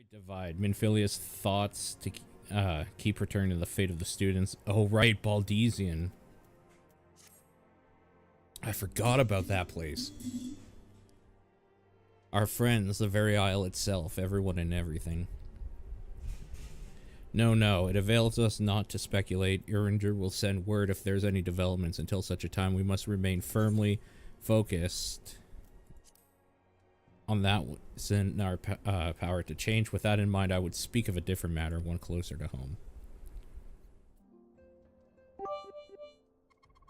Great divide. Minfilius thoughts to keep returning to the fate of the students. Oh, right, Baldesian. I forgot about that place. Our friends, the very isle itself, everyone and everything. No, it avails us not to speculate. Uringer will send word if there's any developments. Until such a time, we must remain firmly focused on that what's in our power to change. With that in mind, I would speak of a different matter, one closer to home.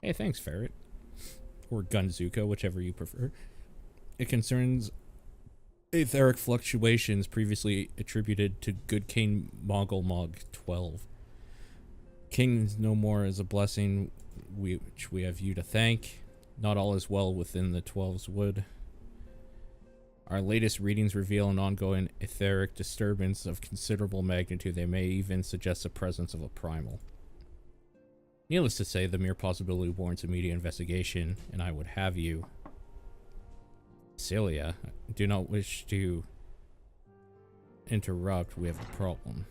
Hey, thanks, Ferret. Or Gunzuka, whichever you prefer. It concerns etheric fluctuations previously attributed to good King Mogulmog 12. King is no more as a blessing which we have you to thank. Not all is well within the 12's wood. Our latest readings reveal an ongoing etheric disturbance of considerable magnitude. They may even suggest the presence of a primal. Needless to say, the mere possibility warrants immediate investigation, and I would have you... Celia, I do not wish to interrupt. We have a problem.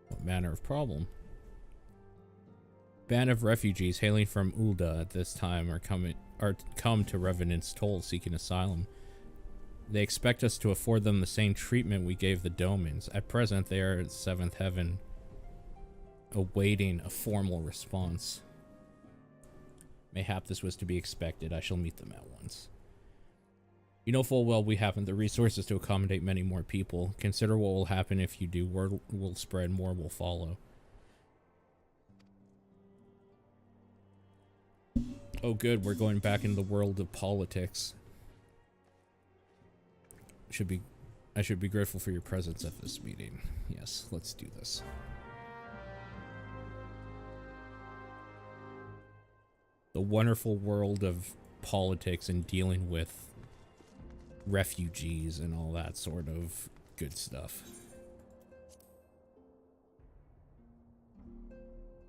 What manner of problem? Band of refugees hailing from Ulda at this time are come to Revenant's Toll seeking asylum. They expect us to afford them the same treatment we gave the Domans. At present, they are at 7th Heaven, awaiting a formal response. Mayhap this was to be expected. I shall meet them at once. You know full well we haven't the resources to accommodate many more people. Consider what will happen if you do. Word will spread, more will follow. Oh good, we're going back into the world of politics. I should be grateful for your presence at this meeting. Yes, let's do this. The wonderful world of politics and dealing with refugees and all that sort of good stuff.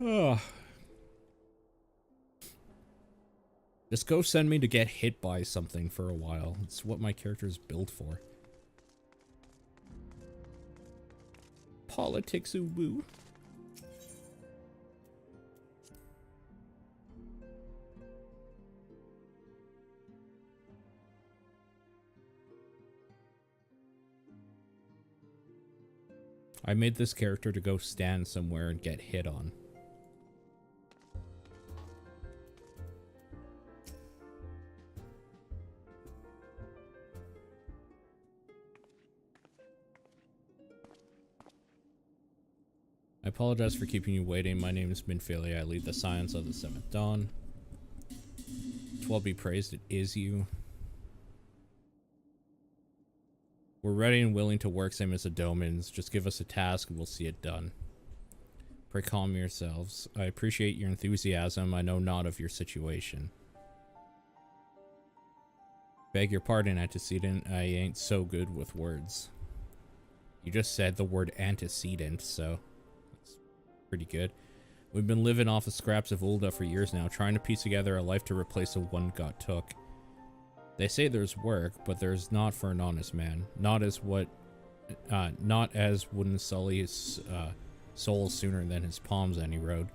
Ugh. Just go send me to get hit by something for a while. It's what my character is built for. Politics uwu. I made this character to go stand somewhere and get hit on. I apologize for keeping you waiting. My name is Minfilia. I lead the Science of the 7th Dawn. 12 be praised, it is you. We're ready and willing to work, same as the Domans. Just give us a task and we'll see it done. Pray calm yourselves. I appreciate your enthusiasm. I know not of your situation. Beg your pardon, antecedent. I ain't so good with words. You just said the word antecedent, so that's pretty good. We've been living off the scraps of Ulda for years now, trying to piece together a life to replace the one got took. They say there's work, but there's not for an honest man. Not as wouldn't sully his soul sooner than his palms any road.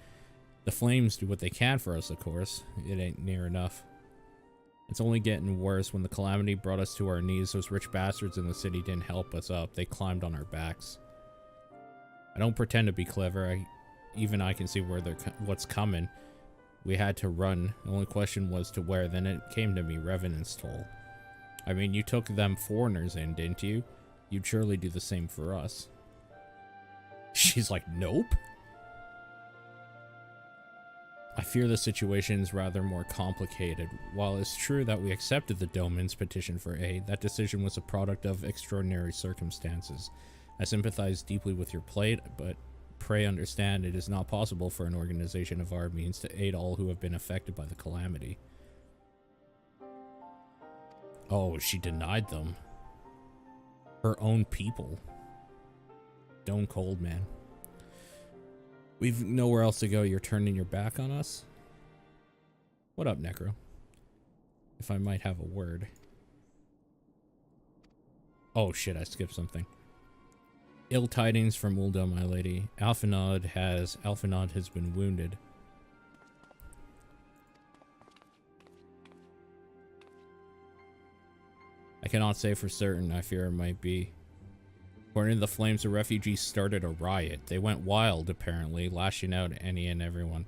The flames do what they can for us, of course. It ain't near enough. It's only getting worse. When the calamity brought us to our knees, those rich bastards in the city didn't help us up. They climbed on our backs. I don't pretend to be clever. Even I can see what's coming. We had to run. The only question was to where. Then it came to me, Revenant's Toll. I mean, you took them foreigners in, didn't you? You'd surely do the same for us. She's like, nope. I fear the situation's rather more complicated. While it's true that we accepted the Doman's petition for aid, that decision was a product of extraordinary circumstances. I sympathize deeply with your plight, but pray understand it is not possible for an organization of our means to aid all who have been affected by the calamity. Oh, she denied them. Her own people. Stone cold, man. We've nowhere else to go. You're turning your back on us? What up, Necro? If I might have a word. Oh shit, I skipped something. Ill tidings from Ulda, my lady. Alphanod has been wounded. I cannot say for certain. I fear it might be. According to the flames, the refugees started a riot. They went wild, apparently, lashing out at any and everyone.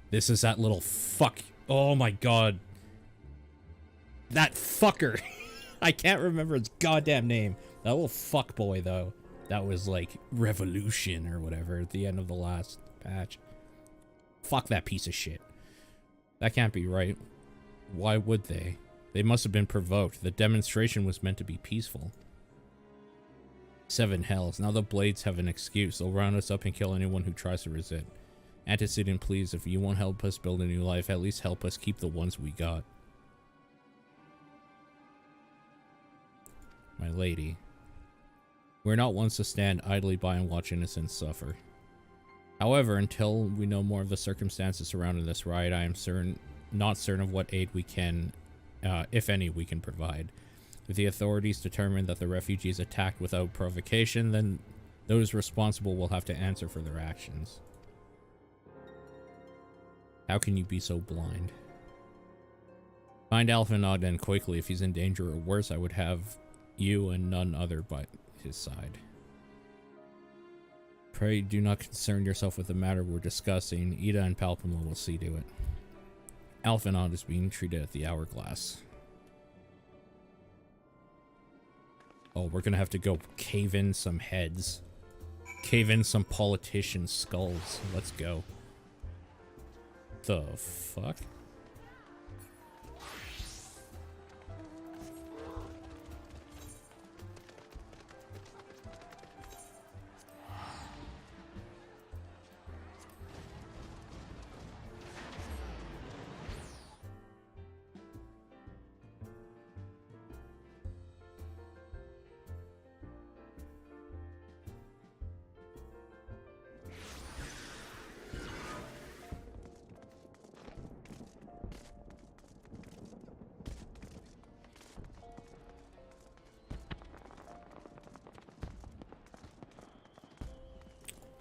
This is that little fuck. Oh my god. That fucker. I can't remember his goddamn name. That little fuckboy, though. That was like Revolution or whatever at the end of the last patch. Fuck that piece of shit. That can't be right. Why would they? They must have been provoked. The demonstration was meant to be peaceful. 7 hells. Now the Blades have an excuse. They'll round us up and kill anyone who tries to resist. Antecedent, please, if you won't help us build a new life, at least help us keep the ones we got. My lady. We're not ones to stand idly by and watch innocents suffer. However, until we know more of the circumstances surrounding this riot, I am not certain of what aid we can, if any, we can provide. If the authorities determine that the refugees attacked without provocation, then those responsible will have to answer for their actions. How can you be so blind? Find Alphanod then quickly. If he's in danger or worse, I would have you and none other by his side. Pray do not concern yourself with the matter we're discussing. Ida and Palpama will see to it. Alphanod is being treated at the Hourglass. Oh, we're gonna have to go cave in some heads. Cave in some politicians' skulls. Let's go. The fuck?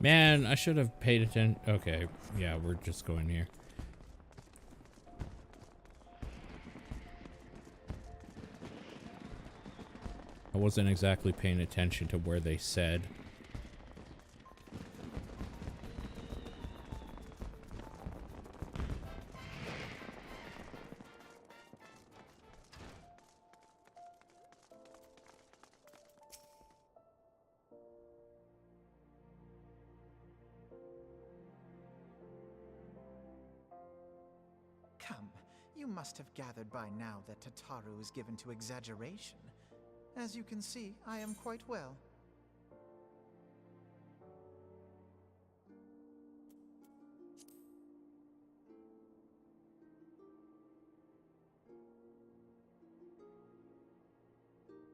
Man, I should have paid attention. Okay, yeah, we're just going here. I wasn't exactly paying attention to where they said. Come, you must have gathered by now that Tataru is given to exaggeration. As you can see, I am quite well.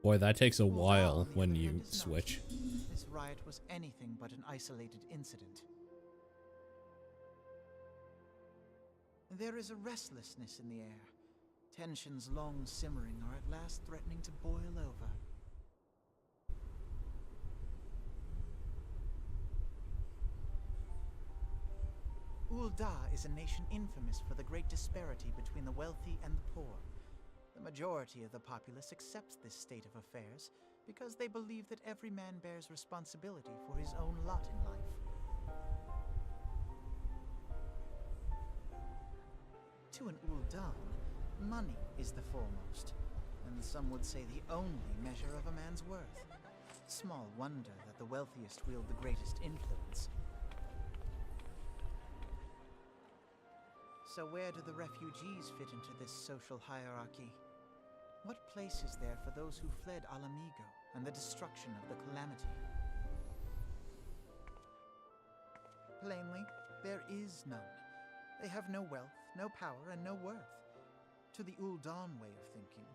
Boy, that takes a while when you switch. This riot was anything but an isolated incident. There is a restlessness in the air. Tensions long simmering are at last threatening to boil over. Ulda is a nation infamous for the great disparity between the wealthy and the poor. The majority of the populace accepts this state of affairs because they believe that every man bears responsibility for his own lot in life. To an Uldan, money is the foremost, and some would say the only measure of a man's worth. Small wonder that the wealthiest wield the greatest influence. So where do the refugees fit into this social hierarchy? What place is there for those who fled Alamigo and the destruction of the Calamity? Plainly, there is none. They have no wealth, no power, and no worth. To the Uldan way of thinking,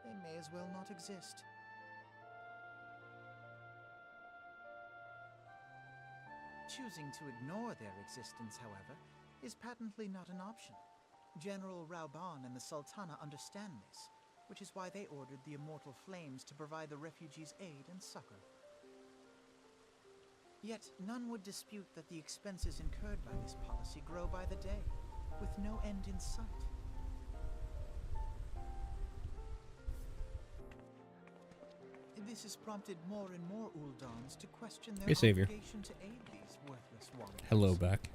they may as well not exist. Choosing to ignore their existence, however, is patently not an option. General Rauban and the Sultana understand this. which is why they ordered the immortal flames to provide the refugees aid and succor. Yet none would dispute that the expenses incurred by this policy grow by the day, with no end in sight. This has prompted more and more Uldans to question their obligation to aid these worthless wanderers. Hello back.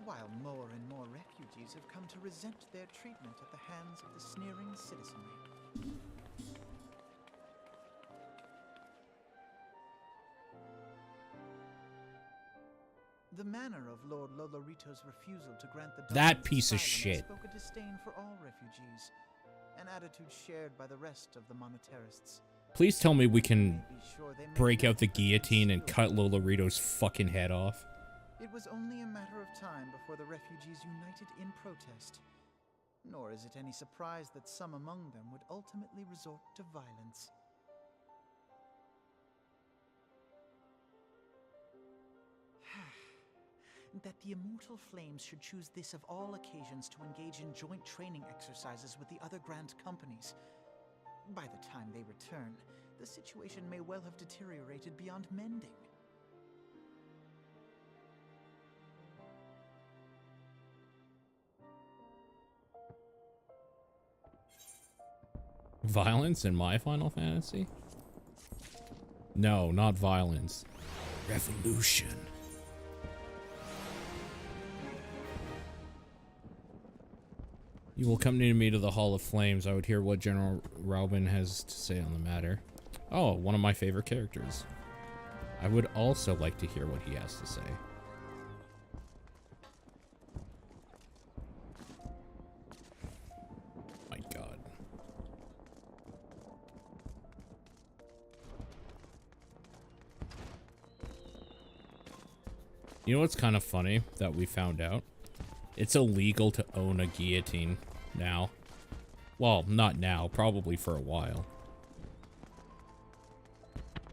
While more and more refugees have come to resent their treatment at the hands of the sneering citizenry. The manner of Lord Lolorito's refusal to grant the that piece of shit spoke a disdain for all refugees, an attitude shared by the rest of the monetarists. Please tell me we can break out the guillotine and cut Lolorito's fucking head off. It was only a matter of time before the refugees united in protest. Nor is it any surprise that some among them would ultimately resort to violence. That the immortal flames should choose this of all occasions to engage in joint training exercises with the other Grand Companies. By the time they return, the situation may well have deteriorated beyond mending. Violence in my Final Fantasy? No, not violence. Revolution. You will accompany me to the Hall of Flames. I would hear what General Raubin has to say on the matter. Oh, one of my favorite characters. I would also like to hear what he has to say. My God. You know what's kind of funny that we found out? It's illegal to own a guillotine now. Well, not now, probably for a while.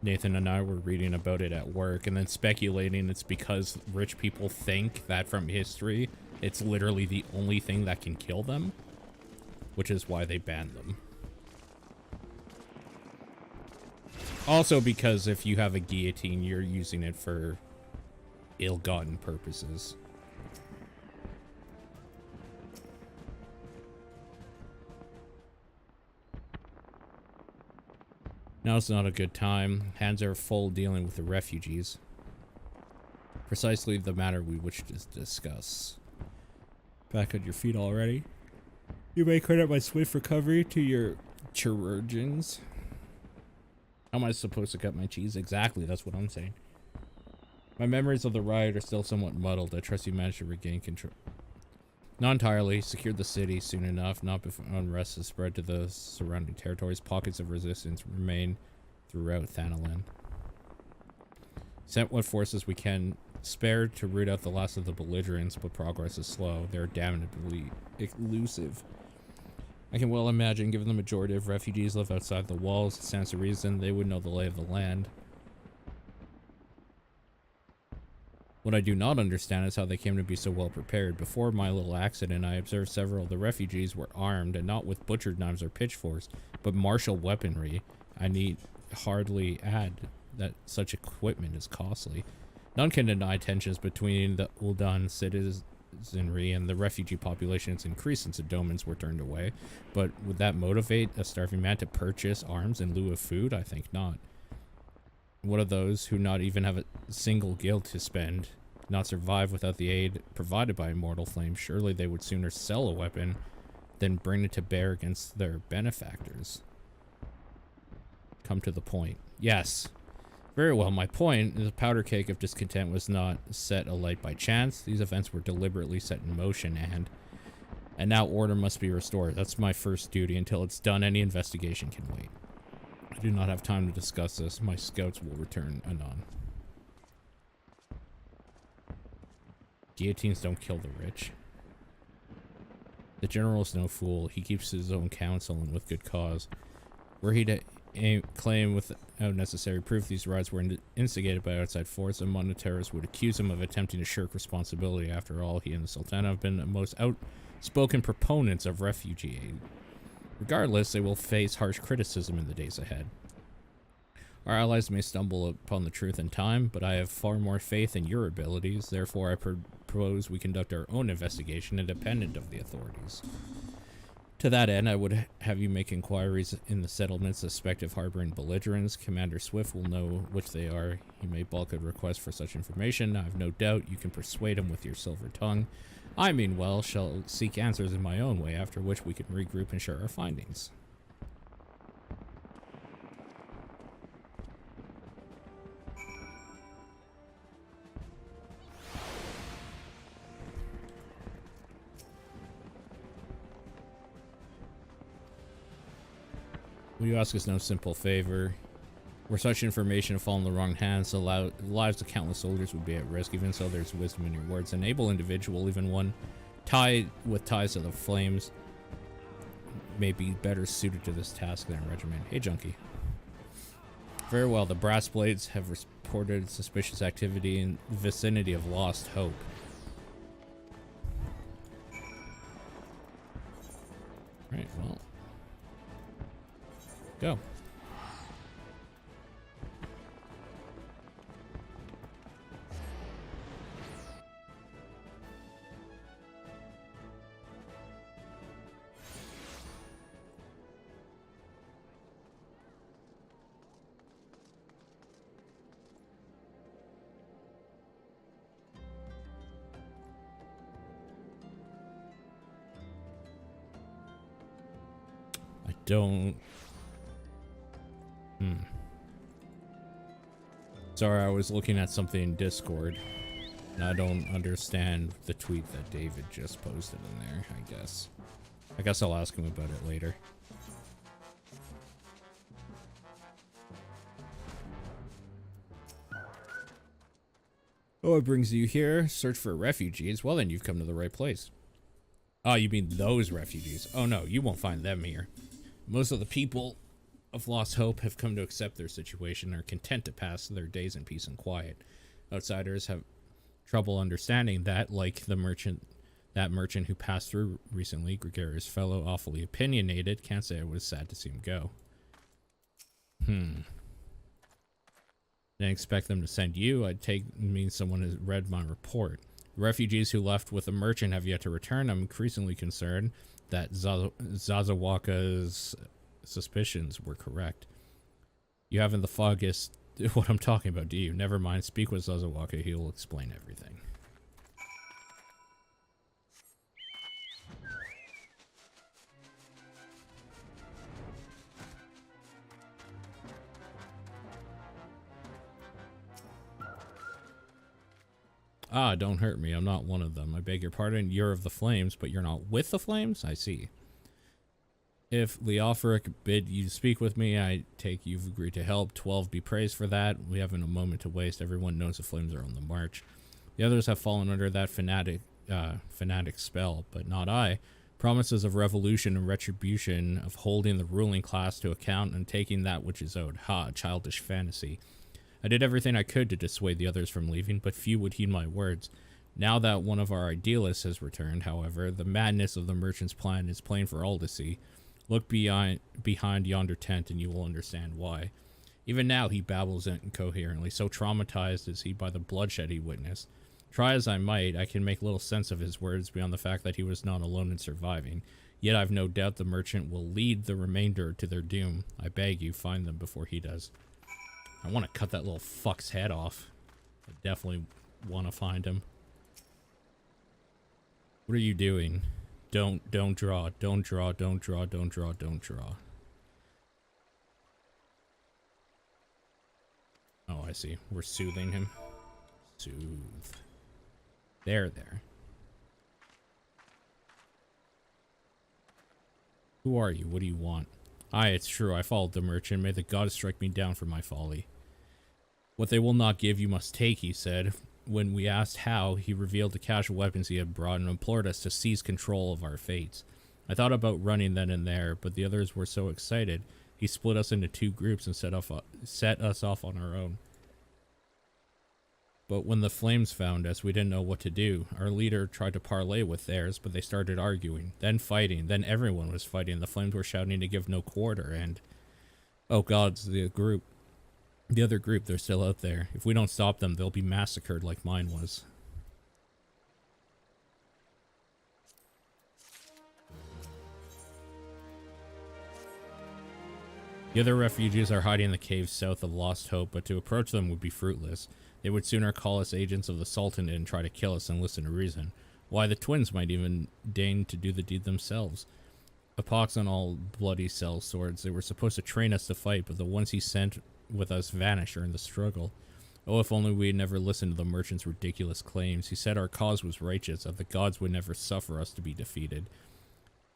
Nathan and I were reading about it at work and then speculating it's because rich people think that from history, it's literally the only thing that can kill them, which is why they banned them. Also because if you have a guillotine, you're using it for ill-gotten purposes. Now's not a good time. Hands are full dealing with the refugees. Precisely the matter we wish to discuss. Back on your feet already? You may credit my swift recovery to your chirurgeons. How am I supposed to cut my cheese? Exactly, that's what I'm saying. My memories of the riot are still somewhat muddled. I trust you managed to regain control. Not entirely. Secured the city soon enough. Not before unrest has spread to the surrounding territories. Pockets of resistance remain throughout Thanalan. Sent what forces we can spare to root out the last of the belligerents, but progress is slow. They're damnably elusive. I can well imagine, given the majority of refugees live outside the walls, it stands to reason they would know the lay of the land. What I do not understand is how they came to be so well prepared. Before my little accident, I observed several of the refugees were armed, and not with butcher knives or pitchforks, but martial weaponry. I need hardly add that such equipment is costly. None can deny tensions between the Uldan citizenry and the refugee populations increased since the domans were turned away. But would that motivate a starving man to purchase arms in lieu of food? I think not. What of those who not even have a single guild to spend, not survive without the aid provided by Immortal Flame? Surely they would sooner sell a weapon than bring it to bear against their benefactors. Come to the point. Yes. Very well, my point is the powder cake of discontent was not set alight by chance. These events were deliberately set in motion and now order must be restored. That's my first duty. Until it's done, any investigation can wait. I do not have time to discuss this. My scouts will return anon. Guillotines don't kill the rich. The general's no fool. He keeps his own counsel and with good cause. Were he to claim without necessary proof these riots were instigated by outside force, the monetarists would accuse him of attempting to shirk responsibility. After all, he and the Sultana have been the most outspoken proponents of refugee aid. Regardless, they will face harsh criticism in the days ahead. Our allies may stumble upon the truth in time, but I have far more faith in your abilities, therefore I propose we conduct our own investigation independent of the authorities. To that end, I would have you make inquiries in the settlements suspected of harboring belligerents. Commander Swift will know which they are. He may bulk a request for such information. I have no doubt you can persuade him with your silver tongue. I, meanwhile, shall seek answers in my own way, after which we can regroup and share our findings. Will you ask us no simple favor? Were such information to fall in the wrong hands, the lives of countless soldiers would be at risk. Even so, there's wisdom in your words. An able individual, even one tied with ties to the flames, may be better suited to this task than a regiment. Hey, Junkie. Very well, the Brass Blades have reported suspicious activity in the vicinity of Lost Hope. Right, well. Go. I don't... Sorry, I was looking at something in Discord, and I don't understand the tweet that David just posted in there, I guess. I guess I'll ask him about it later. Oh, it brings you here. Search for refugees. Well, then you've come to the right place. Oh, you mean those refugees? Oh no, you won't find them here. Most of the people of Lost Hope have come to accept their situation and are content to pass their days in peace and quiet. Outsiders have trouble understanding that, like the merchant who passed through recently, gregarious fellow, awfully opinionated. Can't say I was sad to see him go. Didn't expect them to send you. I'd take means someone has read my report. The refugees who left with the merchant have yet to return. I'm increasingly concerned that Zazawaka's suspicions were correct. You haven't the foggiest what I'm talking about, do you? Never mind, speak with Zazawaka, he'll explain everything. Ah, don't hurt me, I'm not one of them. I beg your pardon, you're of the Flames, but you're not with the Flames? I see. If Leofric bid you speak with me, I take you've agreed to help. 12 be praised for that. We haven't a moment to waste. Everyone knows the Flames are on the march. The others have fallen under that fanatic spell, but not I. Promises of revolution and retribution, of holding the ruling class to account and taking that which is owed. Ha, childish fantasy. I did everything I could to dissuade the others from leaving, but few would heed my words. Now that one of our idealists has returned, however, the madness of the merchant's plan is plain for all to see. Look behind yonder tent and you will understand why. Even now he babbles incoherently, so traumatized is he by the bloodshed he witnessed. Try as I might, I can make little sense of his words beyond the fact that he was not alone in surviving. Yet I've no doubt the merchant will lead the remainder to their doom. I beg you, find them before he does. I want to cut that little fuck's head off. I definitely want to find him. What are you doing? Don't draw. Don't draw. Don't draw. Don't draw. Don't draw. Oh, I see. We're soothing him. Soothe. There. Who are you? What do you want? Aye, it's true. I followed the merchant. May the gods strike me down for my folly. What they will not give, you must take, he said. When we asked how, he revealed the casual weapons he had brought and implored us to seize control of our fates. I thought about running then and there, but the others were so excited, he split us into two groups and set us off on our own. But when the flames found us, we didn't know what to do. Our leader tried to parley with theirs, but they started arguing, then fighting, then everyone was fighting. The flames were shouting to give no quarter, and oh god, the other group, they're still out there. If we don't stop them, they'll be massacred like mine was. The other refugees are hiding in the caves south of Lost Hope, but to approach them would be fruitless. They would sooner call us agents of the Sultanate and try to kill us than listen to reason. Why, the twins might even deign to do the deed themselves. F-AUX and all bloody cell swords. They were supposed to train us to fight, but the ones he sent with us vanished during the struggle. Oh, if only we had never listened to the merchant's ridiculous claims. He said our cause was righteous, that the gods would never suffer us to be defeated.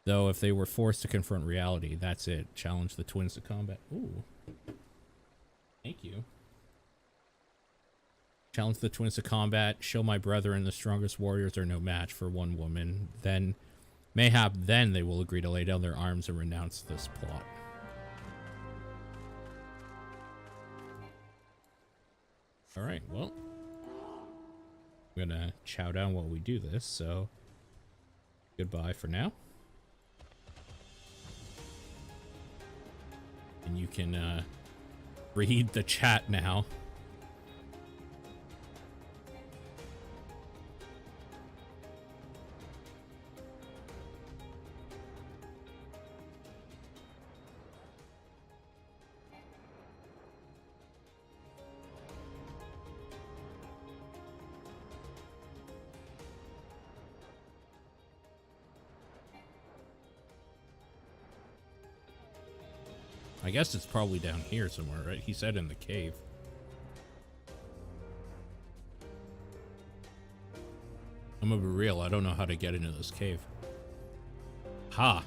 Though, if they were forced to confront reality, that's it. Challenge the twins to combat. Ooh. Thank you. Challenge the twins to combat. Show my brethren the strongest warriors are no match for one woman. Then, mayhap then they will agree to lay down their arms and renounce this plot. Alright, well. I'm gonna chow down while we do this, so goodbye for now. And you can read the chat now. I guess it's probably down here somewhere, right? He said in the cave. I'm gonna be real, I don't know how to get into this cave. Ha!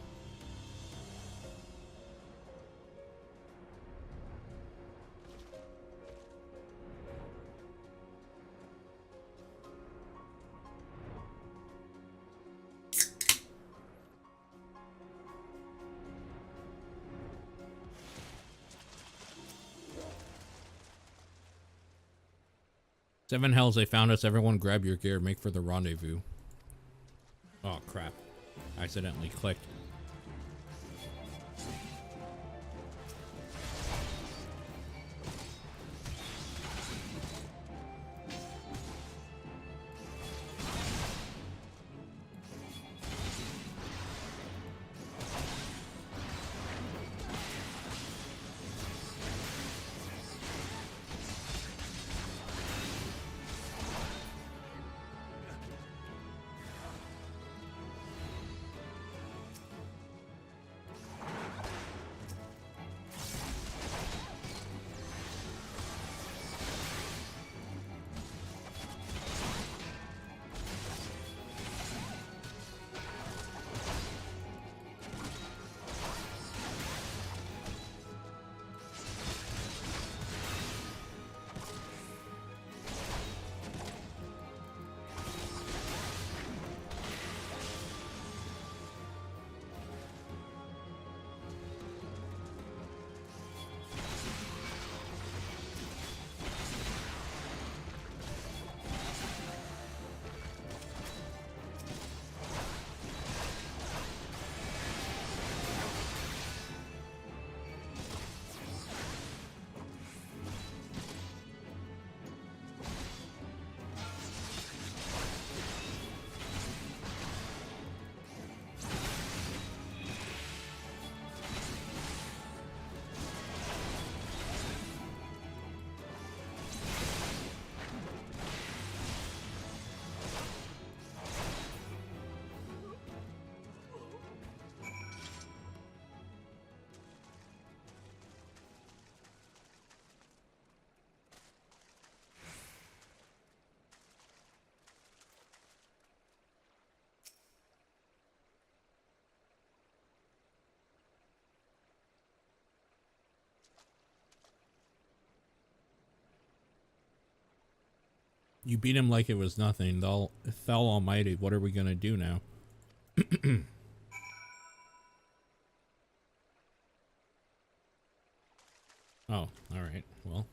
Seven hells, they found us. Everyone grab your gear. Make for the rendezvous. Oh, crap. I accidentally clicked. You beat him like it was nothing. Thou Almighty, what are we gonna do now? Oh, alright. Well.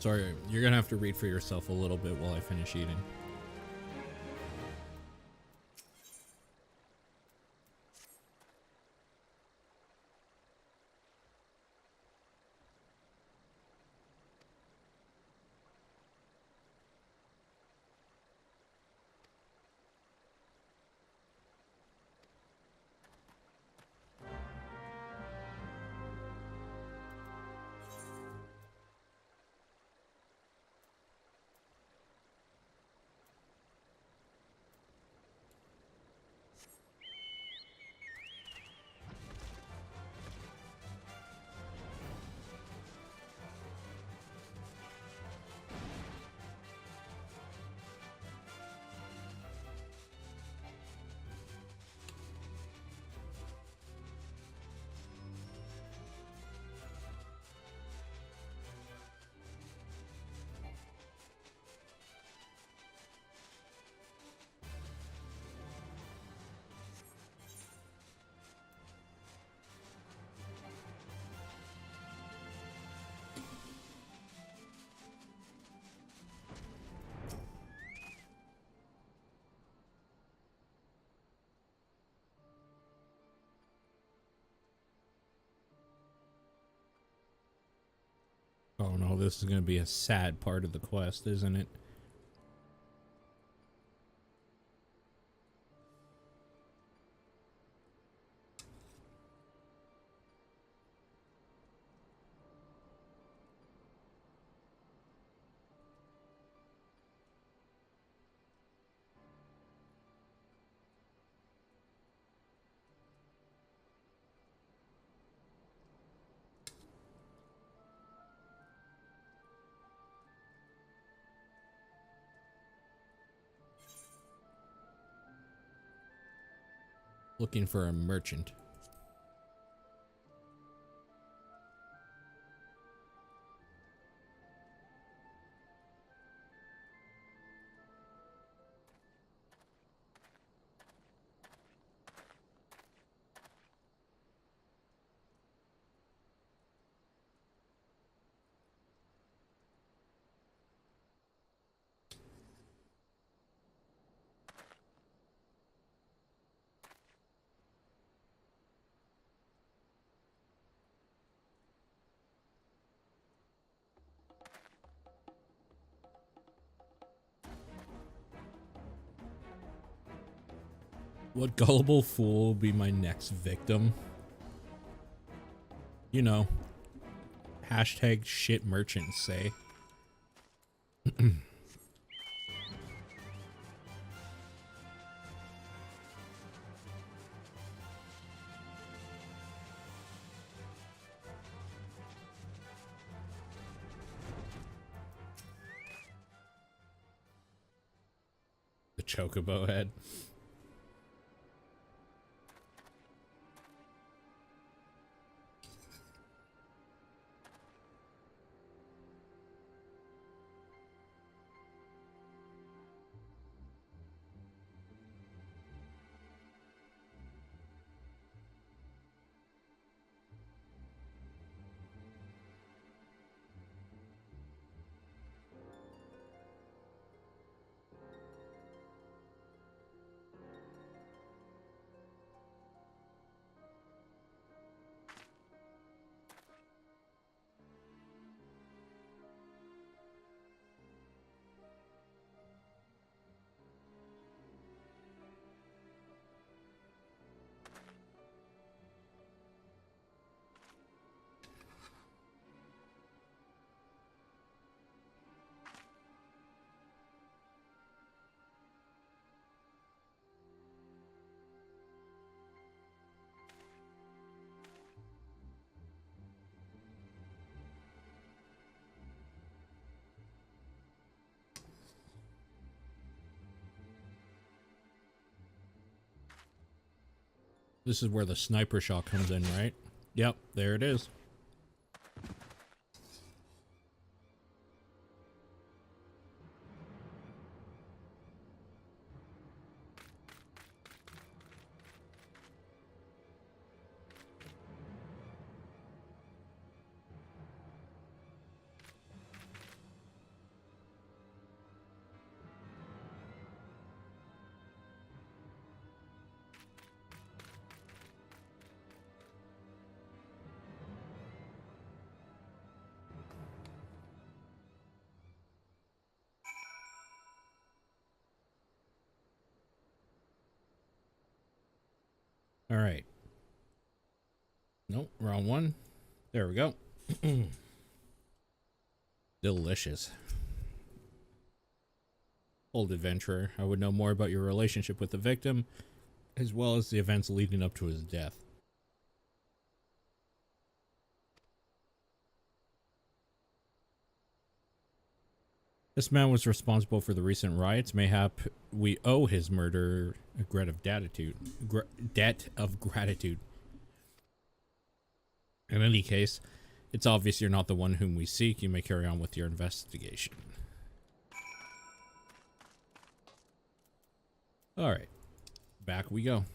Sorry, you're gonna have to read for yourself a little bit while I finish eating. Oh no, this is gonna be a sad part of the quest, isn't it? Looking for a merchant. What gullible fool will be my next victim? You know, hashtag shit merchants say. The chocobo head. This is where the sniper shot comes in, right? Yep, there it is. All right. Nope, wrong one. There we go. Delicious. Old adventurer, I would know more about your relationship with the victim, as well as the events leading up to his death. This man was responsible for the recent riots. Mayhap we owe his murder a debt of gratitude. Debt of gratitude. In any case, it's obvious you're not the one whom we seek. You may carry on with your investigation. Alright. Back we go.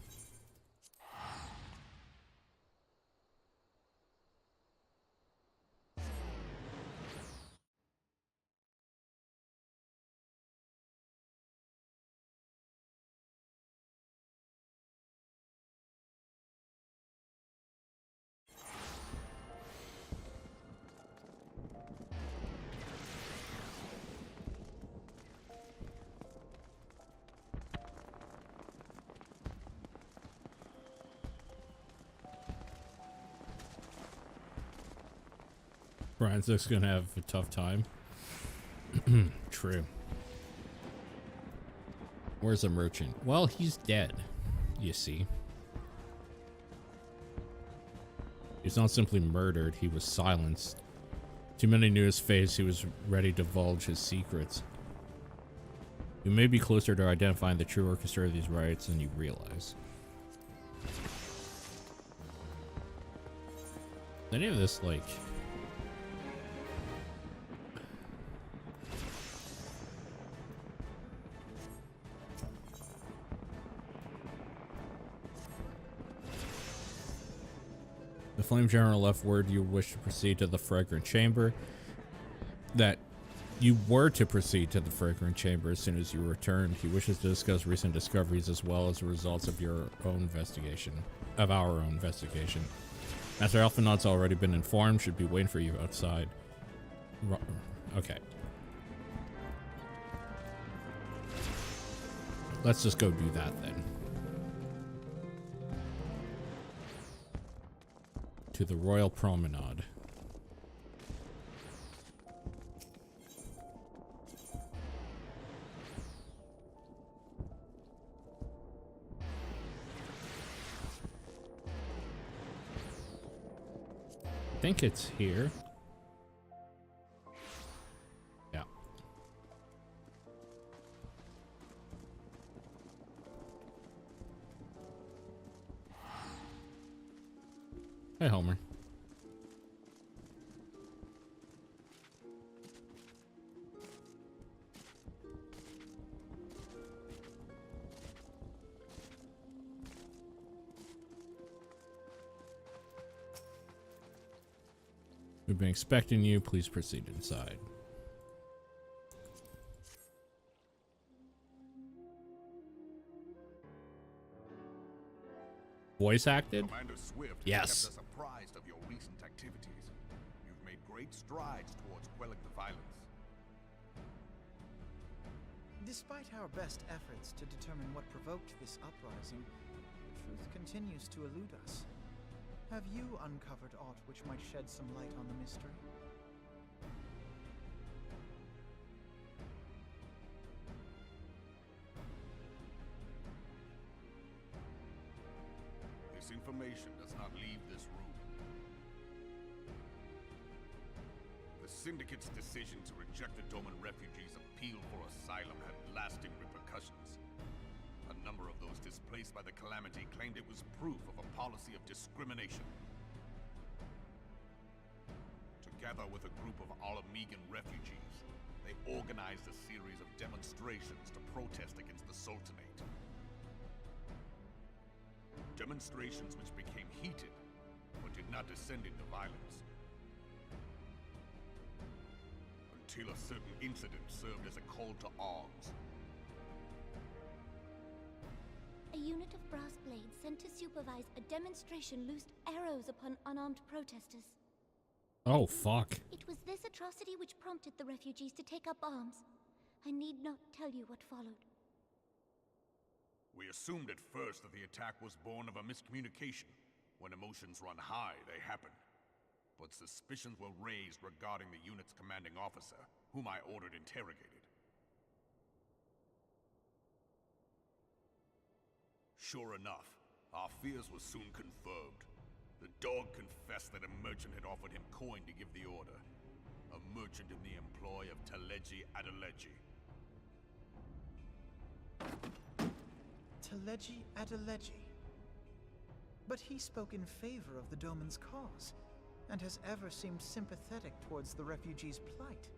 Francis gonna have a tough time. True. Where's the merchant? Well, he's dead, you see. He's not simply murdered, he was silenced. Too many knew his face, he was ready to divulge his secrets. You may be closer to identifying the true orchestra of these riots than you realize. Any of this, like... The Flame General left word you wish to proceed to the Fragrant Chamber. That you were to proceed to the Fragrant Chamber as soon as you returned. He wishes to discuss recent discoveries as well as the results of your own investigation. Of our own investigation. Master Alphanaut's already been informed, should be waiting for you outside. Okay. Let's just go do that then. To the Royal Promenade. I think it's here. Yeah. Hey, Homer. We've been expecting you. Please proceed inside. Voice acted? Commander Swift Yes. kept us apprised of your recent activities. You've made great strides towards quelling the violence. Despite our best efforts to determine what provoked this uprising, the truth continues to elude us. Have you uncovered aught which might shed some light on the mystery? This information does not leave this room. The Syndicate's decision to reject the Doman refugees' appeal for asylum had lasting repercussions. A number of those displaced by the calamity claimed it was proof of a policy of discrimination. Together with a group of Alamegan refugees, they organized a series of demonstrations to protest against the Sultanate. Demonstrations which became heated, but did not descend into violence. Until a certain incident served as a call to arms. A unit of brass blades sent to supervise a demonstration loosed arrows upon unarmed protesters. Oh, fuck. It was this atrocity which prompted the refugees to take up arms. I need not tell you what followed. We assumed at first that the attack was born of a miscommunication. When emotions run high, they happen. But suspicions were raised regarding the unit's commanding officer, whom I ordered interrogated. Sure enough, our fears were soon confirmed. The dog confessed that a merchant had offered him coin to give the order. A merchant in the employ of Teleji Adeleji. Teleji Adeleji. But he spoke in favor of the Doman's cause, and has ever seemed sympathetic towards the refugees' plight.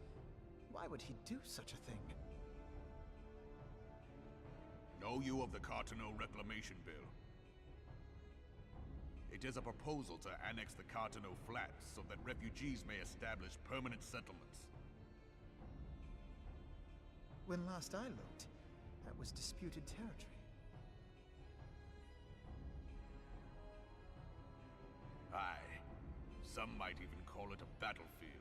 Why would he do such a thing? Know you of the Cartano Reclamation Bill? It is a proposal to annex the Cartano Flats so that refugees may establish permanent settlements. When last I looked, that was disputed territory. Aye. Some might even call it a battlefield.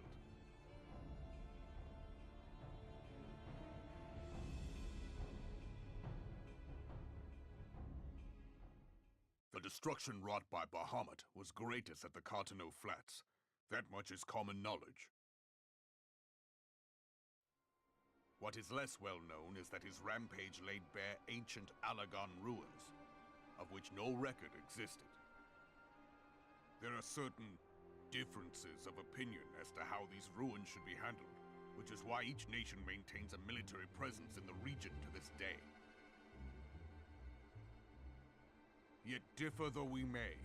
The destruction wrought by Bahamut was greatest at the Cartano Flats. That much is common knowledge. What is less well known is that his rampage laid bare ancient Alagon ruins, of which no record existed. There are certain differences of opinion as to how these ruins should be handled, which is why each nation maintains a military presence in the region to this day. Yet differ though we may,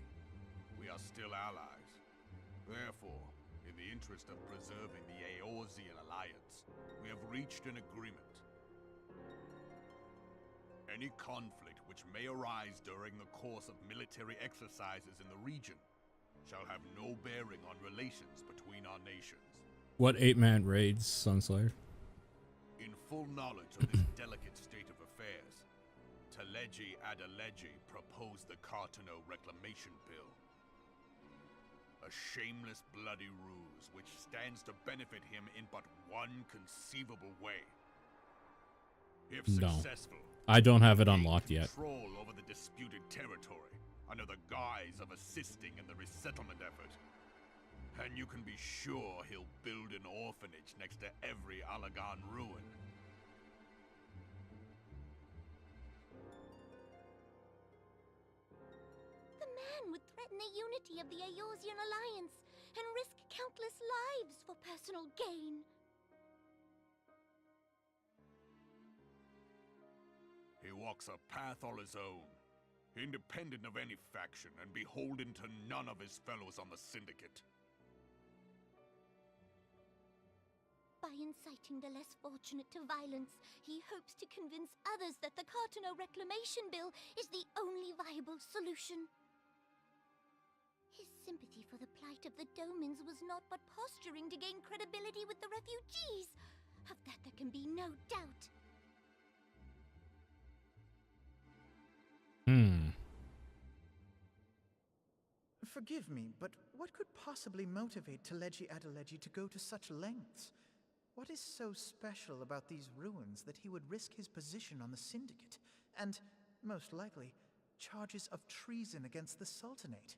we are still allies. Therefore, in the interest of preserving the Eorzean alliance, we have reached an agreement. Any conflict which may arise during the course of military exercises in the region shall have no bearing on relations between our nations. What 8-man raids, Sunslayer? In full knowledge of this delicate state of affairs, Teleji Adeleji proposed the Cartano Reclamation Bill. A shameless bloody ruse which stands to benefit him in but one conceivable way. If successful, I don't have it unlocked yet. Control over the disputed territory under the guise of assisting in the resettlement effort. And you can be sure he'll build an orphanage next to every Alagon ruin. The man would threaten the unity of the Eorzean alliance and risk countless lives for personal gain. He walks a path all his own, independent of any faction and beholden to none of his fellows on the Syndicate. By inciting the less fortunate to violence, he hopes to convince others that the Cartano Reclamation Bill is the only viable solution. His sympathy for the plight of the Domans was not but posturing to gain credibility with the refugees. Of that there can be no doubt. Forgive me, but what could possibly motivate Teleji Adeleji to go to such lengths? What is so special about these ruins that he would risk his position on the Syndicate, and, most likely, charges of treason against the Sultanate?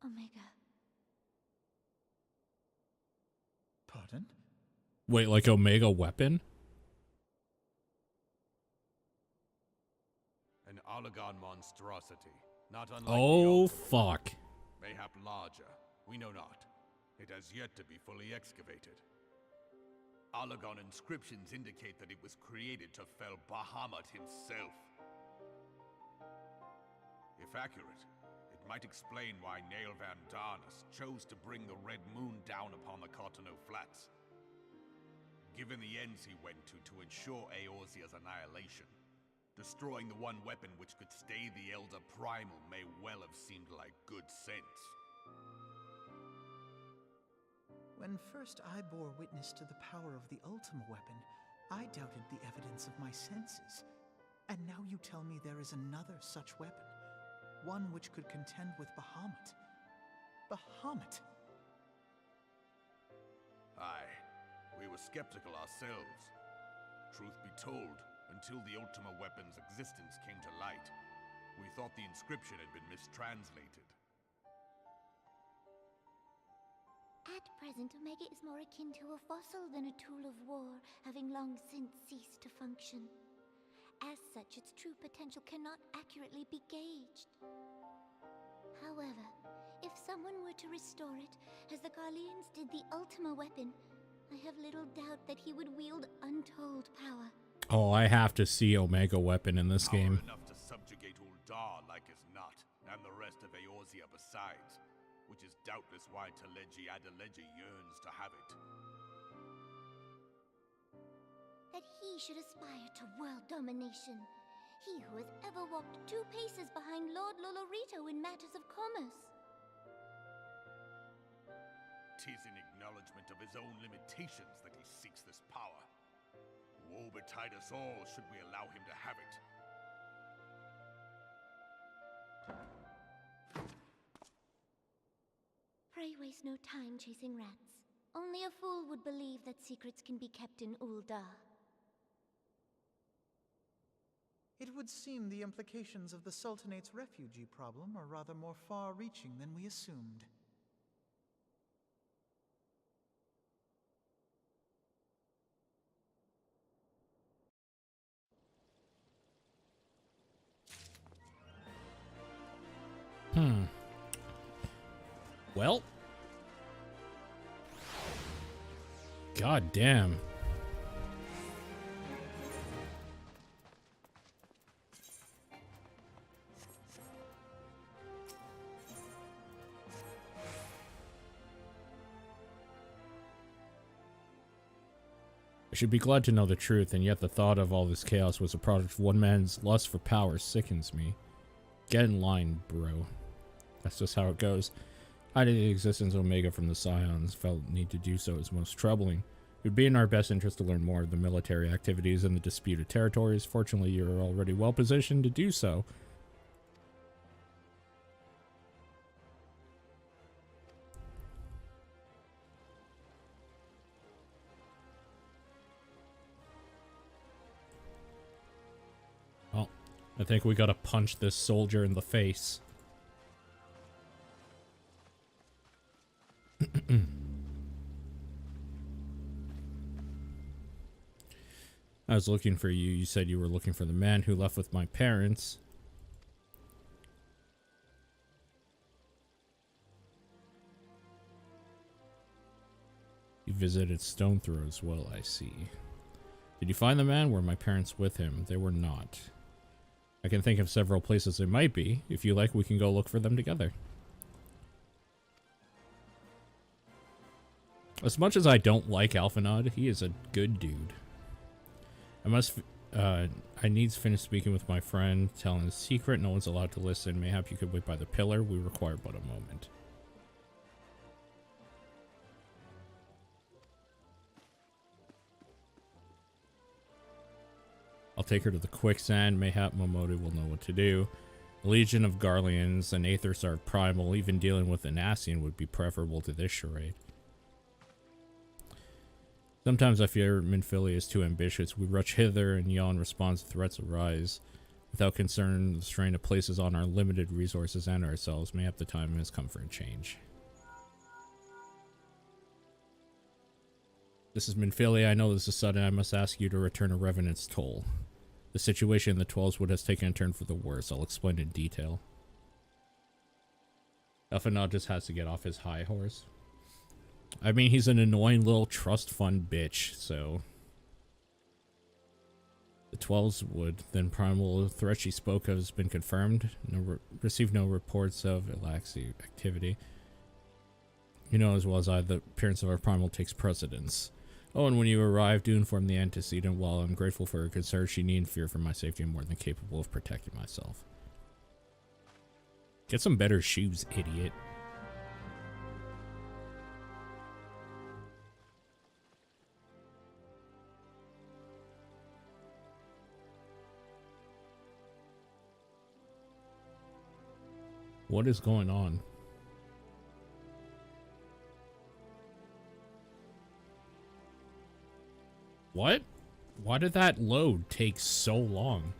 Omega. Pardon? Wait, like Omega weapon? An Alagon monstrosity, not unlike Oh, the fuck. mayhap larger, we know not. It has yet to be fully excavated. Alagon inscriptions indicate that it was created to fell Bahamut himself. If accurate, it might explain why Nail Van Darnus chose to bring the Red Moon down upon the Cartano Flats. Given the ends he went to ensure Eorzea's annihilation, destroying the one weapon which could stay the Elder Primal may well have seemed like good sense. When first I bore witness to the power of the Ultima weapon, I doubted the evidence of my senses. And now you tell me there is another such weapon, one which could contend with Bahamut. Bahamut! Aye, we were skeptical ourselves. Truth be told, until the Ultima weapon's existence came to light, we thought the inscription had been mistranslated. At present, Omega is more akin to a fossil than a tool of war, having long since ceased to function. As such, its true potential cannot accurately be gauged. However, if someone were to restore it, as the Garleans did the Ultima weapon, I have little doubt that he would wield untold power. Oh, I have to see Omega weapon in this game. Enough to subjugate Ul'dah like as not, and the rest of Eorzea besides, which is doubtless why Teleji Adeleji yearns to have it. That he should aspire to world domination. He who has ever walked 2 paces behind Lord Lolorito in matters of commerce. 'Tis in acknowledgement of his own limitations that he seeks this power. Woe betide us all should we allow him to have it. Pray waste no time chasing rats. Only a fool would believe that secrets can be kept in Ul'dah. It would seem the implications of the Sultanate's refugee problem are rather more far-reaching than we assumed. Well. God damn. I should be glad to know the truth, and yet the thought of all this chaos was a product of one man's lust for power sickens me. Get in line, bro. That's just how it goes. Hiding the existence of Omega from the Scions felt need to do so is most troubling. It would be in our best interest to learn more of the military activities in the disputed territories. Fortunately, you are already well positioned to do so. Well, I think we gotta punch this soldier in the face. I was looking for you. You said you were looking for the man who left with my parents. You visited Stone Throw as well, I see. Did you find the man? Were my parents with him? They were not. I can think of several places they might be. If you like, we can go look for them together. As much as I don't like Alphanod, he is a good dude. I needs finish speaking with my friend, telling his secret. No one's allowed to listen. Mayhap you could wait by the pillar. We require but a moment. I'll take her to the quicksand. Mayhap Momodi will know what to do. A legion of Garleans and Aethers are primal. Even dealing with an Ascian would be preferable to this charade. Sometimes I fear Minfilia is too ambitious. We rush hither and yon response to threats arise. Without concern, the strain it places on our limited resources and ourselves. Mayhap the time has come for a change. This is Minfilia. I know this is sudden. I must ask you to return a Revenant's toll. The situation in the 12's Wood has taken a turn for the worse. I'll explain in detail. Elphanod just has to get off his high horse. I mean, he's an annoying little trust fund bitch, so... The 12's Wood, then primal threat she spoke of has been confirmed. Received no reports of Ilaxi activity. You know as well as I, the appearance of our primal takes precedence. Oh, and when you arrive, do inform the antecedent. While I'm grateful for her concern, she needn't fear for my safety. I'm more than capable of protecting myself. Get some better shoes, idiot. What is going on? What? Why did that load take so long?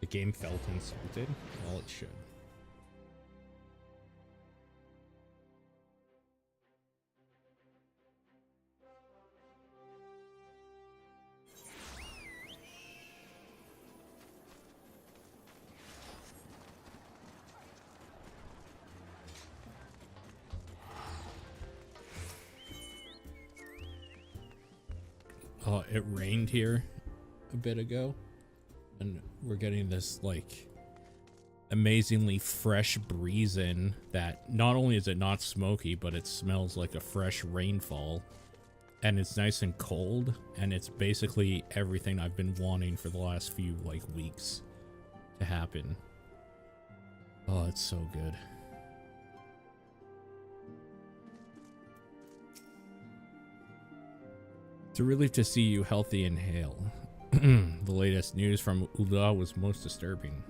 The game felt insulted. Well, it should. Oh, it rained here a bit ago, and we're getting this like amazingly fresh breeze in that not only is it not smoky, but it smells like a fresh rainfall, and it's nice and cold, and it's basically everything I've been wanting for the last few like weeks to happen. Oh, it's so good. It's a relief to see you healthy and hale. The latest news from Ul'dah was most disturbing.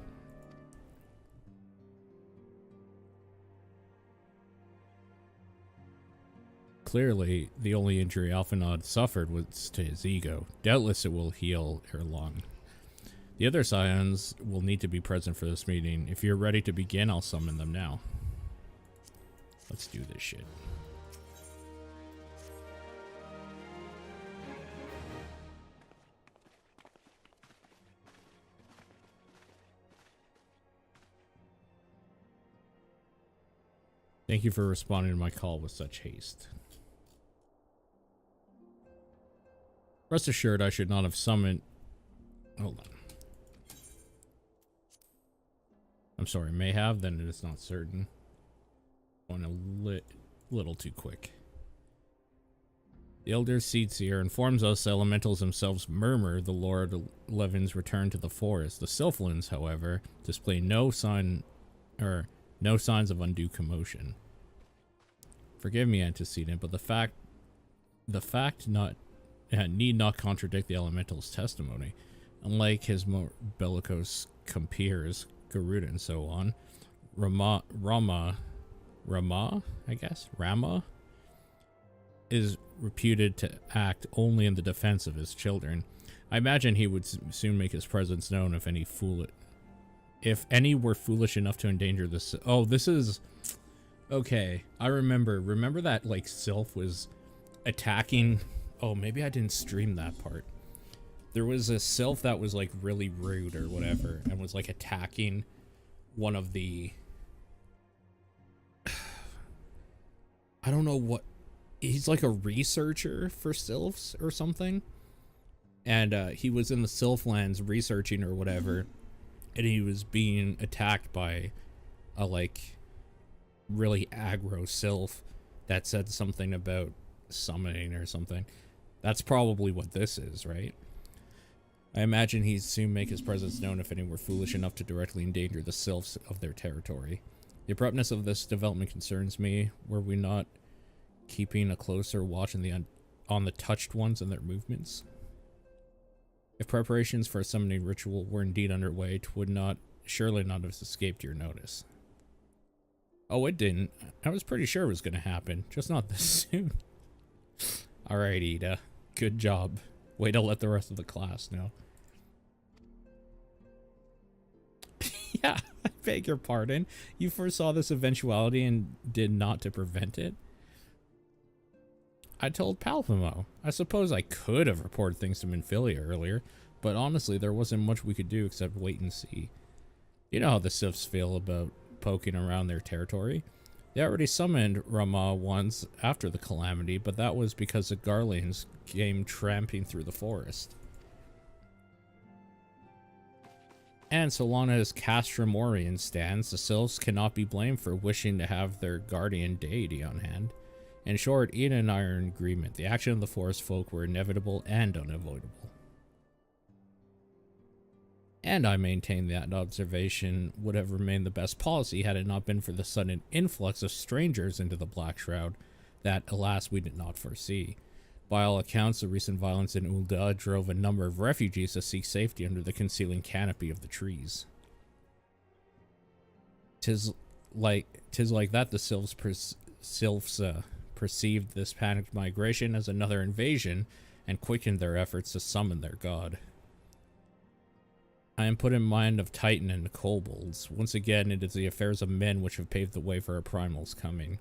Clearly, the only injury Alphanod suffered was to his ego. Doubtless it will heal ere long. The other scions will need to be present for this meeting. If you're ready to begin, I'll summon them now. Let's do this shit. Thank you for responding to my call with such haste. Rest assured, I should not have summoned... Hold on. I'm sorry, may have, then it is not certain. Going a little too quick. The Elder Seedseer informs us elementals themselves murmur the Lord Levin's return to the forest. The Sylphlins, however, display no signs of undue commotion. Forgive me, antecedent, but the fact need not contradict the elemental's testimony. Unlike his more bellicose compeers, Garuda and so on, Rama, I guess, Rama, is reputed to act only in the defense of his children. I imagine he would soon make his presence known if any were foolish enough to endanger this. Oh, this is... Okay, I remember that, like, Sylph was attacking... Oh, maybe I didn't stream that part. There was a Sylph that was, like, really rude or whatever, and was, like, attacking one of the... I don't know what... He's, like, a researcher for Sylphs or something. And, he was in the Sylph lands researching or whatever, and he was being attacked by a, like... really aggro Sylph that said something about summoning or something. That's probably what this is, right? I imagine he'd soon make his presence known if any were foolish enough to directly endanger the Sylphs of their territory. The abruptness of this development concerns me. Were we not keeping a closer watch on the touched ones and their movements? If preparations for a summoning ritual were indeed underway, it would surely not have escaped your notice. Oh, it didn't. I was pretty sure it was going to happen, just not this soon. Alright, Ida. Good job. Way to let the rest of the class know. Yeah, I beg your pardon. You foresaw this eventuality and did not to prevent it? I told Palpamo. I suppose I could have reported things to Minfilia earlier, but honestly, there wasn't much we could do except wait and see. You know how the Sifs feel about poking around their territory. They already summoned Rama once after the calamity, but that was because the Garleans came tramping through the forest. And so long as Castramorian stands, the Sylphs cannot be blamed for wishing to have their guardian deity on hand. In short, Ian and I are in agreement. The action of the forest folk were inevitable and unavoidable. And I maintain that observation would have remained the best policy had it not been for the sudden influx of strangers into the Black Shroud that, alas, we did not foresee. By all accounts, the recent violence in Ul'dah drove a number of refugees to seek safety under the concealing canopy of the trees. 'Tis like that the sylphs perceived this panicked migration as another invasion and quickened their efforts to summon their god. I am put in mind of Titan and the kobolds. Once again, it is the affairs of men which have paved the way for a primal's coming.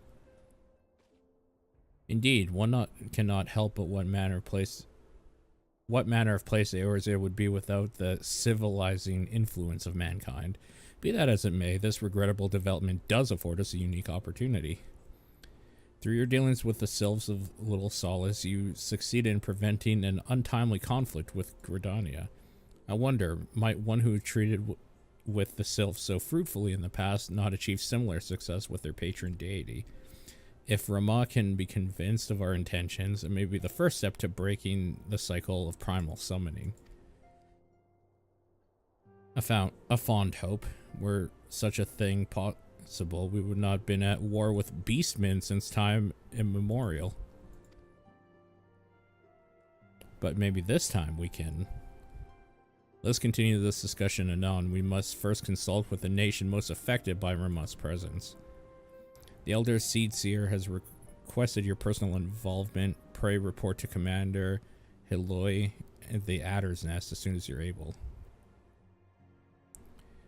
Indeed, one cannot help but what manner of place Eorzea would be without the civilizing influence of mankind. Be that as it may, this regrettable development does afford us a unique opportunity. Through your dealings with the sylphs of Little Solace, you succeeded in preventing an untimely conflict with Gridania. I wonder, might one who treated with the sylphs so fruitfully in the past not achieve similar success with their patron deity? If Rama can be convinced of our intentions, it may be the first step to breaking the cycle of primal summoning. A fond hope. Were such a thing possible, we would not have been at war with beastmen since time immemorial. But maybe this time we can. Let's continue this discussion anon. We must first consult with the nation most affected by Rama's presence. The Elder Seed Seer has requested your personal involvement. Pray report to Commander Hiloi at the Adder's Nest as soon as you're able.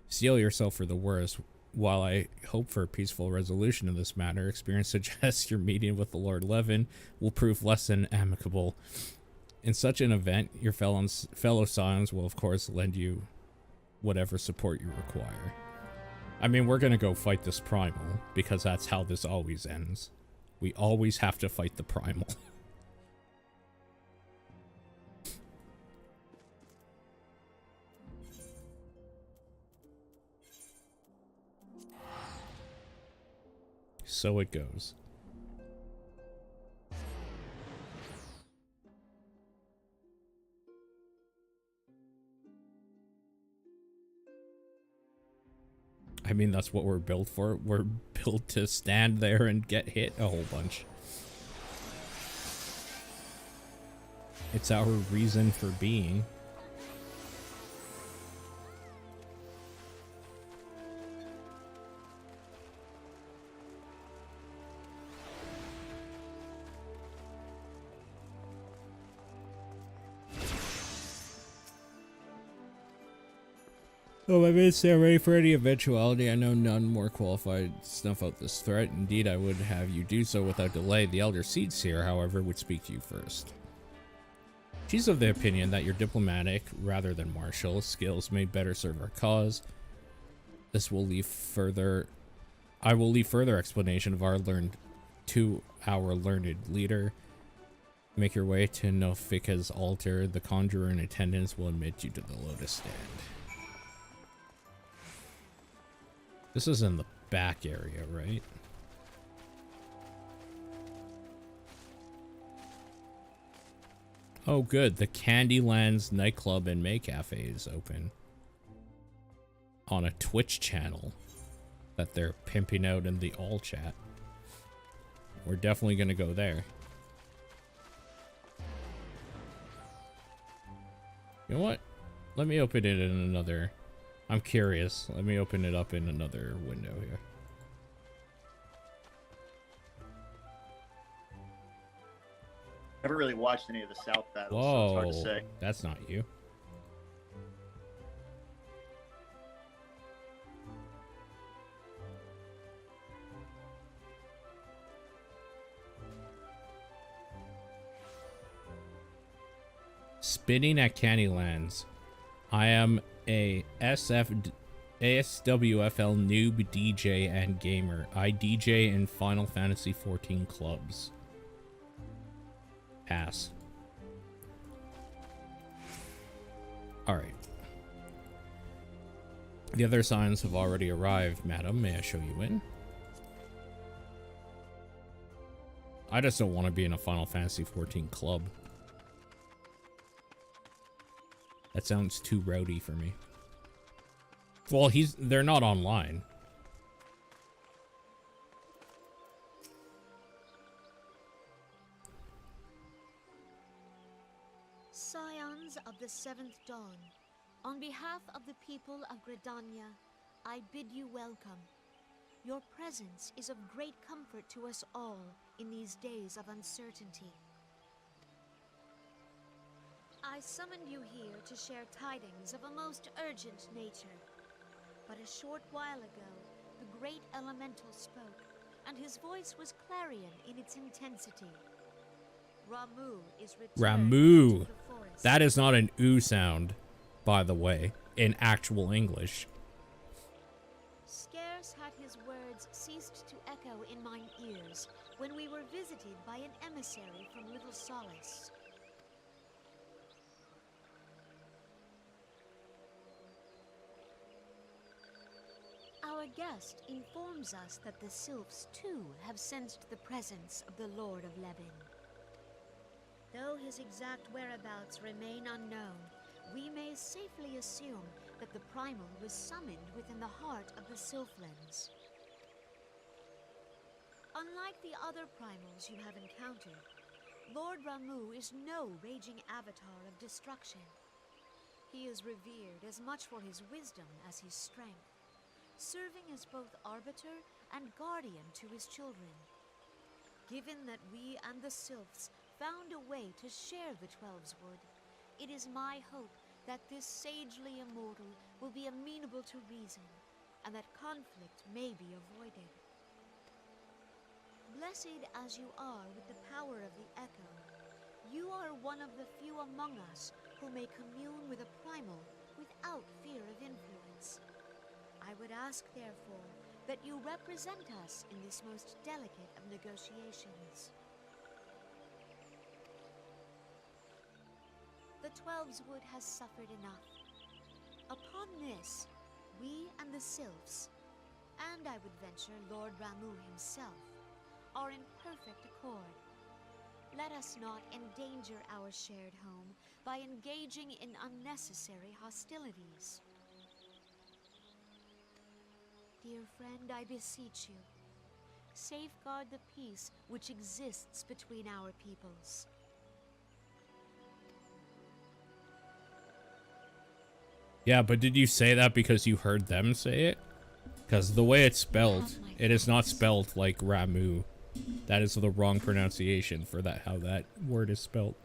Steel yourself for the worst. While I hope for a peaceful resolution of this matter, experience suggests your meeting with the Lord Levin will prove less than amicable. In such an event, your fellow Scions will of course lend you whatever support you require. I mean, we're gonna go fight this primal, because that's how this always ends. We always have to fight the primal. So it goes. I mean, that's what we're built for. We're built to stand there and get hit a whole bunch. It's our reason for being. Oh, my mates, stay ready for any eventuality. I know none more qualified to snuff out this threat. Indeed, I would have you do so without delay. The Elder Seed Seer, however, would speak to you first. She's of the opinion that your diplomatic, rather than martial, skills may better serve our cause. This will leave further... I will leave further explanation of our learned leader. Make your way to Nofika's altar. The conjurer in attendance will admit you to the Lotus Stand. This is in the back area, right? Oh, good. The Candylands nightclub and May Cafe is open. On a Twitch channel that they're pimping out in the all chat. We're definitely going to go there. You know what? Let me open it in another... I'm curious. Let me open it up in another window here. I haven't really watched any of the South battles, Whoa, so it's hard to say. That's not you. Spinning at Candylands. I am a ASWFL noob DJ and gamer. I DJ in Final Fantasy XIV clubs. Pass. Alright. The other signs have already arrived, madam. May I show you in? I just don't want to be in a Final Fantasy XIV club. That sounds too rowdy for me. Well, they're not online. Scions of the Seventh Dawn, on behalf of the people of Gridania, I bid you welcome. Your presence is of great comfort to us all in these days of uncertainty. I summoned you here to share tidings of a most urgent nature. But a short while ago, the great elemental spoke, and his voice was clarion in its intensity. Ramuh is returned Ramuh. to the forest. That is not an ooh sound, by the way, in actual English. Scarce had his words ceased to echo in mine ears when we were visited by an emissary from Little Solace. Our guest informs us that the Sylphs too have sensed the presence of the Lord of Levin. Though his exact whereabouts remain unknown, we may safely assume that the Primal was summoned within the heart of the Sylphlands. Unlike the other Primals you have encountered, Lord Ramuh is no raging avatar of destruction. He is revered as much for his wisdom as his strength, serving as both arbiter and guardian to his children. Given that we and the Sylphs found a way to share the Twelveswood, it is my hope that this sagely immortal will be amenable to reason, and that conflict may be avoided. Blessed as you are with the power of the Echo, you are one of the few among us who may commune with a primal without fear of influence. I would ask, therefore, that you represent us in this most delicate of negotiations. The Twelveswood has suffered enough. Upon this, we and the Sylphs, and I would venture Lord Ramuh himself, are in perfect accord. Let us not endanger our shared home by engaging in unnecessary hostilities. Dear friend, I beseech you, safeguard the peace which exists between our peoples. Yeah, but did you say that because you heard them say it? Because the way it's spelled, it is not spelled like Ramuh. That is the wrong pronunciation for that, how that word is spelled.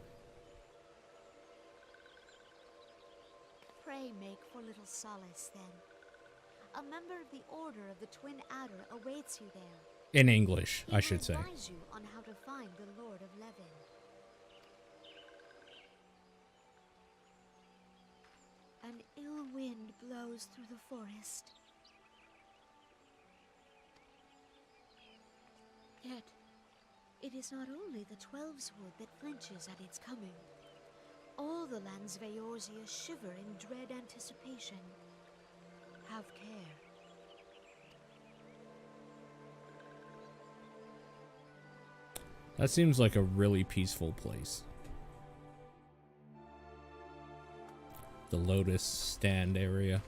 Pray make for Little Solace, then. A member of the Order of the Twin Adder awaits you there. In English, I should say. He will advise you on how to find the Lord of Levin. An ill wind blows through the forest. Yet, it is not only the Twelveswood that flinches at its coming. All the lands of Eorzea shiver in dread anticipation. Have care. That seems like a really peaceful place. The Lotus Stand area.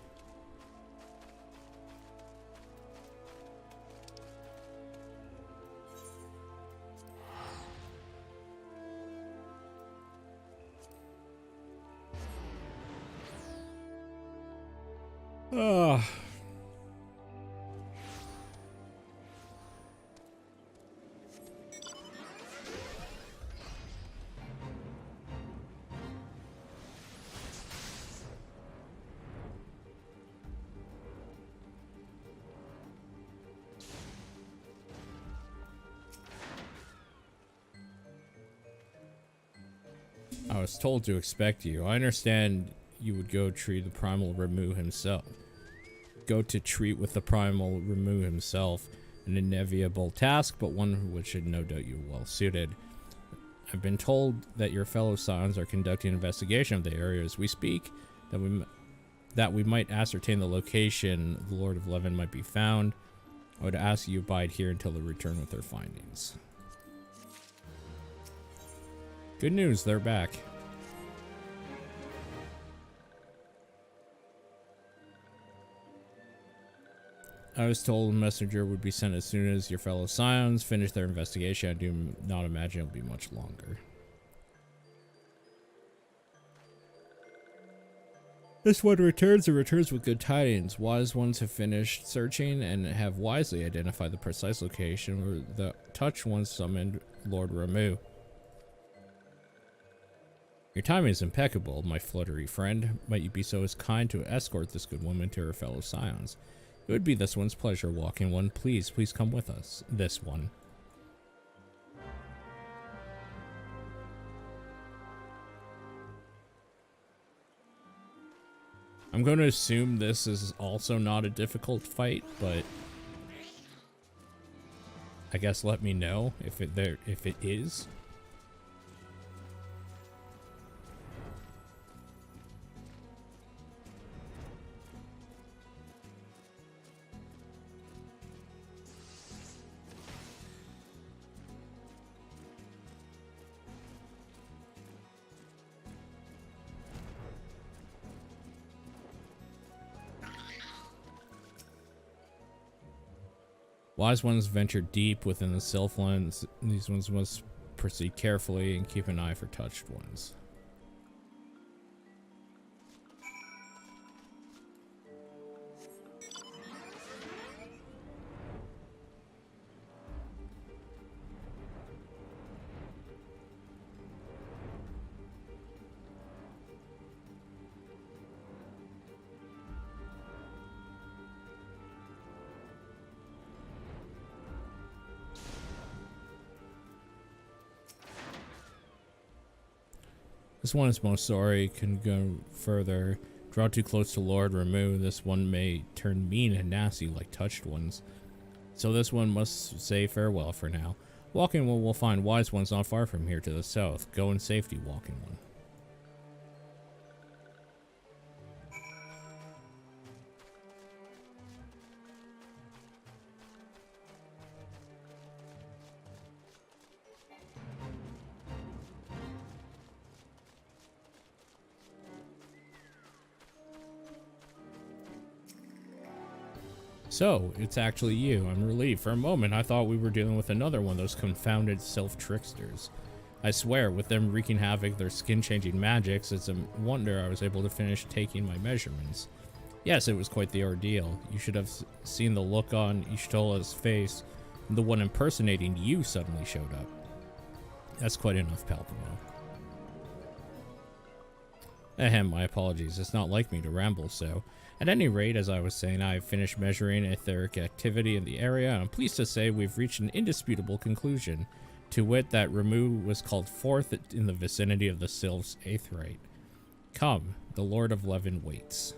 Ah. I was told to expect you. I understand you would go treat the Primal Ramuh himself. Go to treat with the Primal Ramuh himself. An inevitable task, but one which should no doubt you well suited. I've been told that your fellow Scions are conducting an investigation of the area as we speak, that we might ascertain the location the Lord of Levin might be found. I would ask you abide here until they return with their findings. Good news, they're back. I was told a messenger would be sent as soon as your fellow Scions finish their investigation. I do not imagine it'll be much longer. This one returns and returns with good tidings. Wise ones have finished searching and have wisely identified the precise location where the touched ones summoned Lord Ramu. Your timing is impeccable, my fluttery friend. Might you be so as kind to escort this good woman to her fellow scions? It would be this one's pleasure, walking one. Please come with us. This one. I'm going to assume this is also not a difficult fight, but I guess let me know if it is. Wise ones venture deep within the Sylphlands. These ones must proceed carefully and keep an eye for touched ones. This one is most sorry, can go further. Draw too close to Lord Ramu, this one may turn mean and nasty like touched ones. So this one must say farewell for now. Walking one will find wise ones not far from here to the south. Go in safety, walking one. So, it's actually you. I'm relieved. For a moment, I thought we were dealing with another one of those confounded self-tricksters. I swear, with them wreaking havoc, their skin-changing magics, it's a wonder I was able to finish taking my measurements. Yes, it was quite the ordeal. You should have seen the look on Ishtola's face when the one impersonating you suddenly showed up. That's quite enough, Palpamo. Ahem, my apologies. It's not like me to ramble so. At any rate, as I was saying, I have finished measuring etheric activity in the area, and I'm pleased to say we've reached an indisputable conclusion, to wit that Ramu was called forth in the vicinity of the Sylph's Aetheryte. Come, the Lord of Levin waits.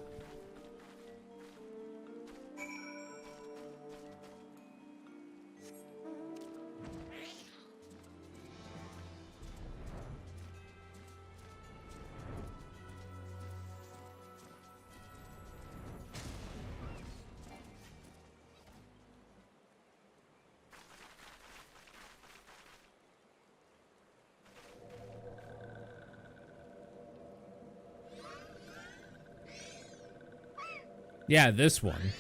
Yeah, this one.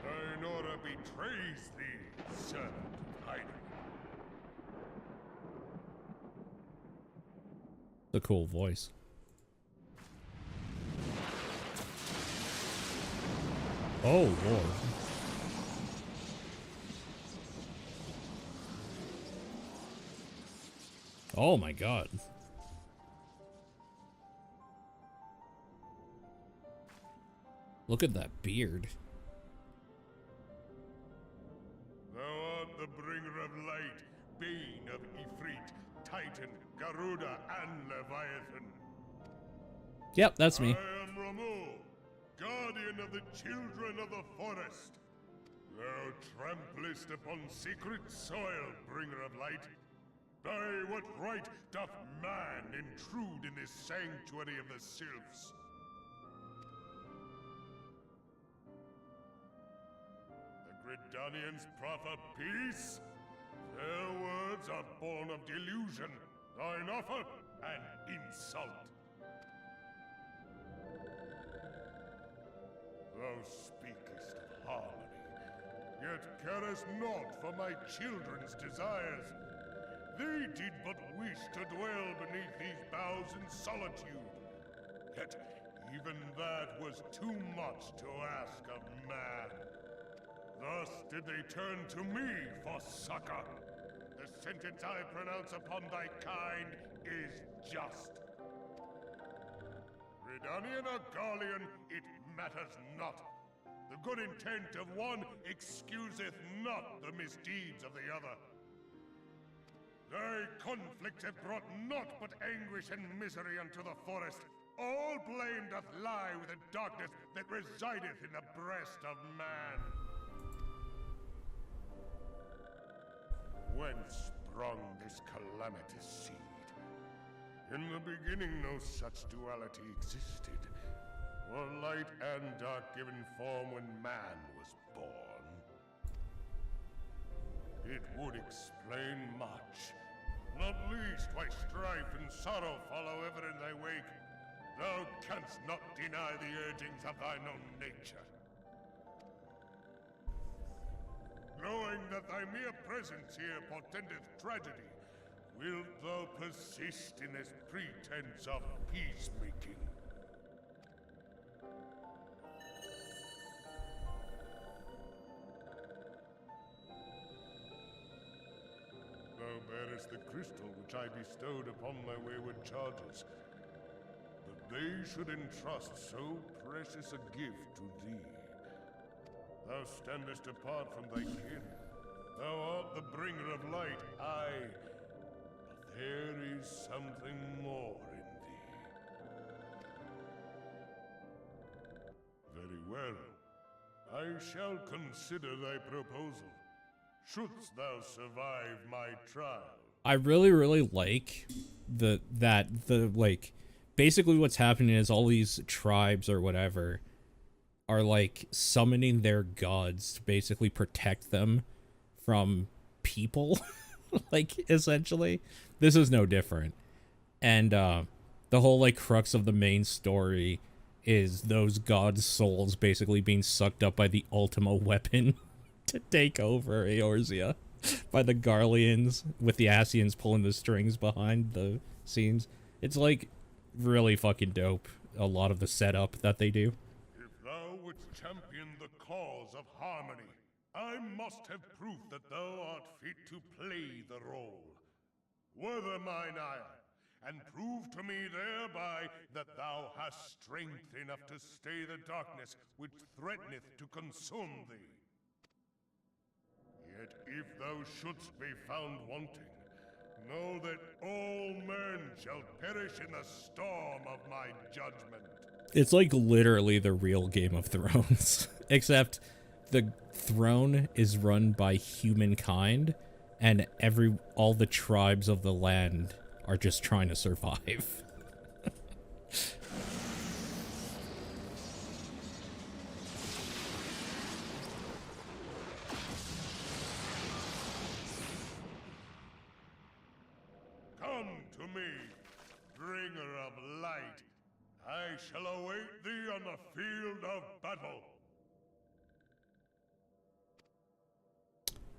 Ainora betrays thee, servant of Hydra. The cool voice. Oh, Lord. Oh my god. Look at that beard. Thou art the bringer of light, bane of Ifrit, Titan, Garuda, and Leviathan. Yep, that's me. I am Ramu, guardian of the children of the forest. Thou tramplest upon secret soil, bringer of light. By what right doth man intrude in this sanctuary of the Sylphs? The Gridanians proffer peace? Their words are born of delusion, thine offer an insult. Thou speakest of harmony, Yet carest naught for my children's desires. They did but wish to dwell beneath these boughs in solitude. Yet even that was too much to ask of man. Thus did they turn to me for succor. The sentence I pronounce upon thy kind is just. Redanian or Garlean, it matters not. The good intent of one excuseth not the misdeeds of the other. Thy conflicts have brought naught but anguish and misery unto the forest. All blame doth lie with the darkness that resideth in the breast of man. Whence sprung this calamitous seed? In the beginning no such duality existed. Were light and dark given form when man was born? It would explain much. Not least why strife and sorrow follow ever in thy wake. Thou canst not deny the urgings of thine own nature. Knowing that thy mere presence here portendeth tragedy, wilt thou persist in this pretense of peacemaking? Thou bearest the crystal which I bestowed upon my wayward charges. That they should entrust so precious a gift to thee. Thou standest apart from thy kin. Thou art the bringer of light, aye. But there is something more in thee. Very well. I shall consider thy proposal. Shouldst thou survive my trial. I really like basically what's happening is all these tribes or whatever are like summoning their gods to basically protect them from people. Like, essentially this is no different. And the whole like crux of the main story is those gods' souls basically being sucked up by the Ultima weapon to take over Eorzea by the Garleans, with the Asians pulling the strings behind the scenes. It's like really fucking dope, a lot of the setup that they do. If thou wouldst champion the cause of harmony, I must have proof that thou art fit to play the role. Wither mine ire, and prove to me thereby that thou hast strength enough to stay the darkness which threateneth to consume thee. Yet if thou shouldst be found wanting, know that all men shall perish in the storm of my judgment. It's like literally the real Game of Thrones, except the throne is run by humankind, and all the tribes of the land are just trying to survive. Come to me, bringer of light. I shall await thee on the field of battle.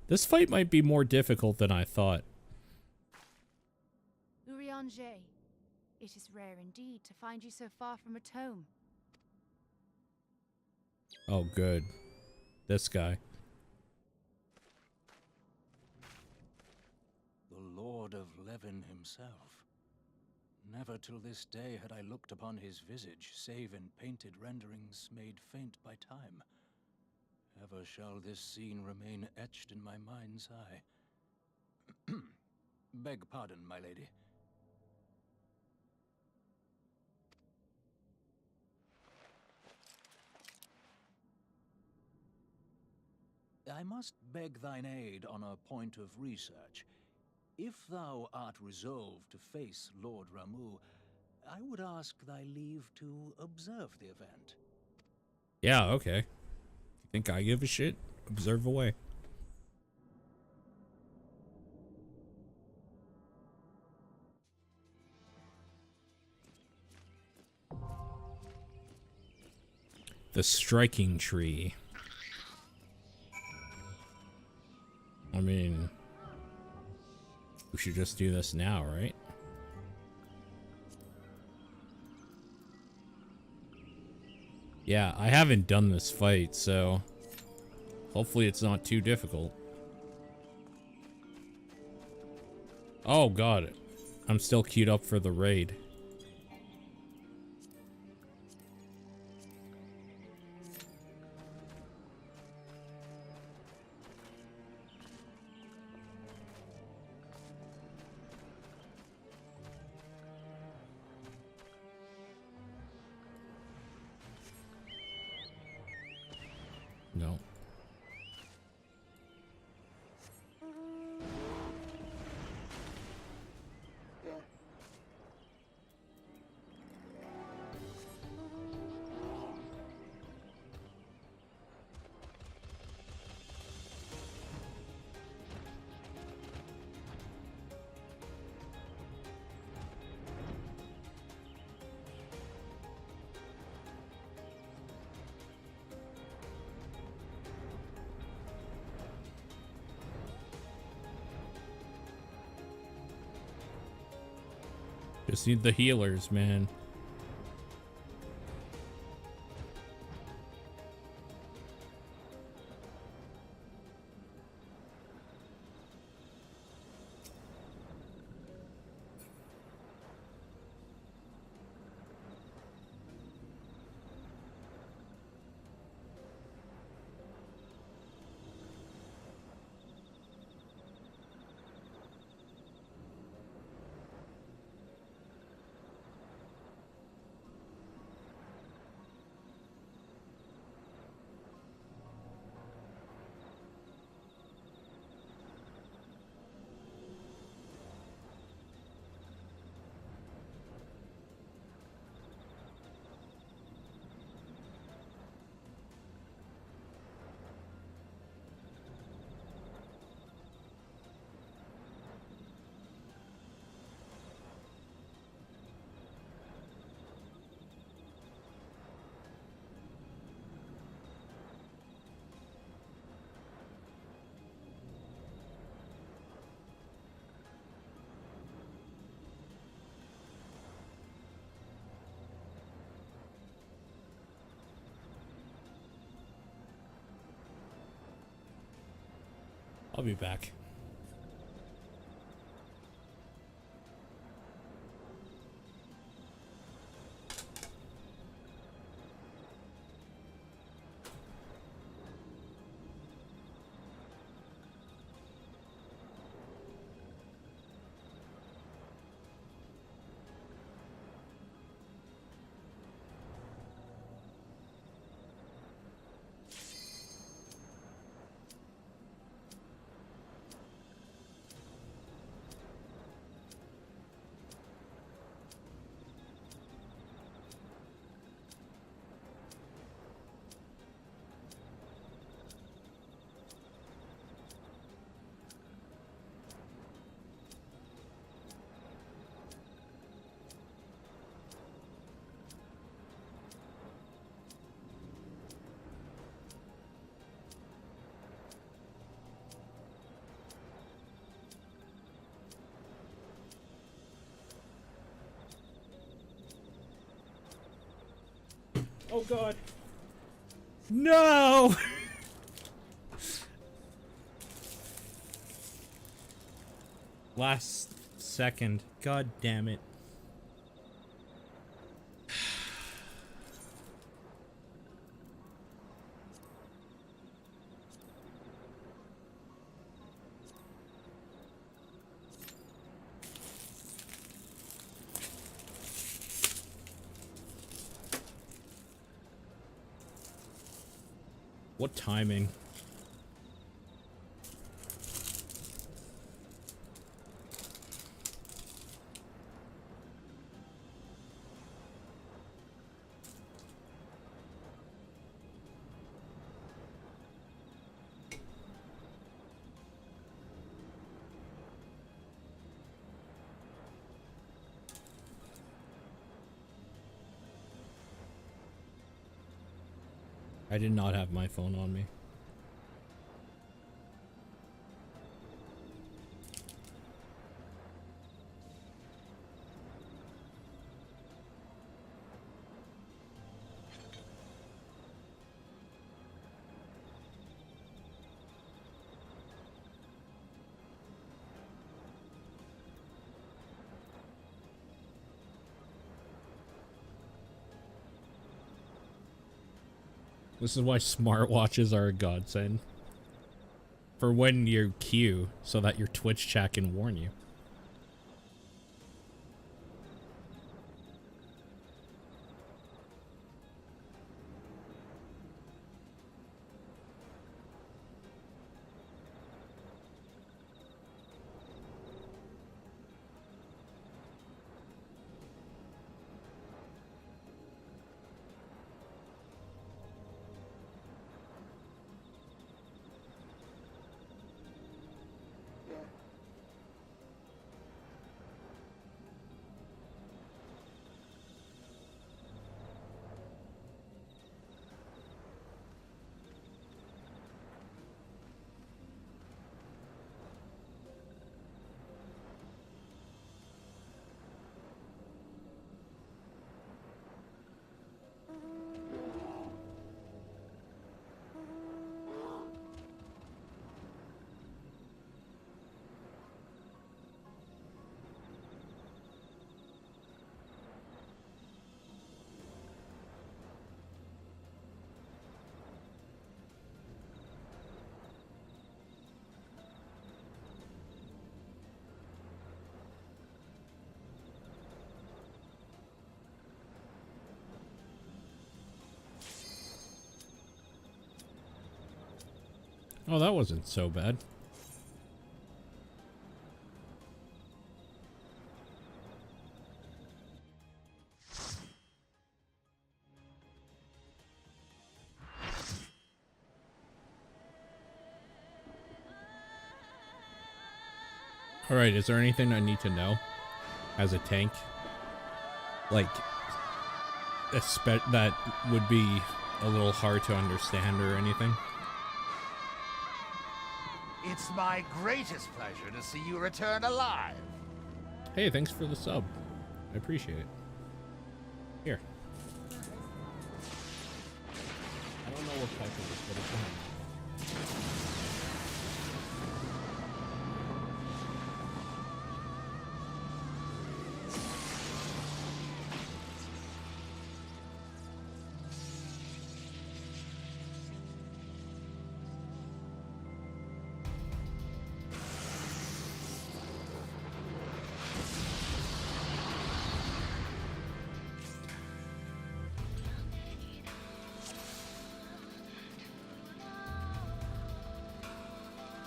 This fight might be more difficult than I thought. Eorzea, it is rare indeed to find you so far from a tome. Oh, good. This guy. The Lord of Levin himself. Never till this day had I looked upon his visage, save in painted renderings made faint by time. Ever shall this scene remain etched in my mind's eye. Beg pardon, my lady. I must beg thine aid on a point of research. If thou art resolved to face Lord Ramuh, I would ask thy leave to observe the event. Yeah, okay. You think I give a shit? Observe away. The striking tree. I mean, we should just do this now, right? Yeah, I haven't done this fight, so hopefully it's not too difficult. Oh god, I'm still queued up for the raid. No. Just need the healers, man. I'll be back. Oh god. No! Last second. God damn it. What timing? I did not have my phone on me. This is why smartwatches are a godsend. For when you queue, so that your Twitch chat can warn you. Oh, that wasn't so bad. Alright, is there anything I need to know as a tank? Like, that would be a little hard to understand or anything? It's my greatest pleasure to see you return alive. Hey, thanks for the sub. I appreciate it. Here. I don't know what type it is, but it's fine.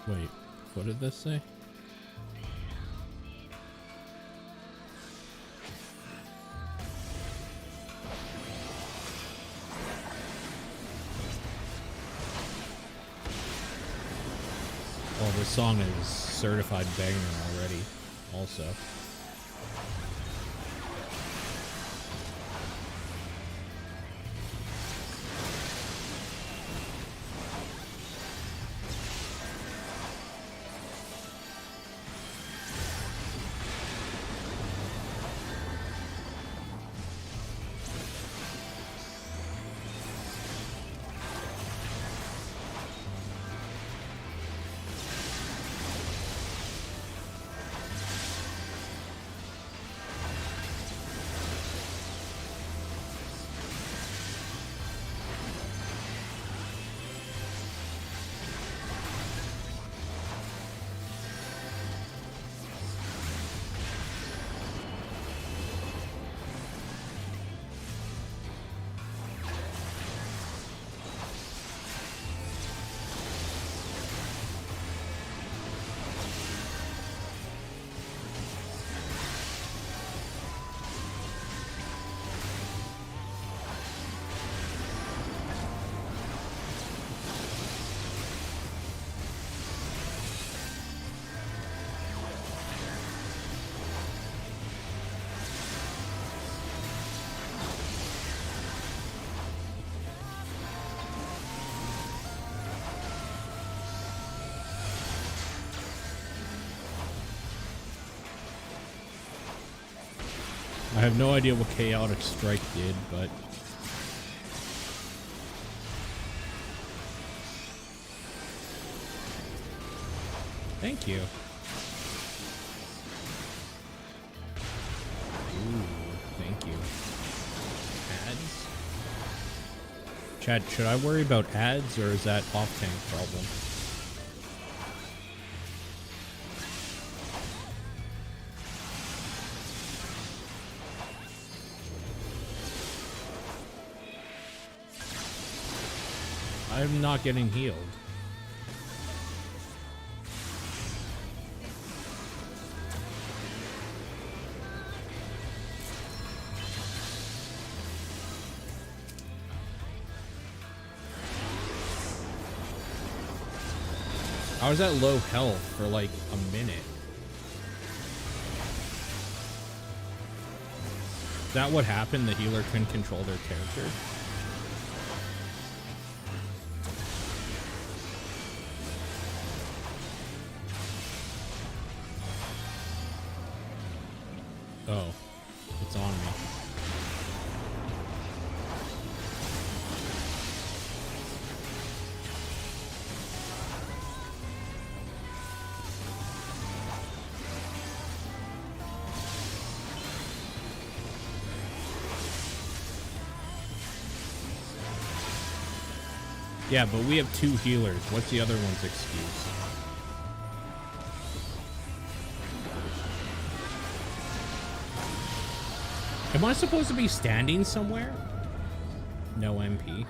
Wait, what did this say? Well, this song is certified banger already, also. I have no idea what Chaotic Strike did, but... Thank you. Ooh, thank you. Ads? Chad, should I worry about ads or is that off-tank problem? I'm not getting healed. I was at low health for like a minute. Is that what happened? The healer couldn't control their character? Oh, it's on me. Yeah, but we have 2 healers. What's the other one's excuse? Am I supposed to be standing somewhere? No MP.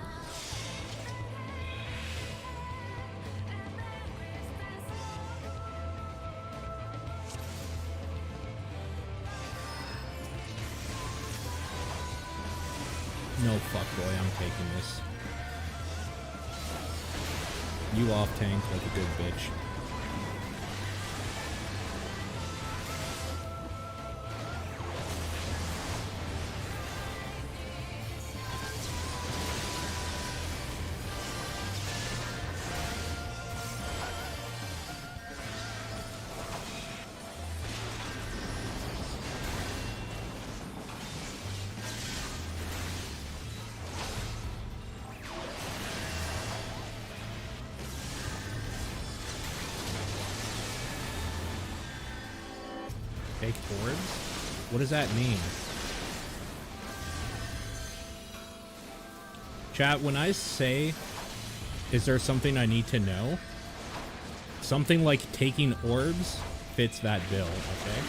No fuckboy, I'm taking this. You off tank like a good bitch. Fake boards? What does that mean? Chat, when I say, is there something I need to know? Something like taking orbs fits that bill, okay?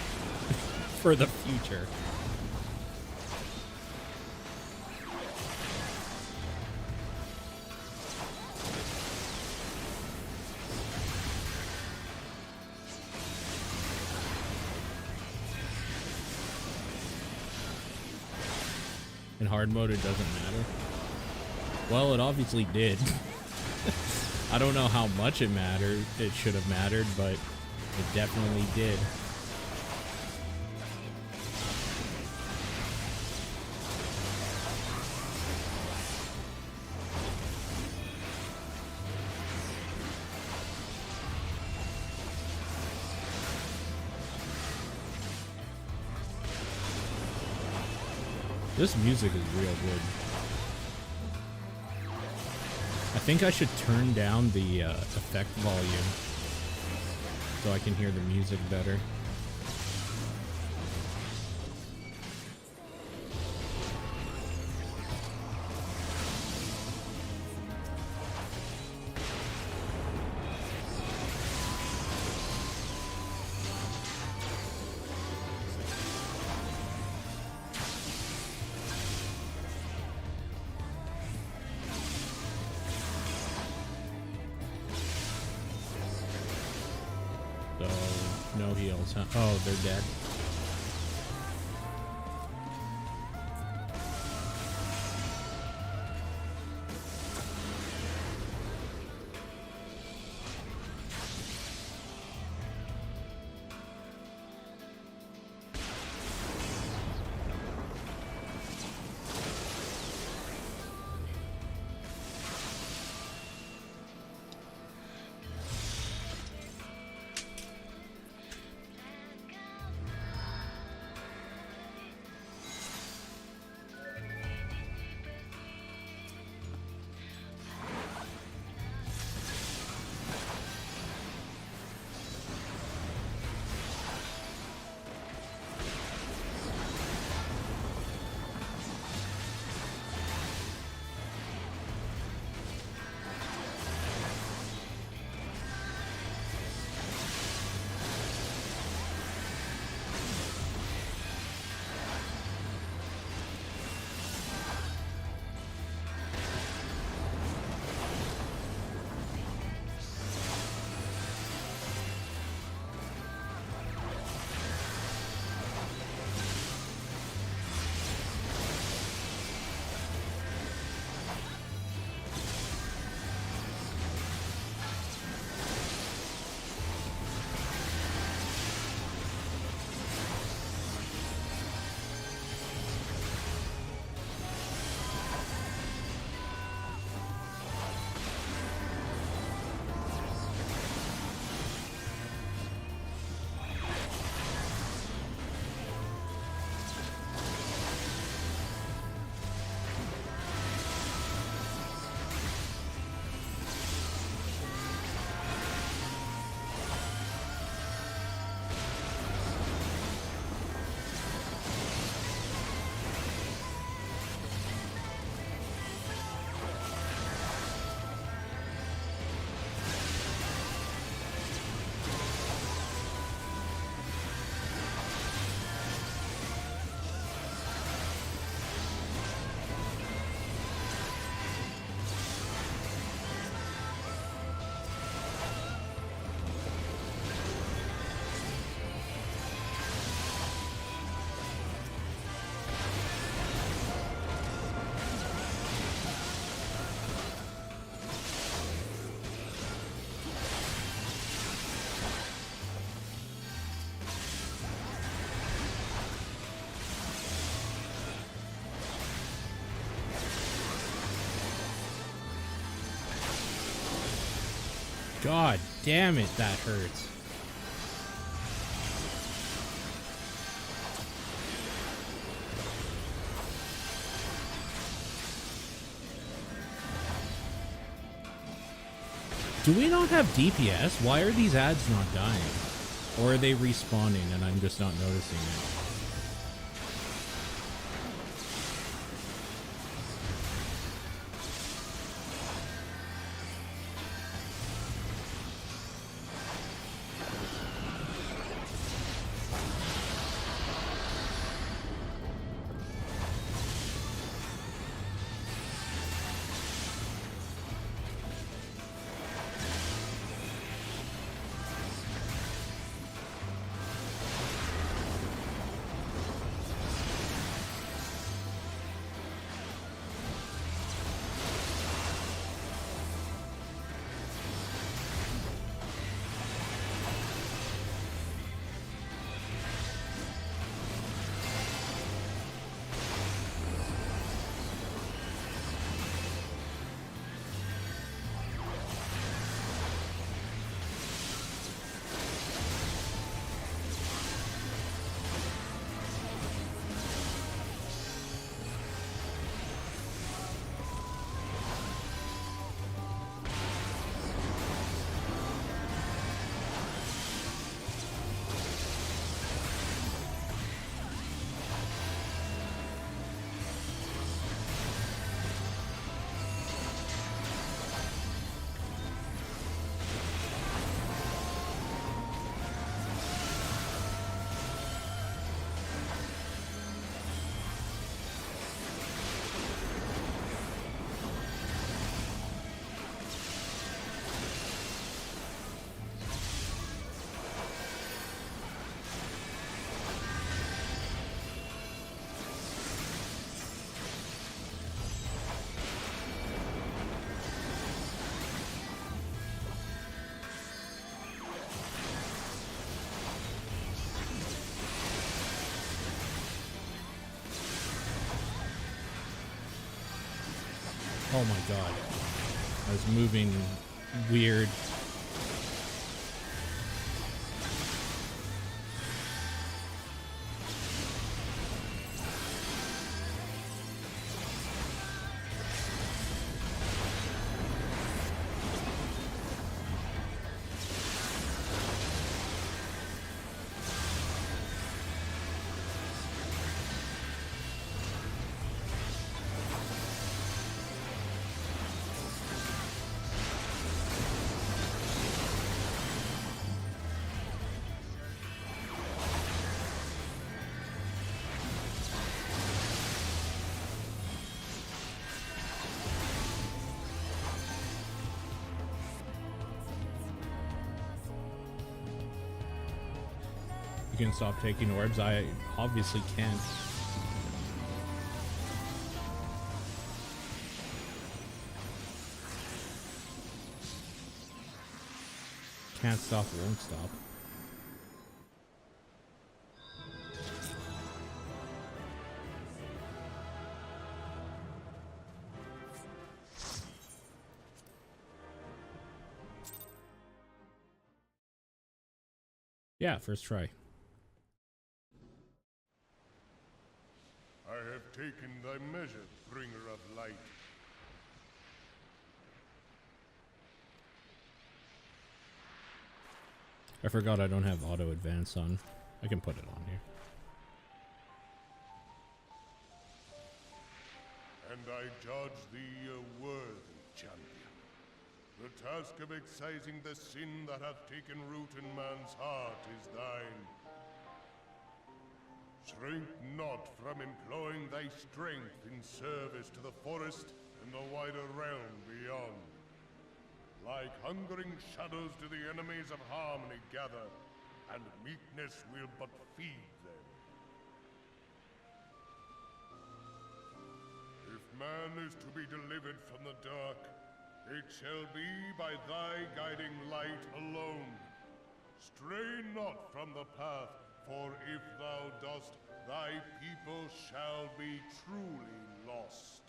For the future. In hard mode, it doesn't matter. Well, it obviously did. I don't know how much it mattered. It should have mattered, but it definitely did. This music is real good. I think I should turn down the effect volume so I can hear the music better. No heals, huh? Oh, they're dead. God damn it, that hurts. Do we not have DPS? Why are these ads not dying? Or are they respawning and I'm just not noticing it? Oh my god. I was moving weird. You can stop taking orbs. I obviously can't. Can't stop, won't stop. Yeah, first try. I have taken thy measure, bringer of light. I forgot I don't have auto advance on. I can put it on here. And I judge thee a worthy champion. The task of excising the sin that hath taken root in man's heart is thine. Shrink not from employing thy strength in service to the forest and the wider realm beyond. Like hungering shadows do the enemies of harmony gather, and meekness will but feed them. If man is to be delivered from the dark, it shall be by thy guiding light alone. Stray not from the path, for if thou dost, thy people shall be truly lost.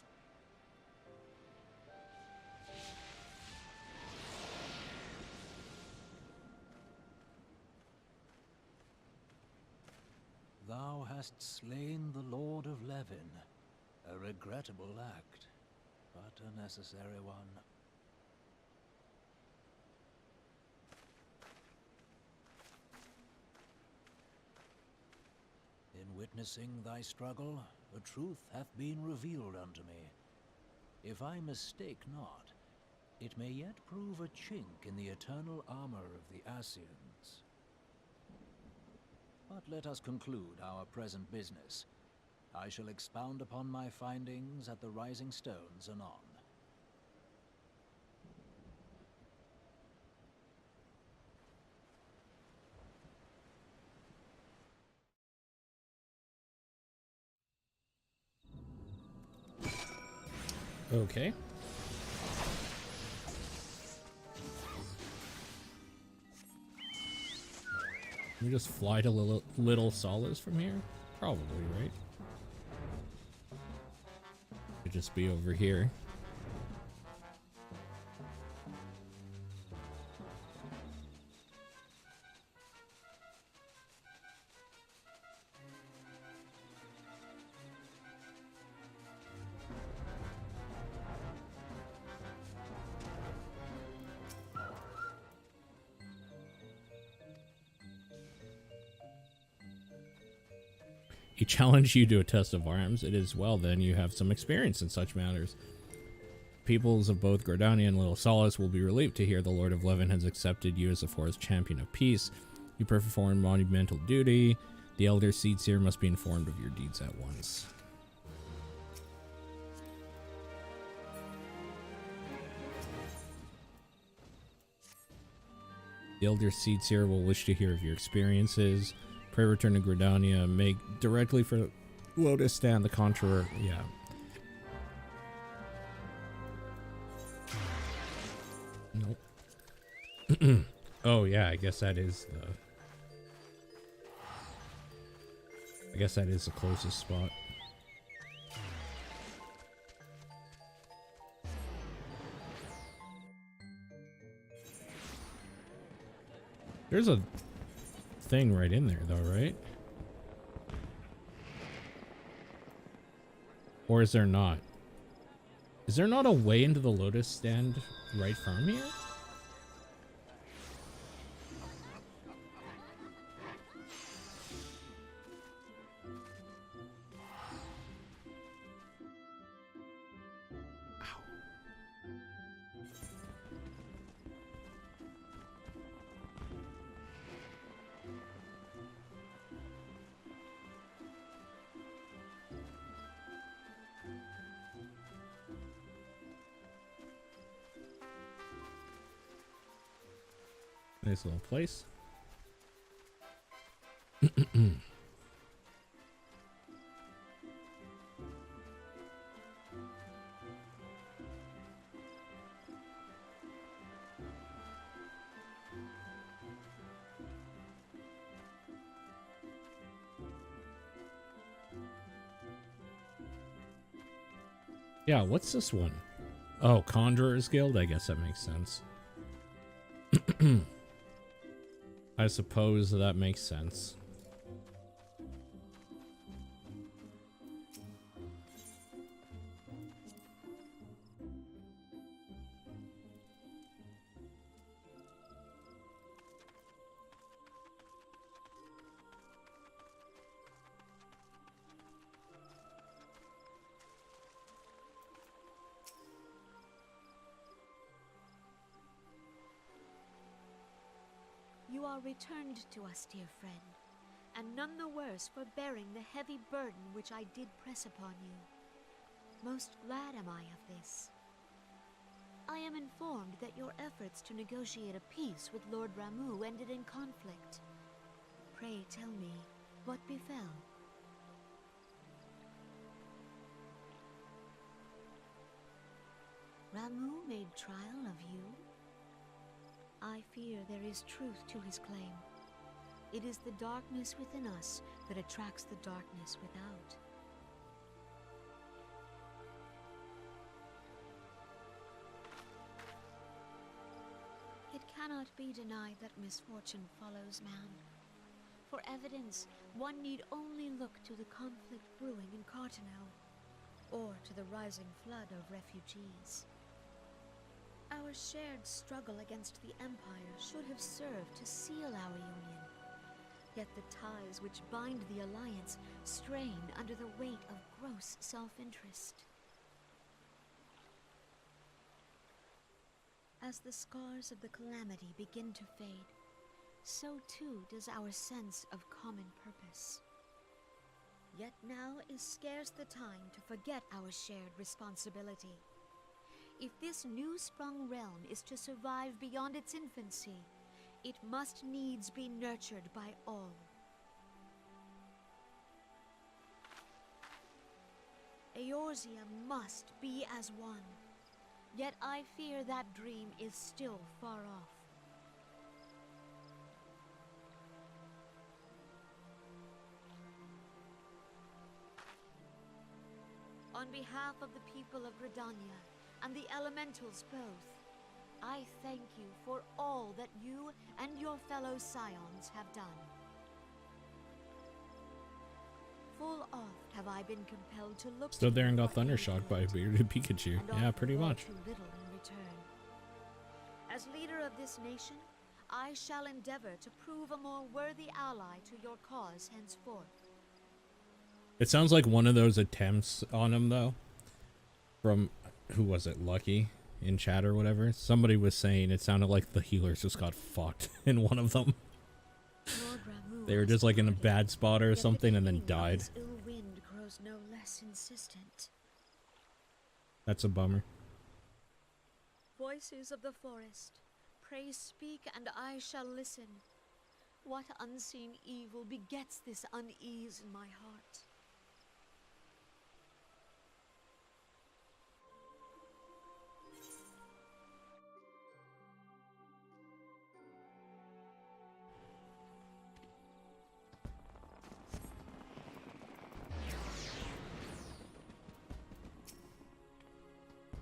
thou hast slain the Lord of Levin. A regrettable act, but a necessary one. In witnessing thy struggle, a truth hath been revealed unto me. If I mistake not, it may yet prove a chink in the eternal armor of the Ascians. But let us conclude our present business. I shall expound upon my findings at the Rising Stones anon. Okay. Can we just fly to Little Solace from here? Probably, right? Could just be over here. He challenged you to a test of arms. It is well then you have some experience in such matters. Peoples of both Gordania and Little Solace will be relieved to hear the Lord of Levin has accepted you as the forest champion of peace. You perform monumental duty. The Elder Seedseer must be informed of your deeds at once. The Elder Seedseer will wish to hear of your experiences. Pray return to Gordania. Make directly for Lotus Stand the Conjurer. Yeah. Nope. Oh yeah, I guess that is the closest spot. There's a thing right in there though, right? Or is there not? Is there not a way into the Lotus Stand right from here? Nice little place. Yeah, what's this one? Oh, Conjurer's Guild? I guess that makes sense. I suppose that makes sense. You are returned to us, dear friend, and none the worse for bearing the heavy burden which I did press upon you. Most glad am I of this. I am informed that your efforts to negotiate a peace with Lord Ramuh ended in conflict. Pray tell me, what befell? Ramuh made trial of you? I fear there is truth to his claim. It is the darkness within us that attracts the darkness without. It cannot be denied that misfortune follows man. For evidence, one need only look to the conflict brewing in Carteneau, or to the rising flood of refugees. Our shared struggle against the Empire should have served to seal our union. Yet the ties which bind the Alliance strain under the weight of gross self-interest. As the scars of the calamity begin to fade, so too does our sense of common purpose. Yet now is scarce the time to forget our shared responsibility. If this new-sprung realm is to survive beyond its infancy, it must needs be nurtured by all. Eorzea must be as one. Yet I fear that dream is still far off. On behalf of the people of Gridania and the elementals both, I thank you for all that you and your fellow scions have done. Full oft have I been compelled to look Stood there and to you got for aid thundershocked by a late, bearded Pikachu. and Yeah, often pretty all much. too little in return. As leader of this nation, I shall endeavor to prove a more worthy ally to your cause henceforth. It sounds like one of those attempts on him, though. From, who was it, Lucky? In chat or whatever? Somebody was saying it sounded like the healers just got fucked in one of them. They were just like in a bad spot or something and then died. This ill wind grows no less insistent. That's a bummer. Voices of the forest, pray speak and I shall listen. What unseen evil begets this unease in my heart?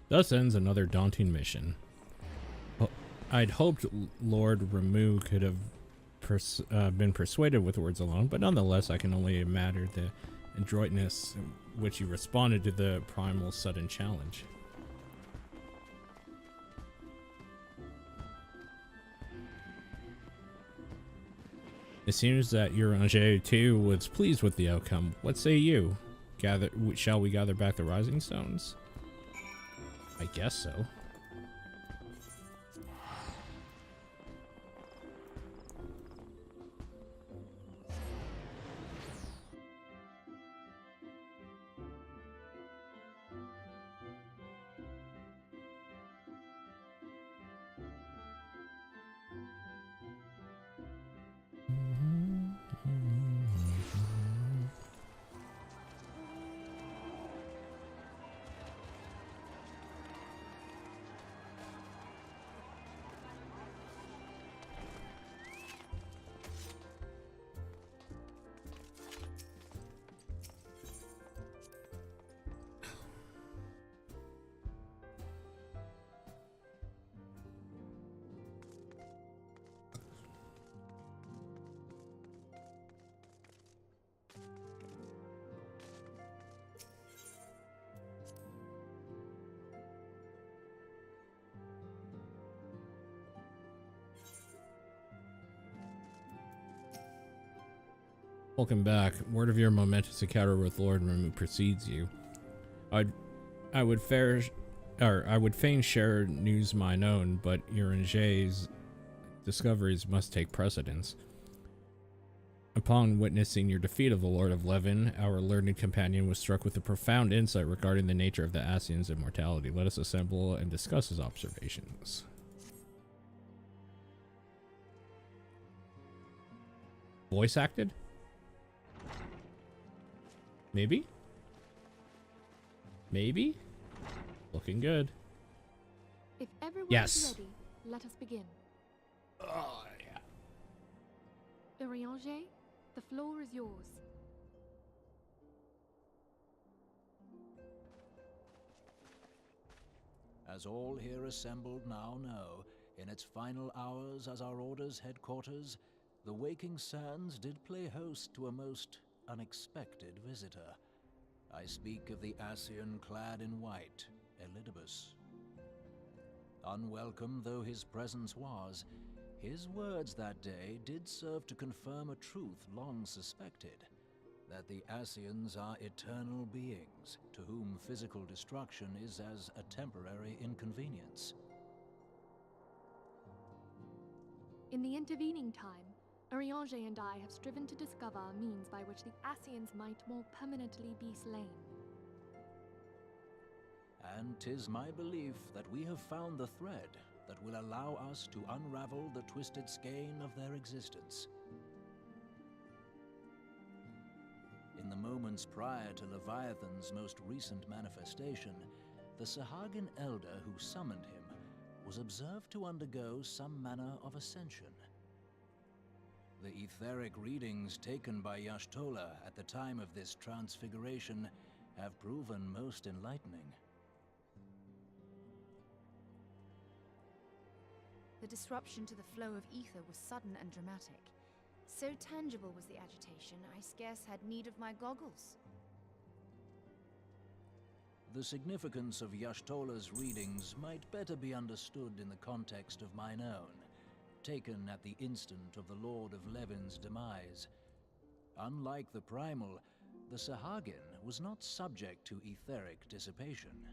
Thus ends another daunting mission. I'd hoped Lord Ramu could have been persuaded with words alone, but nonetheless I can only imagine the adroitness in which he responded to the primal sudden challenge. It seems that Eorzea too was pleased with the outcome. What say you? Shall we gather back the Rising Stones? I guess so. Welcome back. Word of your momentous encounter with Lord Ramu precedes you. I would fain share news mine own, but Eorzea's discoveries must take precedence. Upon witnessing your defeat of the Lord of Levin, our learned companion was struck with a profound insight regarding the nature of the Ascian's immortality. Let us assemble and discuss his observations. Voice acted? Maybe? Maybe? Looking good. If everyone Yes. is ready, let us begin. Oh, yeah. Eorzea, the floor is yours. As all here assembled now know, in its final hours as our Order's headquarters, the waking sands did play host to a most unexpected visitor. I speak of the Ascian clad in white, Elidibus. Unwelcome though his presence was, his words that day did serve to confirm a truth long suspected, that the Ascians are eternal beings, to whom physical destruction is as a temporary inconvenience. In the intervening time, Eorzea and I have striven to discover a means by which the Ascians might more permanently be slain. And 'tis my belief that we have found the thread that will allow us to unravel the twisted skein of their existence. In the moments prior to Leviathan's most recent manifestation, the Sahagin elder who summoned him was observed to undergo some manner of ascension. The etheric readings taken by Y'shtola at the time of this transfiguration have proven most enlightening. The disruption to the flow of ether was sudden and dramatic. So tangible was the agitation, I scarce had need of my goggles. The significance of Y'shtola's readings might better be understood in the context of mine own, taken at the instant of the Lord of Levin's demise. Unlike the Primal, the Sahagin was not subject to etheric dissipation.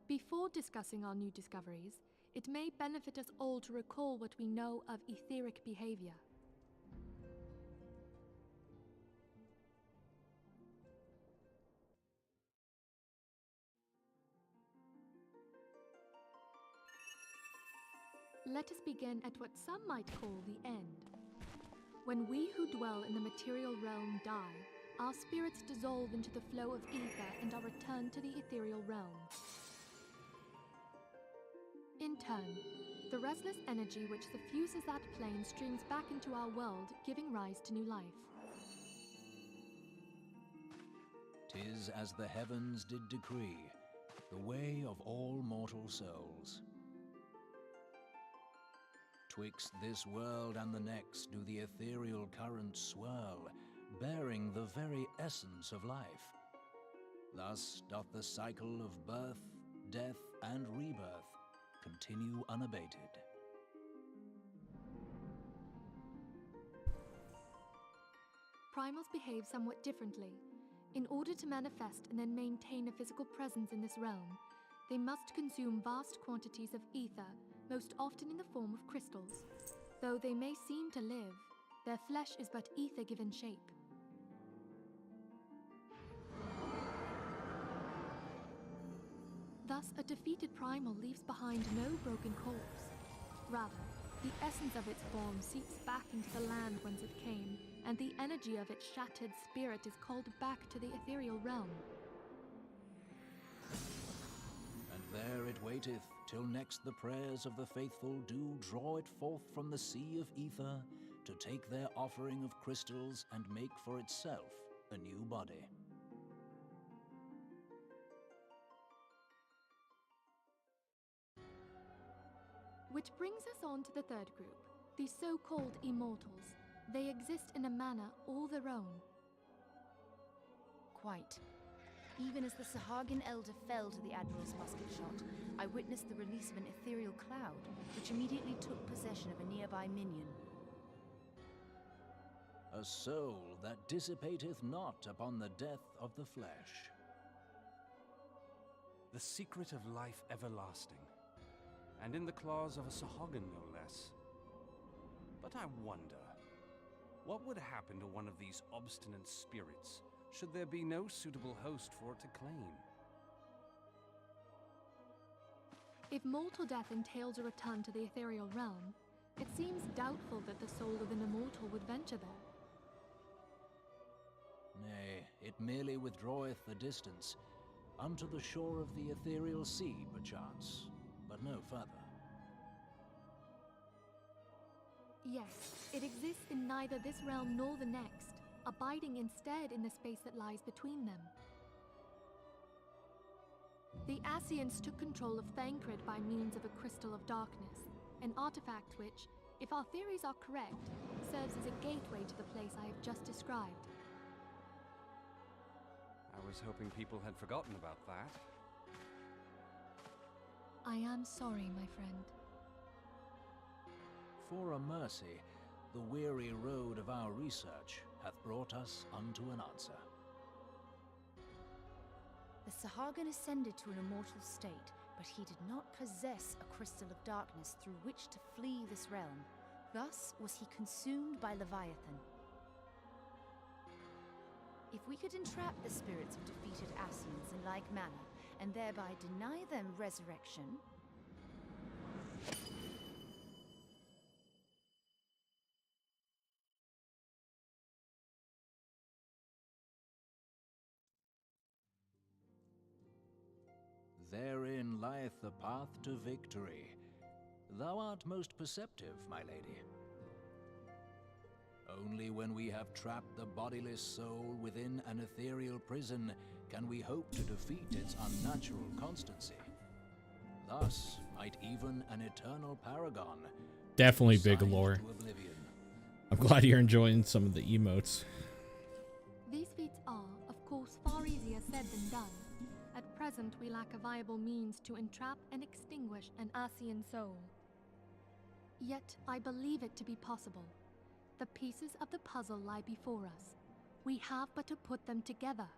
Before discussing our new discoveries, it may benefit us all to recall what we know of etheric behavior. Let us begin at what some might call the end. When we who dwell in the material realm die, our spirits dissolve into the flow of ether and are returned to the ethereal realm. In turn, the restless energy which suffuses that plane streams back into our world, giving rise to new life. 'Tis as the heavens did decree, the way of all mortal souls. Twixt this world and the next do the ethereal currents swirl, bearing the very essence of life. Thus doth the cycle of birth, death, and rebirth continue unabated. Primals behave somewhat differently. In order to manifest and then maintain a physical presence in this realm, they must consume vast quantities of ether, most often in the form of crystals. Though they may seem to live, their flesh is but ether given shape. Thus, a defeated primal leaves behind no broken corpse. Rather, the essence of its form seeps back into the land whence it came, and the energy of its shattered spirit is called back to the ethereal realm. And there it waiteth, till next the prayers of the faithful do draw it forth from the sea of ether, to take their offering of crystals and make for itself a new body. Which brings us on to the third group, the so-called immortals. They exist in a manner all their own. Quite. Even as the Sahagin elder fell to the Admiral's musket shot, I witnessed the release of an ethereal cloud, which immediately took possession of a nearby minion. A soul that dissipateth not upon the death of the flesh. The secret of life everlasting, and in the claws of a Sahagin no less. But I wonder, what would happen to one of these obstinate spirits should there be no suitable host for it to claim? If mortal death entails a return to the ethereal realm, it seems doubtful that the soul of an immortal would venture there. Nay, it merely withdraweth the distance, unto the shore of the ethereal sea, perchance, but no further. Yes, it exists in neither this realm nor the next, abiding instead in the space that lies between them. The Ascians took control of Thancred by means of a crystal of darkness. an artifact which, if our theories are correct, serves as a gateway to the place I have just described. I was hoping people had forgotten about that. I am sorry, my friend. For a mercy, the weary road of our research hath brought us unto an answer. The Sahagin ascended to an immortal state, but he did not possess a crystal of darkness through which to flee this realm. Thus was he consumed by Leviathan. If we could entrap the spirits of defeated Ascians in like manner, and thereby deny them resurrection... Therein lieth the path to victory. Thou art most perceptive, my lady. Only when we have trapped the bodiless soul within an ethereal prison can we hope to defeat its unnatural constancy. Thus might even an eternal paragon definitely big lore. I'm glad you're enjoying some of the emotes. These feats are, of course, far easier said than done. At present, we lack a viable means to entrap and extinguish an Ascian soul. Yet, I believe it to be possible. The pieces of the puzzle lie before us. We have but to put them together.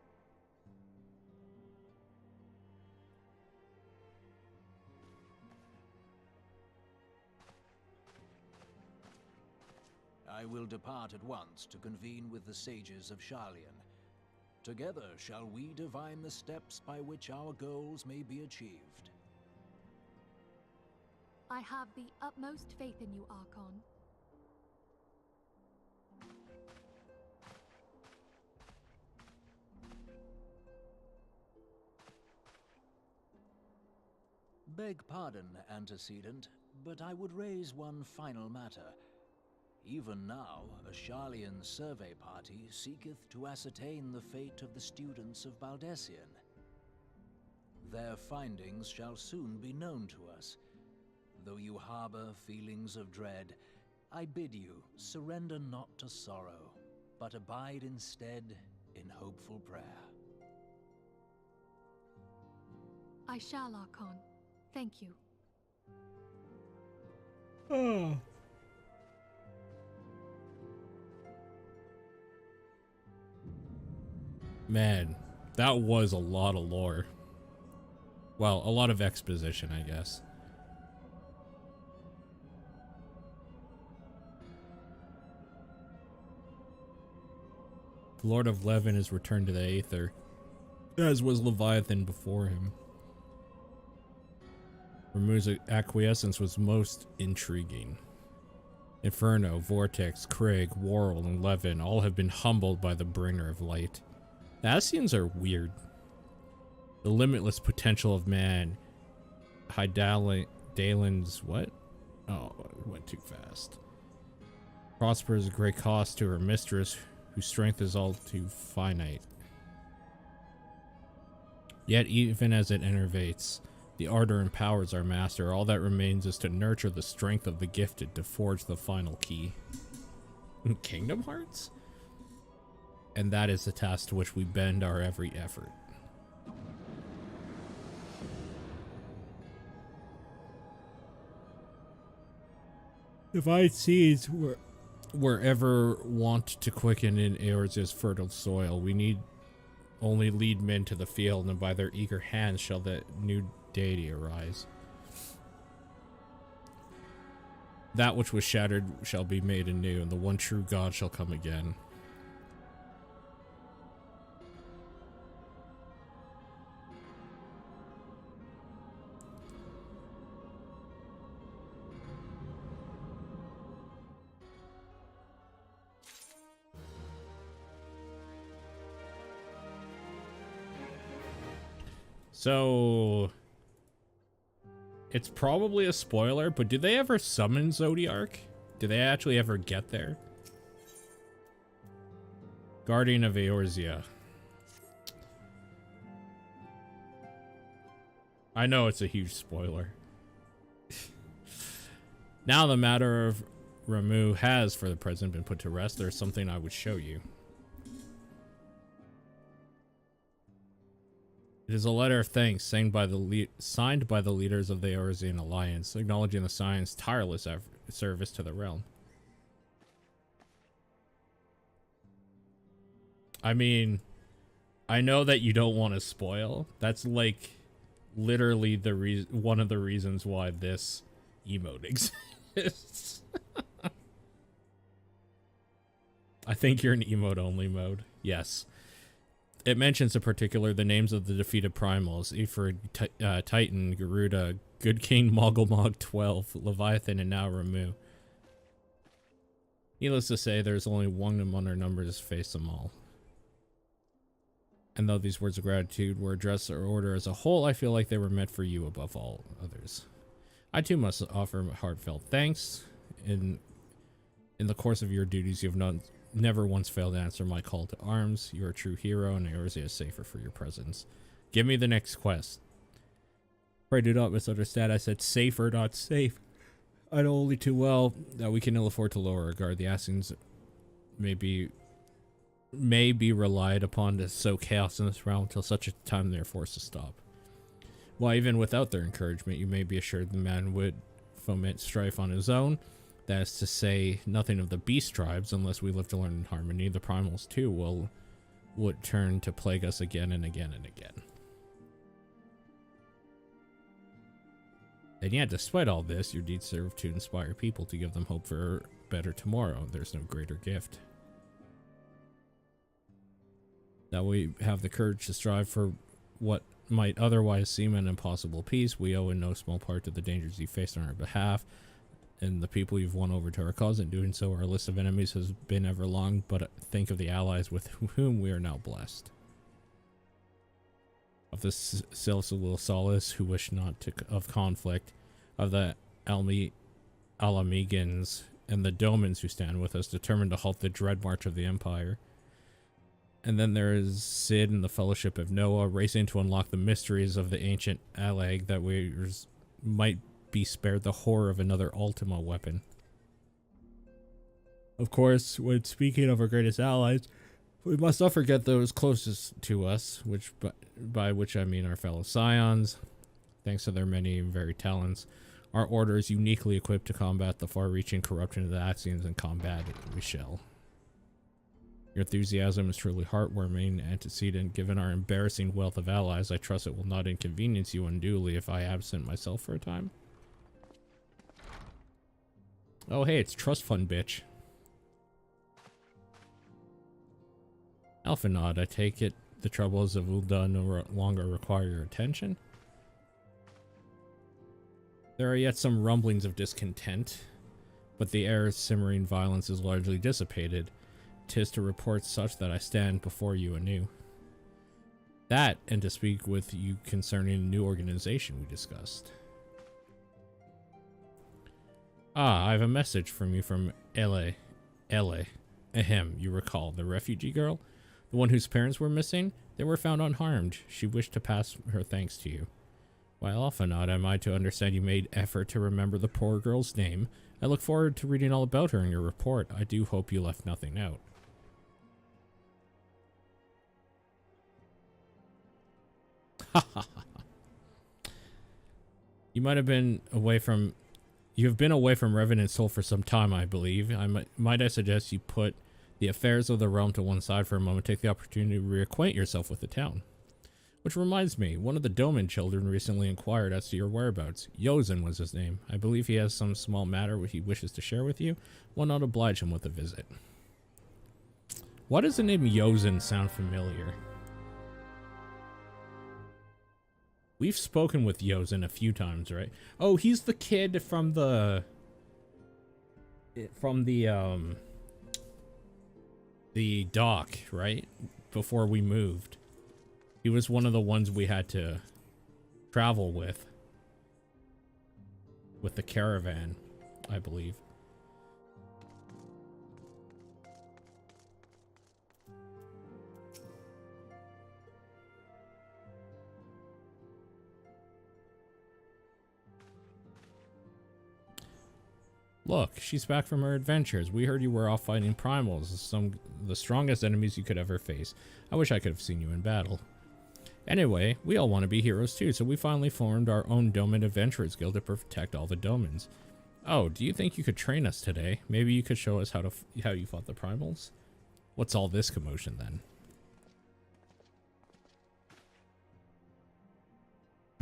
I will depart at once to convene with the sages of Garlean. Together shall we divine the steps by which our goals may be achieved. I have the utmost faith in you, Archon. Beg pardon, antecedent, but I would raise one final matter. Even now, a Garlean survey party seeketh to ascertain the fate of the students of Baldesion. Their findings shall soon be known to us. Though you harbor feelings of dread, I bid you surrender not to sorrow, but abide instead in hopeful prayer. I shall, Archon. Thank you. Oh. Man, that was a lot of lore. Well, a lot of exposition, I guess. The Lord of Levin is returned to the Aether, as was Leviathan before him. Ramuh's acquiescence was most intriguing. Inferno, Vortex, Krieg, Worrell, and Levin all have been humbled by the bringer of light. The Ascians are weird. The limitless potential of man. Hydalen's what? Oh, it went too fast. Prospers at great cost to her mistress, whose strength is all too finite. Yet even as it enervates, the ardor empowers our master. All that remains is to nurture the strength of the gifted to forge the final key. Kingdom Hearts? And that is the task to which we bend our every effort. Divine seeds were ever wont to quicken in Eorzea's fertile soil. We need only lead men to the field, and by their eager hands shall the new deity arise. That which was shattered shall be made anew, and the one true God shall come again. So, it's probably a spoiler, but did they ever summon Zodiark? Did they actually ever get there? Guardian of Eorzea. I know it's a huge spoiler. Now the matter of Ramuh has, for the present, been put to rest. There's something I would show you. It is a letter of thanks signed by the leaders of the Eorzean Alliance, acknowledging the Scion's tireless service to the realm. I mean, I know that you don't want to spoil. That's like literally the one of the reasons why this emote exists. I think you're in emote only mode. Yes. It mentions in particular the names of the defeated primals: Ifrit, Titan, Garuda, Good King Mogulmog 12, Leviathan, and now Ramuh. Needless to say, there's only one among our numbers to face them all. And though these words of gratitude were addressed to our order as a whole, I feel like they were meant for you above all others. I too must offer heartfelt thanks. In the course of your duties, you have never once failed to answer my call to arms. You're a true hero, and Eorzea is safer for your presence. Give me the next quest. Pray do not misunderstand. I said safer, not safe. I know only too well that we can ill afford to lower our guard. The Ascians may be relied upon to sow chaos in this realm until such a time they are forced to stop. While even without their encouragement, you may be assured the man would foment strife on his own. That is to say, nothing of the beast tribes, unless we live to learn in harmony. The primals too would turn to plague us again and again and again. And yet, despite all this, your deeds serve to inspire people, to give them hope for a better tomorrow. There's no greater gift. That we have the courage to strive for what might otherwise seem an impossible peace, we owe in no small part to the dangers you faced on our behalf, and the people you've won over to our cause. In doing so, our list of enemies has been ever long, but think of the allies with whom we are now blessed. Of the Silsil Solace, who wish not of conflict, of the Alamegans, and the Domans who stand with us, determined to halt the dread march of the Empire. And then there is Sid and the Fellowship of Noah, racing to unlock the mysteries of the ancient Alag, that we might be spared the horror of another Ultima weapon. Of course, when speaking of our greatest allies, we must not forget those closest to us, by which I mean our fellow Scions. Thanks to their many and varied talents, our order is uniquely equipped to combat the far-reaching corruption of the Ascians, and combat it we shall. Your enthusiasm is truly heartwarming, antecedent. Given our embarrassing wealth of allies, I trust it will not inconvenience you unduly if I absent myself for a time. Oh hey, it's Trust Fund, bitch. Alphanod, I take it the troubles of Ul'dah no longer require your attention? There are yet some rumblings of discontent, but the air of simmering violence is largely dissipated. 'Tis to report such that I stand before you anew. That, and to speak with you concerning a new organization we discussed. Ah, I have a message from you from Elle. Ahem, you recall, the refugee girl? The one whose parents were missing? They were found unharmed. She wished to pass her thanks to you. While Alphanod, am I to understand you made effort to remember the poor girl's name? I look forward to reading all about her in your report. I do hope you left nothing out. You have been away from Revenant Soul for some time, I believe. Might I suggest you put the affairs of the realm to one side for a moment, take the opportunity to reacquaint yourself with the town. Which reminds me, one of the Doman children recently inquired as to your whereabouts. Yozen was his name. I believe he has some small matter he wishes to share with you. Why not oblige him with a visit? Why does the name Yozen sound familiar? We've spoken with Yozen a few times, right? Oh, he's the kid from the dock, right? Before we moved. He was one of the ones we had to travel with the caravan, I believe. Look, she's back from her adventures. We heard you were off fighting primals, the strongest enemies you could ever face. I wish I could have seen you in battle. Anyway, we all want to be heroes too, so we finally formed our own Domin Adventurers Guild to protect all the Domins. Oh, do you think you could train us today? Maybe you could show us how you fought the primals? What's all this commotion then?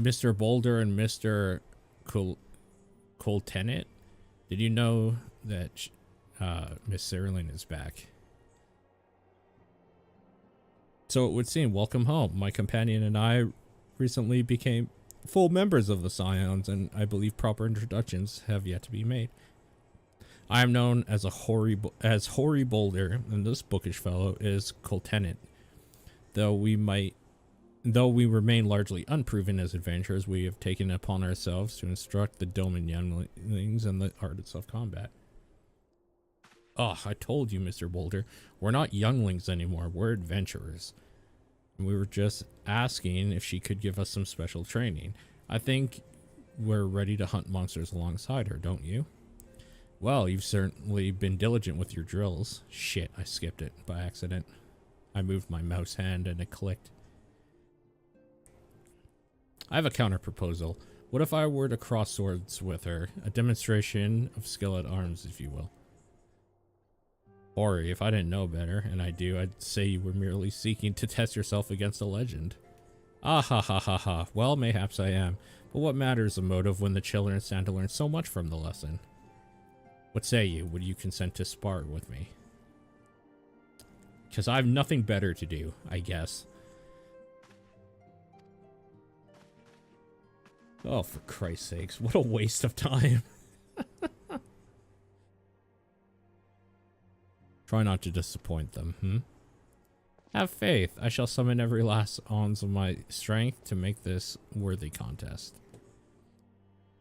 Mr. Boulder and Mr. Coltenant? Did you know that Miss Cerulean is back? So it would seem, welcome home. My companion and I recently became full members of the Scions, and I believe proper introductions have yet to be made. I am known as Hoary Boulder, and this bookish fellow is Coltenant. Though we remain largely unproven as adventurers, we have taken it upon ourselves to instruct the Domin younglings in the art of combat. Oh, I told you, Mr. Boulder, we're not younglings anymore, we're adventurers. And we were just asking if she could give us some special training. I think we're ready to hunt monsters alongside her, don't you? Well, you've certainly been diligent with your drills. Shit, I skipped it by accident. I moved my mouse hand and it clicked. I have a counter proposal. What if I were to cross swords with her? A demonstration of skill at arms, if you will. Ori, if I didn't know better, and I do, I'd say you were merely seeking to test yourself against a legend. Ah ha ha ha ha. Well, mayhaps I am. But what matters the motive when the children stand to learn so much from the lesson? What say you? Would you consent to spar with me? Because I have nothing better to do, I guess. Oh, for Christ's sakes, what a waste of time. Try not to disappoint them, Have faith. I shall summon every last ounce of my strength to make this worthy contest.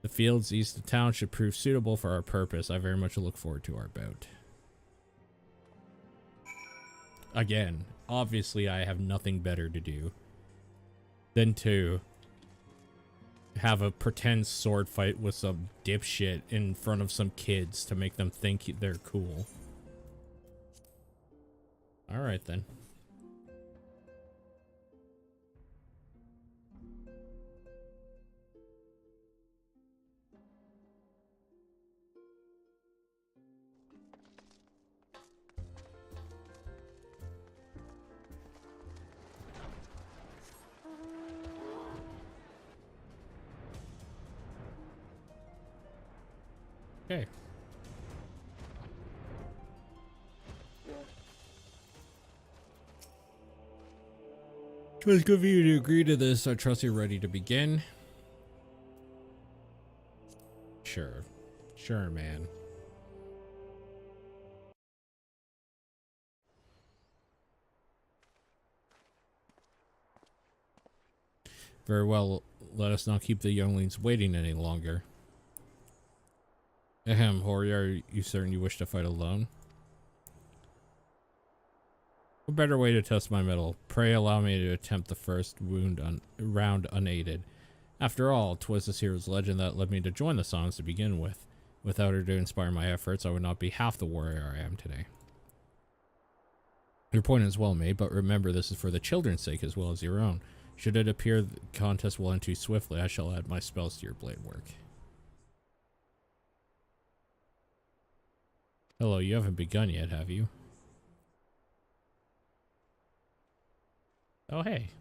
The fields east of town should prove suitable for our purpose. I very much look forward to our bout. Again, obviously I have nothing better to do than to have a pretend sword fight with some dipshit in front of some kids to make them think they're cool. Alright then. Okay. It was good of you to agree to this. I trust you're ready to begin. Sure. Sure, man. Very well. Let us not keep the younglings waiting any longer. Ahem, Hori, are you certain you wish to fight alone? What better way to test my mettle? Pray allow me to attempt the first round unaided. After all, 'twas this hero's legend that led me to join the Songs to begin with. Without her to inspire my efforts, I would not be half the warrior I am today. Your point is well made, but remember this is for the children's sake as well as your own. Should it appear the contest will end too swiftly, I shall add my spells to your blade work. Hello, you haven't begun yet, have you? Oh, hey.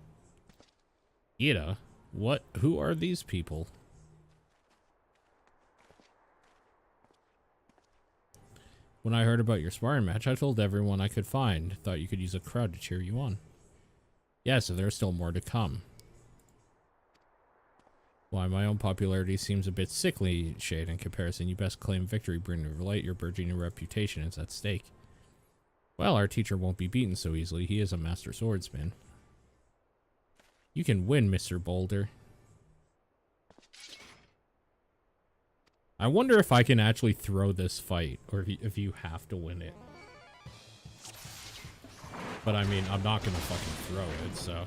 Ida, who are these people? When I heard about your sparring match, I told everyone I could find. Thought you could use a crowd to cheer you on. Yeah, so there's still more to come. Why, my own popularity seems a bit sickly shade in comparison. You best claim victory, Bringer of Light. Your burgeoning reputation is at stake. Well, our teacher won't be beaten so easily. He is a master swordsman. You can win, Mr. Boulder. I wonder if I can actually throw this fight, or if you have to win it. But I mean, I'm not gonna fucking throw it, so...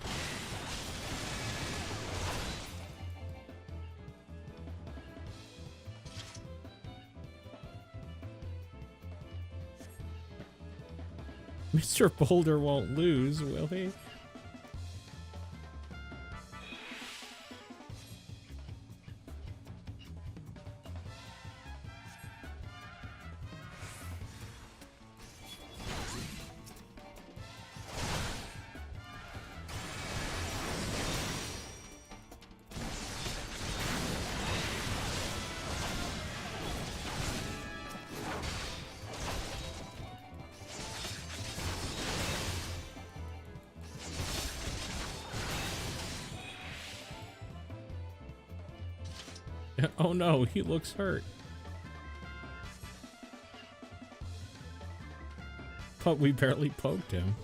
Mr. Boulder won't lose, will he? Oh no, he looks hurt. But we barely poked him.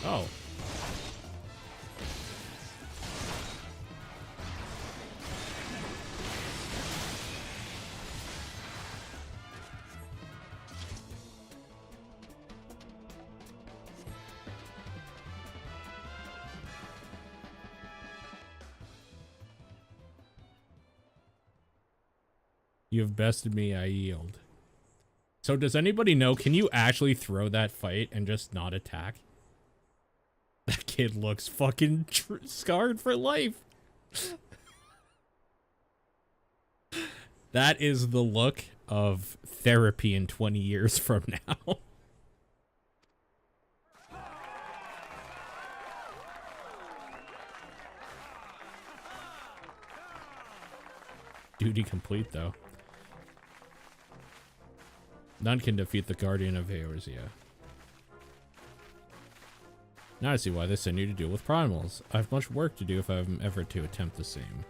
Oh. You have bested me, I yield. So does anybody know, can you actually throw that fight and just not attack? That kid looks fucking scarred for life. That is the look of therapy in 20 years from now. Duty complete, though. None can defeat the Guardian of Eorzea. Now I see why they send you to deal with primals. I have much work to do if I am ever to attempt the same.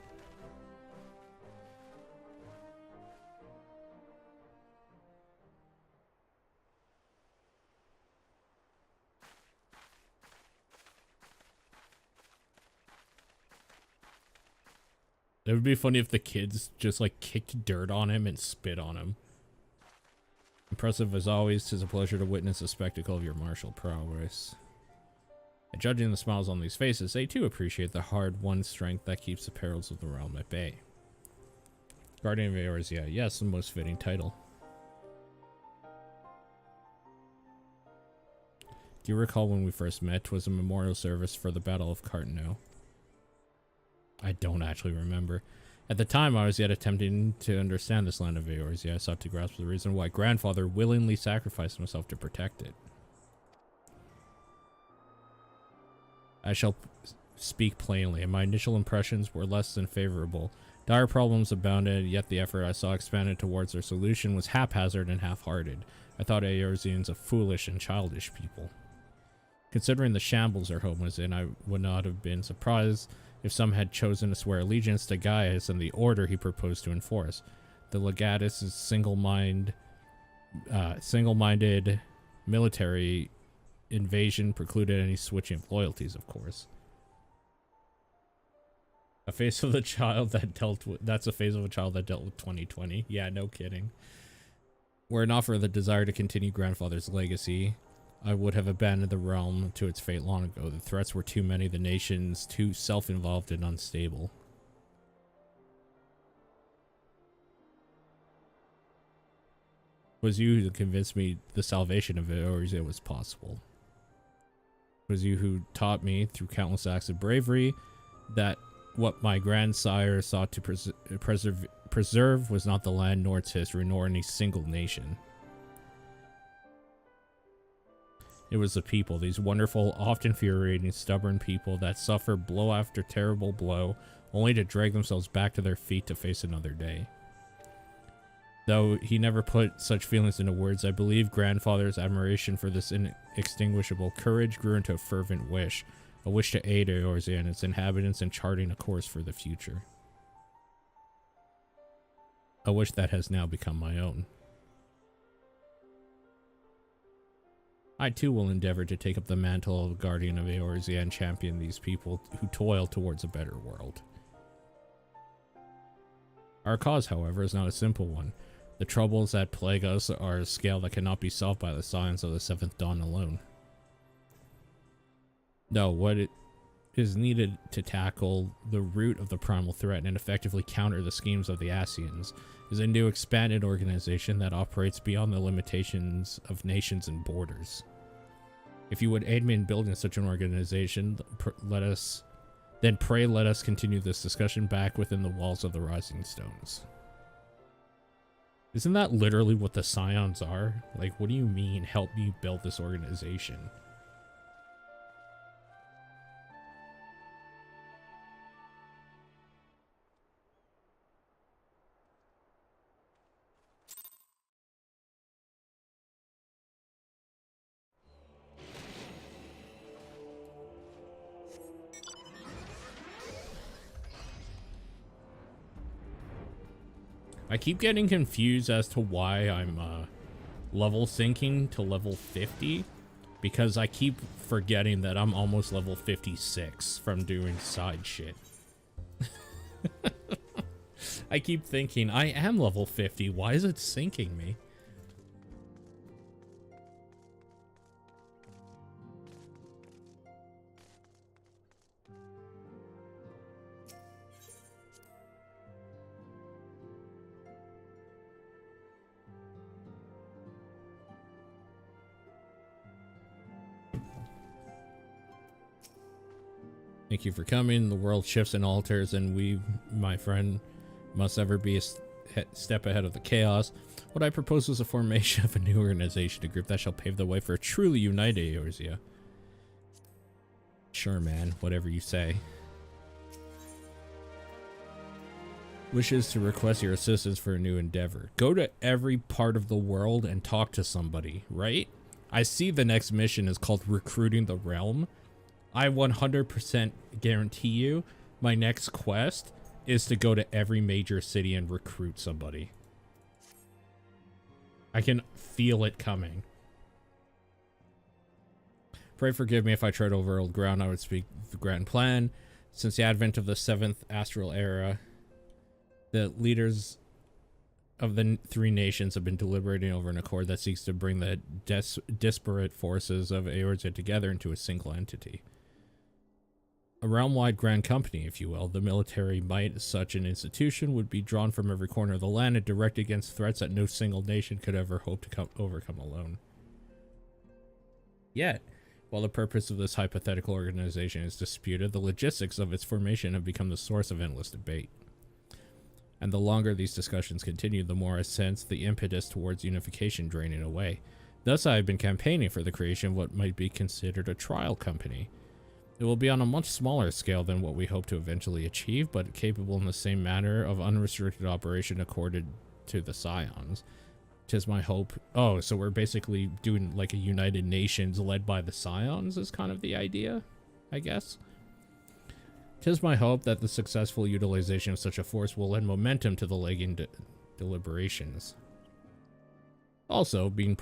It would be funny if the kids just like kicked dirt on him and spit on him. Impressive as always, 'tis a pleasure to witness the spectacle of your martial prowess. And judging the smiles on these faces, they too appreciate the hard-won strength that keeps the perils of the realm at bay. Guardian of Eorzea, yes, the most fitting title. Do you recall when we first met? 'Twas a memorial service for the Battle of Cartano. I don't actually remember. At the time, I was yet attempting to understand this land of Eorzea. I sought to grasp the reason why grandfather willingly sacrificed himself to protect it. I shall speak plainly, and my initial impressions were less than favorable. Dire problems abounded, yet the effort I saw expanded towards their solution was haphazard and half-hearted. I thought Eorzeans a foolish and childish people. Considering the shambles our home was in, I would not have been surprised if some had chosen to swear allegiance to Gaius and the order he proposed to enforce. The legatus' single-minded military invasion precluded any switching of loyalties, of course. A face of the child that dealt with, that's a phase of a child that dealt with 2020. Yeah, no kidding. Were it not for the desire to continue grandfather's legacy, I would have abandoned the realm to its fate long ago. The threats were too many, the nations too self-involved and unstable. It was you who convinced me the salvation of Eorzea was possible. It was you who taught me, through countless acts of bravery, that what my grandsire sought to preserve was not the land nor its history, nor any single nation. It was the people, these wonderful, often infuriating, stubborn people that suffer blow after terrible blow, only to drag themselves back to their feet to face another day. Though he never put such feelings into words, I believe grandfather's admiration for this inextinguishable courage grew into a fervent wish, a wish to aid Eorzea and its inhabitants in charting a course for the future. A wish that has now become my own. I too will endeavor to take up the mantle of Guardian of Eorzea and champion these people who toil towards a better world. Our cause, however, is not a simple one. The troubles that plague us are a scale that cannot be solved by the science of the Seventh Dawn alone. No, what it is needed to tackle the root of the primal threat and effectively counter the schemes of the Ascians is a new expanded organization that operates beyond the limitations of nations and borders. If you would aid me in building such an organization, then pray let us continue this discussion back within the walls of the Rising Stones. Isn't that literally what the Scions are? Like, what do you mean, help me build this organization? I keep getting confused as to why I'm level syncing to level 50, because I keep forgetting that I'm almost level 56 from doing side shit. I keep thinking I am level 50. Why is it syncing me? Thank you for coming. The world shifts and alters, and we, my friend, must ever be a step ahead of the chaos. What I propose is a formation of a new organization, a group that shall pave the way for a truly united Eorzea. Sure, man. Whatever you say. Wishes to request your assistance for a new endeavor. Go to every part of the world and talk to somebody, right? I see the next mission is called Recruiting the Realm. I 100% guarantee you my next quest is to go to every major city and recruit somebody. I can feel it coming. Pray forgive me if I tread over old ground. I would speak the grand plan. Since the advent of the 7th astral era, the leaders of the three nations have been deliberating over an accord that seeks to bring the disparate forces of Eorzea together into a single entity. A realm-wide grand company, if you will. The military might of such an institution would be drawn from every corner of the land and directed against threats that no single nation could ever hope to overcome alone. Yet, while the purpose of this hypothetical organization is disputed, the logistics of its formation have become the source of endless debate. And the longer these discussions continue, the more I sense the impetus towards unification draining away. Thus, I have been campaigning for the creation of what might be considered a trial company. It will be on a much smaller scale than what we hope to eventually achieve, but capable in the same manner of unrestricted operation accorded to the Scions. 'Tis my hope. Oh, so we're basically doing like a United Nations led by the Scions is kind of the idea, I guess. 'Tis my hope that the successful utilization of such a force will lend momentum to the lagging deliberations. Also, being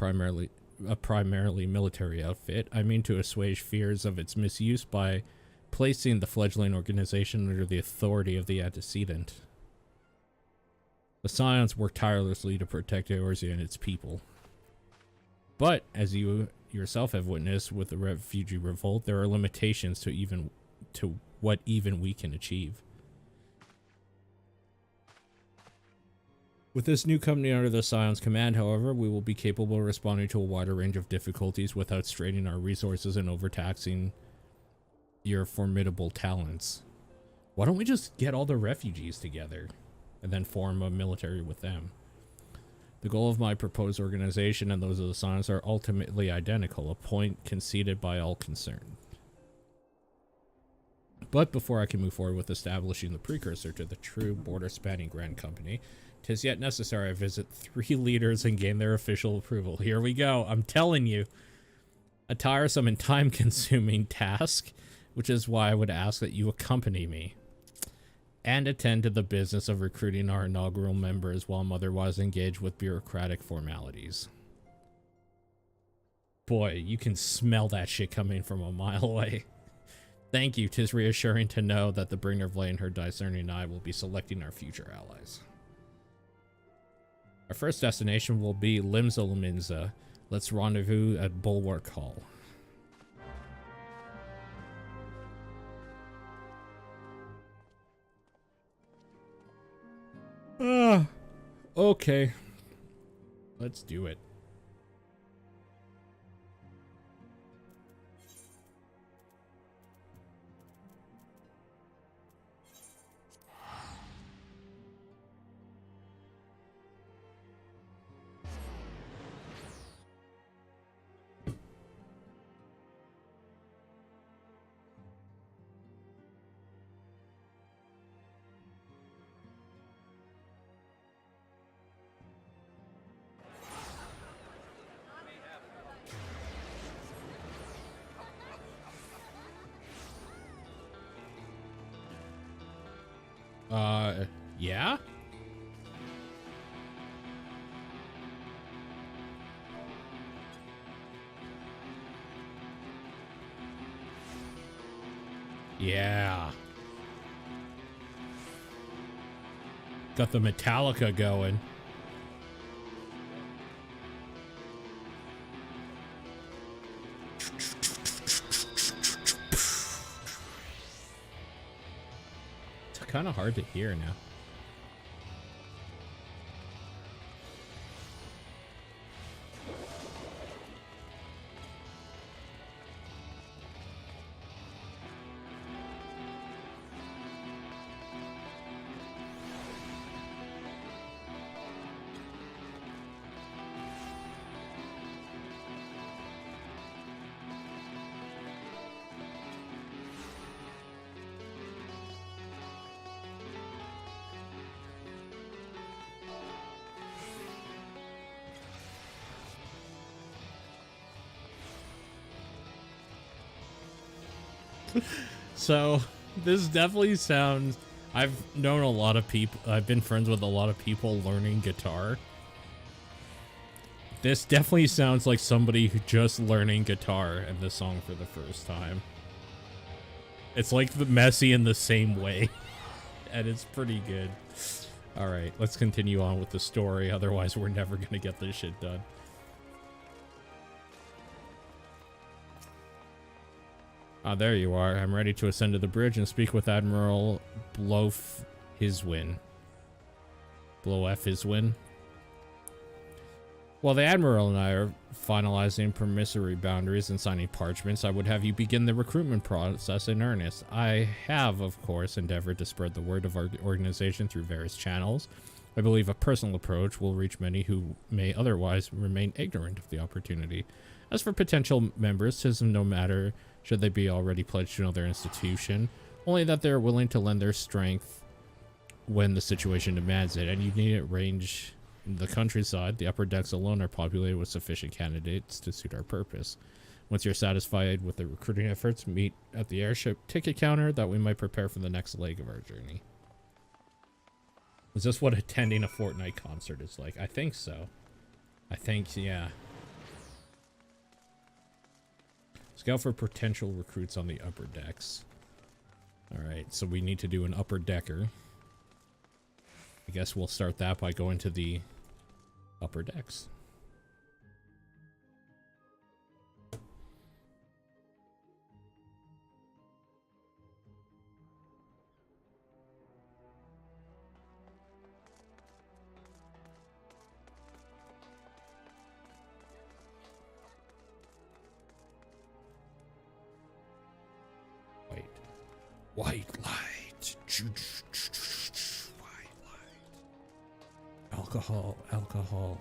a primarily military outfit, I mean to assuage fears of its misuse by placing the fledgling organization under the authority of the antecedent. The Scions work tirelessly to protect Eorzea and its people. But, as you yourself have witnessed with the refugee revolt, there are limitations to what even we can achieve. With this new company under the Scion's command, however, we will be capable of responding to a wider range of difficulties without straining our resources and overtaxing your formidable talents. Why don't we just get all the refugees together and then form a military with them? The goal of my proposed organization and those of the Scions are ultimately identical, a point conceded by all concerned. But before I can move forward with establishing the precursor to the true border-spanning Grand Company, 'tis yet necessary I visit 3 leaders and gain their official approval. Here we go. I'm telling you. A tiresome and time-consuming task, which is why I would ask that you accompany me and attend to the business of recruiting our inaugural members while I'm otherwise engaged with bureaucratic formalities. Boy, you can smell that shit coming from a mile away. Thank you. 'Tis reassuring to know that the bringer of light and her discerning eye will be selecting our future allies. Our first destination will be Limsa. Let's rendezvous at Bulwark Hall. Okay. Let's do it. Yeah? Yeah. Got the Metallica going. It's kind of hard to hear now. So this definitely sounds, I've known a lot of people, I've been friends with a lot of people learning guitar. This definitely sounds like somebody who just learning guitar and the song for the first time. It's like the messy in the same way. And it's pretty good. All right, let's continue on with the story. Otherwise, we're never going to get this shit done. Ah, there you are. I'm ready to ascend to the bridge and speak with Admiral Blow-F-Hiswin. Blow-F-Hiswin? While the Admiral and I are finalizing promissory boundaries and signing parchments, I would have you begin the recruitment process in earnest. I have, of course, endeavored to spread the word of our organization through various channels. I believe a personal approach will reach many who may otherwise remain ignorant of the opportunity. As for potential members, 'tis no matter should they be already pledged to another institution, only that they are willing to lend their strength when the situation demands it, and you need it range in the countryside. The upper decks alone are populated with sufficient candidates to suit our purpose. Once you're satisfied with the recruiting efforts, meet at the airship ticket counter that we might prepare for the next leg of our journey. Is this what attending a Fortnite concert is like? I think so. I think, yeah. Scout for potential recruits on the upper decks. Alright, so we need to do an upper decker. I guess we'll start that by going to the upper decks. White light. White light. Alcohol, alcohol.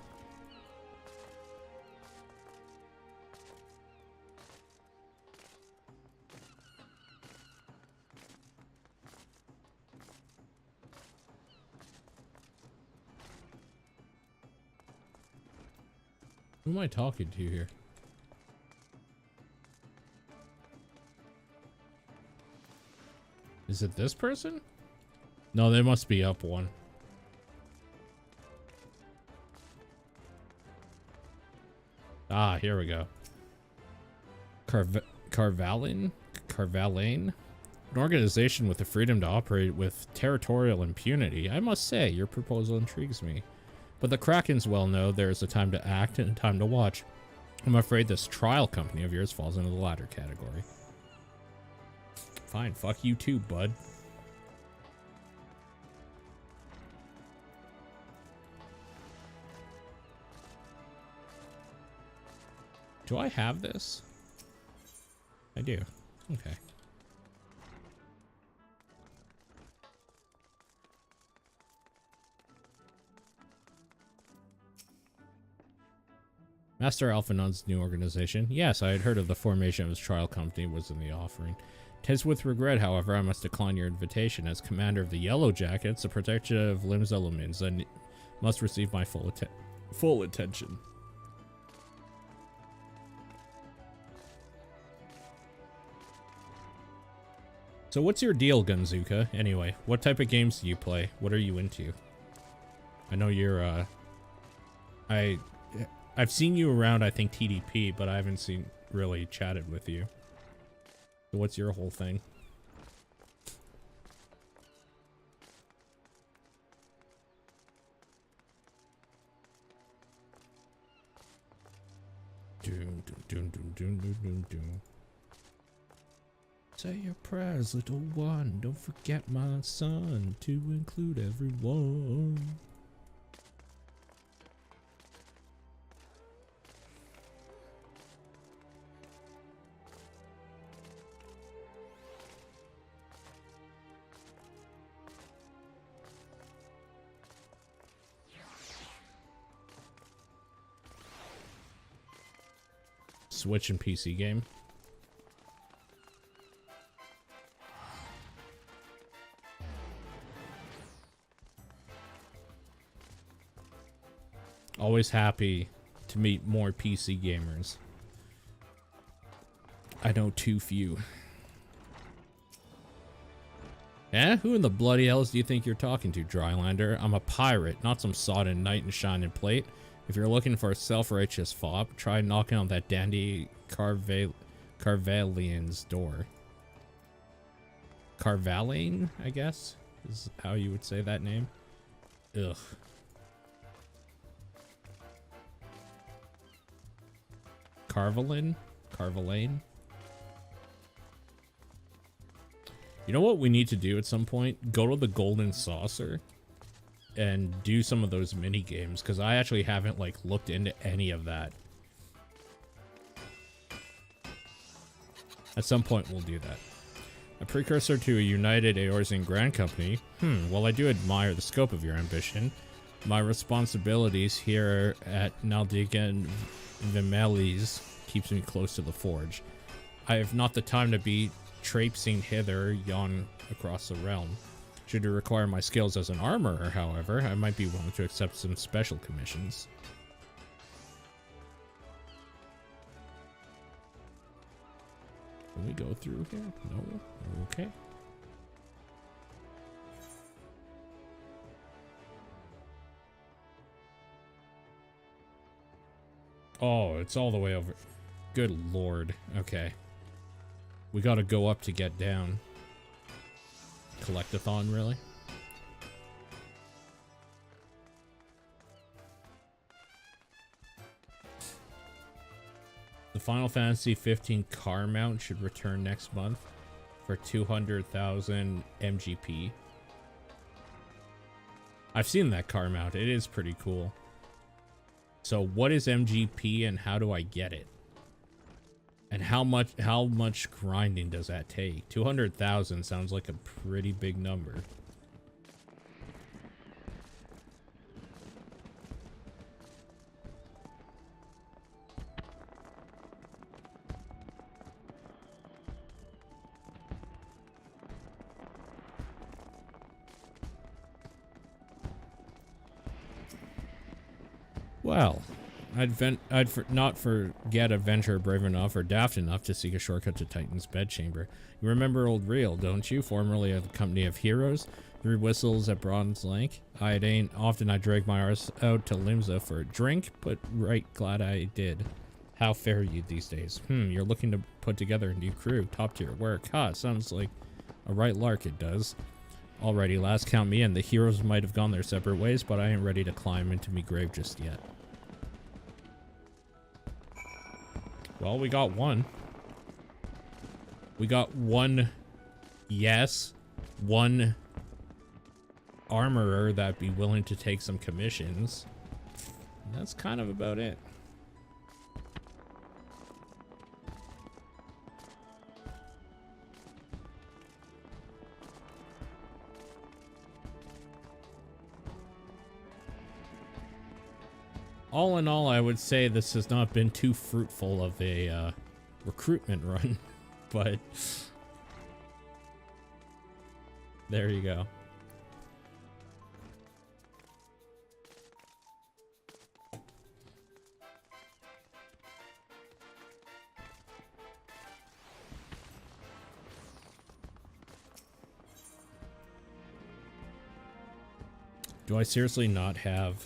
Who am I talking to here? Is it this person? No, they must be up one. Ah, here we go. Garlean? An organization with the freedom to operate with territorial impunity. I must say, your proposal intrigues me. But the Krakens well know there is a time to act and a time to watch. I'm afraid this trial company of yours falls into the latter category. Fine, fuck you too, bud. Do I have this? I do. Okay. Master Alphanon's new organization. Yes, I had heard of the formation of his trial company was in the offering. 'Tis with regret, however, I must decline your invitation. As commander of the Yellow Jackets, the protection of Limbs Elements, and must receive my full attention. So what's your deal, Gunzuka? Anyway, what type of games do you play? What are you into? I know you're, I've seen you around, I think, TDP, but I haven't really chatted with you. So what's your whole thing? Say your prayers, little one. Don't forget, my son, to include everyone. Switch and PC game. Always happy to meet more PC gamers. I know too few. Eh? Who in the bloody hells do you think you're talking to, Drylander? I'm a pirate, not some sodden knight in shining plate. If you're looking for a self-righteous fop, try knocking on that dandy Carvalian's door. Carvalian, I guess, is how you would say that name. Ugh. Carvalin? Carvalane? You know what we need to do at some point? Go to the Golden Saucer and do some of those mini games, because I actually haven't like looked into any of that. At some point we'll do that. A precursor to a united Eorzean Grand Company. Well, I do admire the scope of your ambition. My responsibilities here at Naldigan Vimelis keeps me close to the forge. I have not the time to be traipsing hither yon across the realm. Should you require my skills as an armorer, however, I might be willing to accept some special commissions. Can we go through here? No? Okay. Oh, it's all the way over. Good lord. Okay. We gotta go up to get down. Collectathon, really? The Final Fantasy 15 car mount should return next month for 200,000 MGP. I've seen that car mount. It is pretty cool. So what is MGP and how do I get it? And how much grinding does that take? 200,000 sounds like a pretty big number. Well, I'd not forget a venturer brave enough or daft enough to seek a shortcut to Titan's bedchamber. You remember old Real, don't you? Formerly of the company of heroes, 3 whistles at Bronze Lake. It ain't often I drag my arse out to Limsa for a drink, but right glad I did. How fare you these days? You're looking to put together a new crew, top tier work. Sounds like a right lark it does. Alrighty, last count me in. The heroes might have gone their separate ways, but I ain't ready to climb into me grave just yet. Well, we got one. We got one, yes, one armorer that'd be willing to take some commissions. And that's kind of about it. all in all, I would say this has not been too fruitful of a recruitment run, but there you go. Do I seriously not have...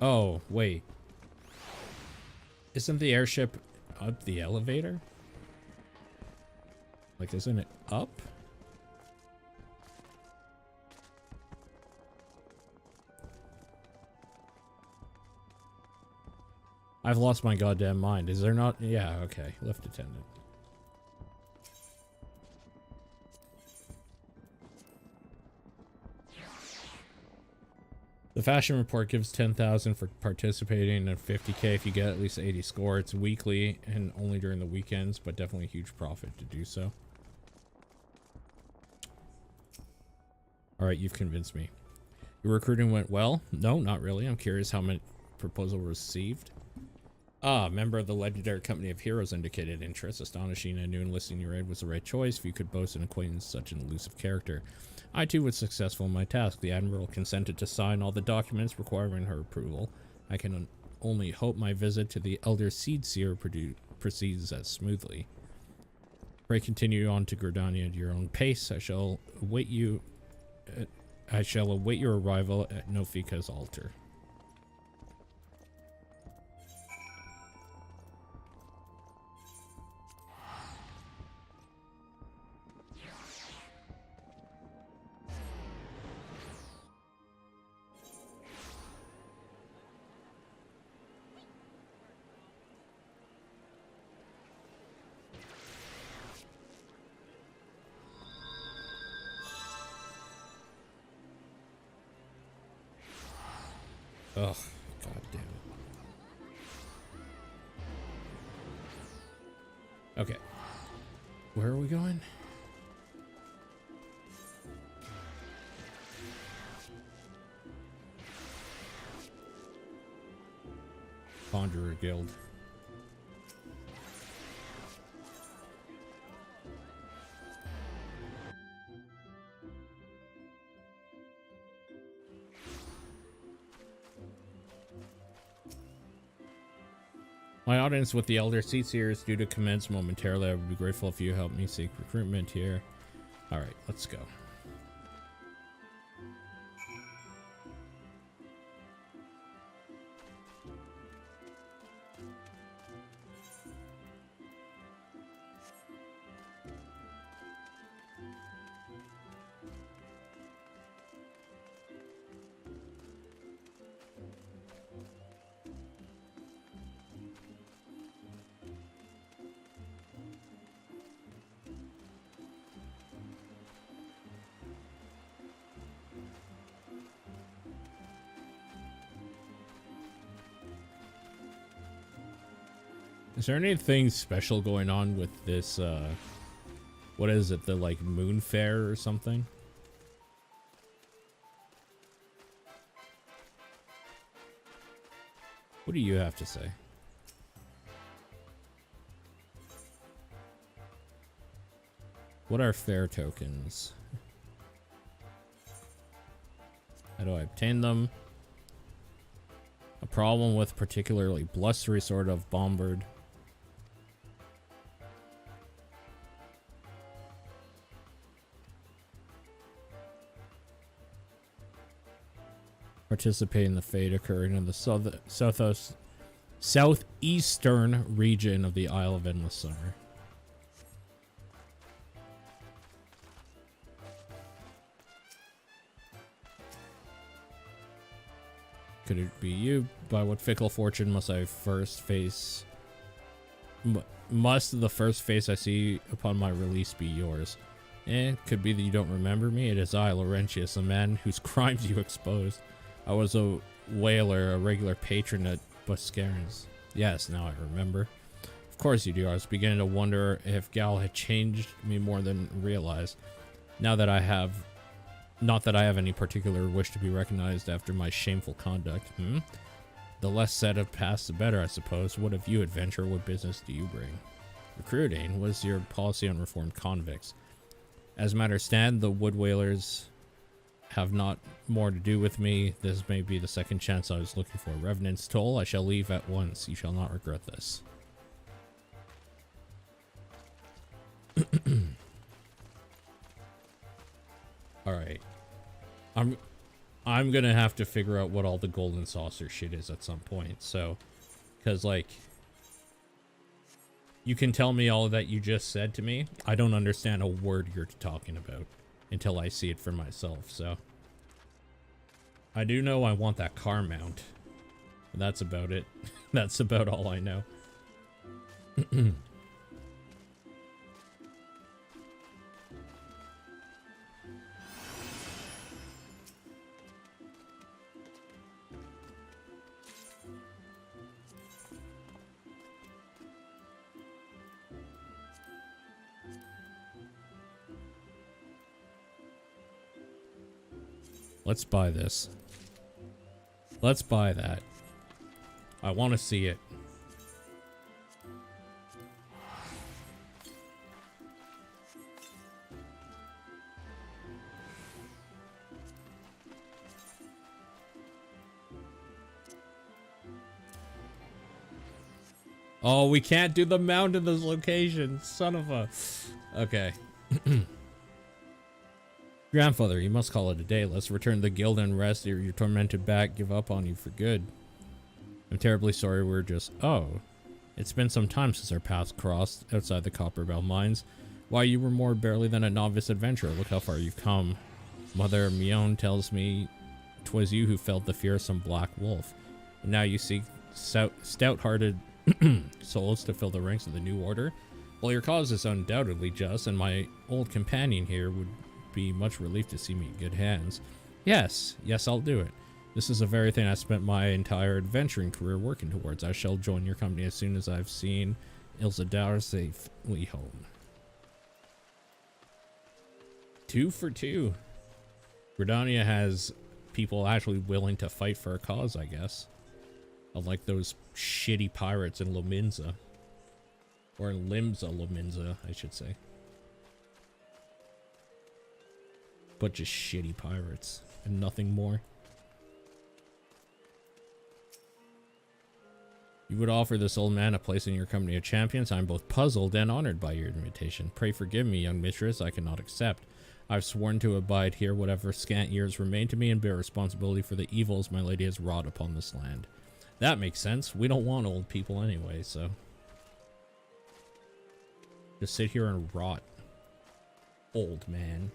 Oh, wait. Isn't the airship up the elevator? Like, isn't it up? I've lost my goddamn mind. Is there not? Yeah, okay. Lift attendant. The fashion report gives 10,000 for participating and 50k if you get at least 80 score. It's weekly and only during the weekends, but definitely a huge profit to do so. Alright, you've convinced me. Your recruiting went well? No, not really. I'm curious how many proposals were received. Ah, member of the legendary company of heroes indicated interest. Astonishing, I knew enlisting your aid was the right choice if you could boast an acquaintance such an elusive character. I too was successful in my task. The Admiral consented to sign all the documents requiring her approval. I can only hope my visit to the Elder Seedseer proceeds as smoothly. Pray continue on to Gridania at your own pace. I shall await your arrival at Nofika's altar. Ugh, god damn it. Okay. Where are we going? Conjurer Guild. My audience with the Elder Seedseer is due to commence momentarily. I would be grateful if you help me seek recruitment here. Alright, let's go. Is there anything special going on with this, what is it, the, like, moon fair or something? What do you have to say? What are fair tokens? How do I obtain them? A problem with particularly blustery sort of bombard. Participate in the fate occurring in the southeastern region of the Isle of Endless Summer. Could it be you? By what fickle fortune must I first face? Must the first face I see upon my release be yours? Could be that you don't remember me. It is I, Laurentius, a man whose crimes you exposed. I was a whaler, a regular patron at Buscarin's. Yes, now I remember. Of course you do. I was beginning to wonder if Gal had changed me more than realized. Now that I have... Not that I have any particular wish to be recognized after my shameful conduct. The less said of past, the better, I suppose. What of you, adventurer? What business do you bring? Recruiting? What is your policy on reformed convicts? As matters stand, the wood whalers have not more to do with me. This may be the second chance I was looking for. Revenant's toll. I shall leave at once. You shall not regret this. Alright. I'm gonna have to figure out what all the golden saucer shit is at some point, so... Because, like... You can tell me all that you just said to me. I don't understand a word you're talking about until I see it for myself, so... I do know I want that car mount. And that's about it. That's about all I know. Let's buy this. Let's buy that. I want to see it. Oh, we can't do the mount in those locations. Son of a... Okay. Grandfather, you must call it a day. Let's return to the guild and rest, or your tormented back give up on you for good. I'm terribly sorry we're just... Oh. It's been some time since our paths crossed outside the Copperbell mines. Why, you were more barely than a novice adventurer. Look how far you've come. Mother Mion tells me 'twas you who felled the fearsome black wolf. And now you seek stout-hearted souls to fill the ranks of the new order. Well, your cause is undoubtedly just, and my old companion here would be much relieved to see me in good hands. Yes, I'll do it. This is the very thing I spent my entire adventuring career working towards. I shall join your company as soon as I've seen Eorzea safely home. 2 for 2. Gridania has people actually willing to fight for a cause, I guess. Unlike those shitty pirates in Lominza. Or in Lominza, I should say. Bunch of shitty pirates and nothing more. You would offer this old man a place in your company of champions. I'm both puzzled and honored by your invitation. Pray forgive me, young mistress, I cannot accept. I've sworn to abide here whatever scant years remain to me and bear responsibility for the evils my lady has wrought upon this land. That makes sense. We don't want old people anyway, so... Just sit here and rot. Old man.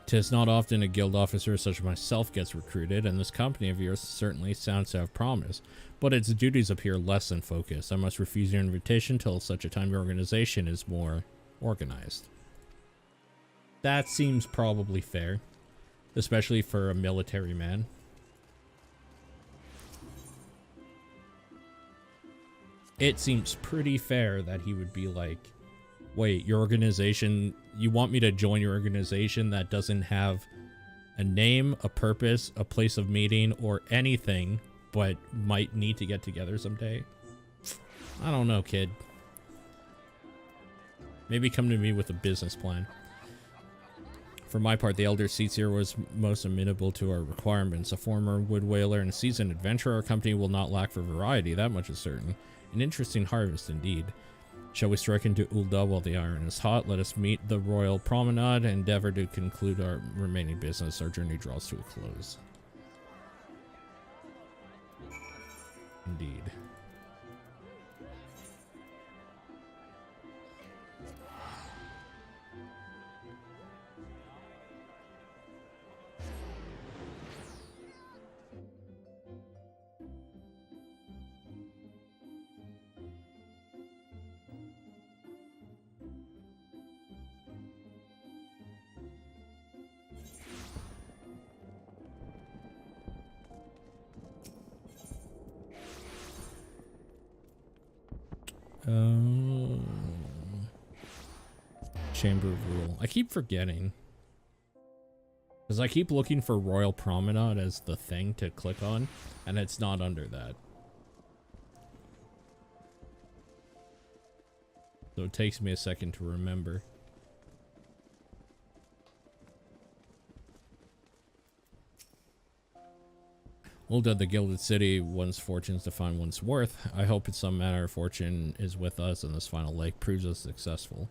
Tis not often a guild officer such as myself gets recruited, and this company of yours certainly sounds to have promise, but its duties appear less than focused. I must refuse your invitation till such a time your organization is more organized. That seems probably fair, especially for a military man. It seems pretty fair that he would be like, wait, your organization, you want me to join your organization that doesn't have a name, a purpose, a place of meeting, or anything, but might need to get together someday? I don't know, kid. Maybe come to me with a business plan. For my part, the elder seats here was most amenable to our requirements. A former wood whaler and seasoned adventurer, our company will not lack for variety, that much is certain. An interesting harvest indeed. Shall we strike into Ul'dah while the iron is hot? Let us meet the royal promenade and endeavor to conclude our remaining business. Our journey draws to a close. Indeed. Chamber of Rule. I keep forgetting. Because I keep looking for Royal Promenade as the thing to click on, and it's not under that. So it takes me a second to remember. Ul'dah, the Gilded City, one's fortunes define one's worth. I hope in some manner fortune is with us and this final leg proves us successful.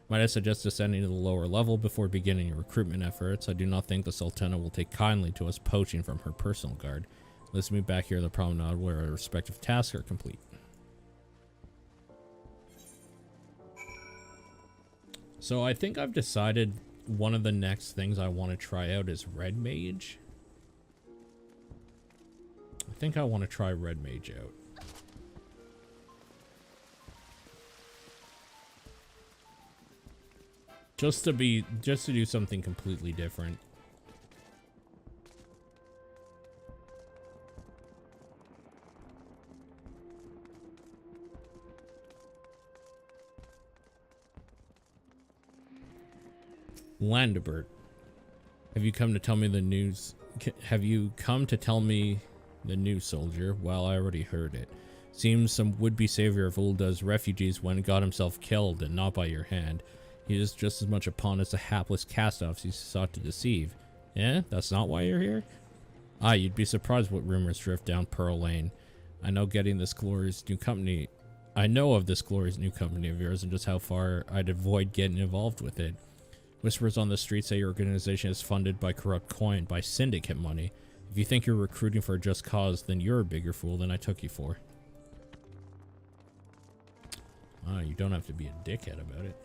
Might I suggest descending to the lower level before beginning your recruitment efforts? I do not think the Sultana will take kindly to us poaching from her personal guard. Let's meet back here at the promenade where our respective tasks are complete. So I think I've decided one of the next things I want to try out is Red Mage. I think I want to try Red Mage out. Just to do something completely different. Landebert, have you come to tell me the news? Have you come to tell me the news, soldier? Well, I already heard it. Seems some would-be savior of Ul'dah's refugees went and got himself killed, and not by your hand. He is just as much a pawn as the hapless cast-offs he sought to deceive. Eh? That's not why you're here? Ah, you'd be surprised what rumors drift down Pearl Lane. I know of this glorious new company of yours and just how far I'd avoid getting involved with it. Whispers on the street say your organization is funded by corrupt coin, by syndicate money. If you think you're recruiting for a just cause, then you're a bigger fool than I took you for. Ah, you don't have to be a dickhead about it.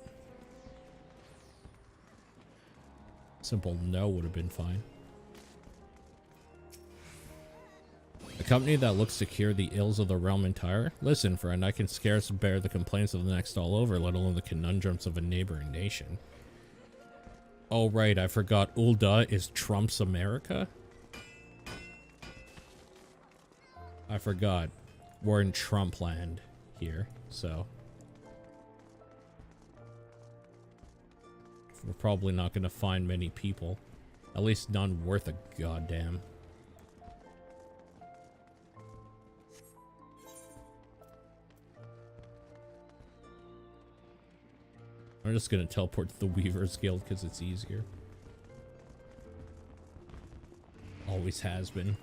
Simple no would have been fine. A company that looks to cure the ills of the realm entire? Listen, friend, I can scarce bear the complaints of the next all over, let alone the conundrums of a neighboring nation. Oh right, I forgot Ul'dah is Trump's America? I forgot. We're in Trump land here, so we're probably not going to find many people. At least none worth a goddamn. I'm just going to teleport to the Weaver's Guild because it's easier. Always has been.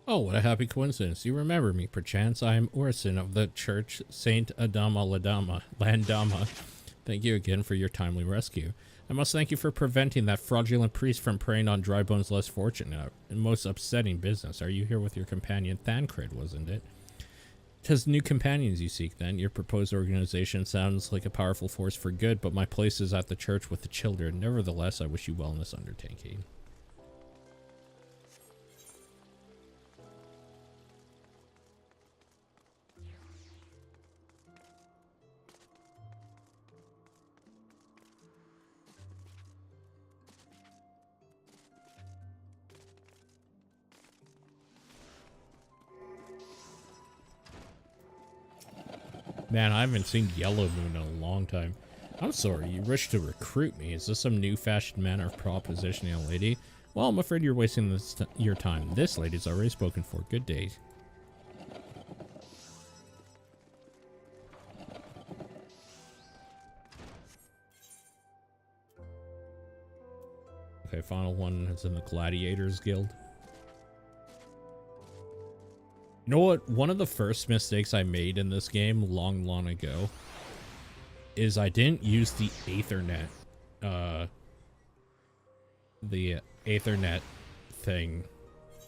Oh, what a happy coincidence. You remember me, perchance. I am Orson of the Church Saint Adama Landama. Thank you again for your timely rescue. I must thank you for preventing that fraudulent priest from preying on Drybone's less fortunate. Most upsetting business. Are you here with your companion Thancred, wasn't it? 'Tis new companions you seek, then. Your proposed organization sounds like a powerful force for good, but my place is at the church with the children. Nevertheless, I wish you well in this undertaking. Man, I haven't seen Yellow Moon in a long time. I'm sorry, you wish to recruit me. Is this some new-fashioned manner of propositioning a lady? Well, I'm afraid you're wasting your time. This lady's already spoken for. Good day. Okay, final one is in the Gladiators Guild. You know what? One of the first mistakes I made in this game long ago is I didn't use the Aethernet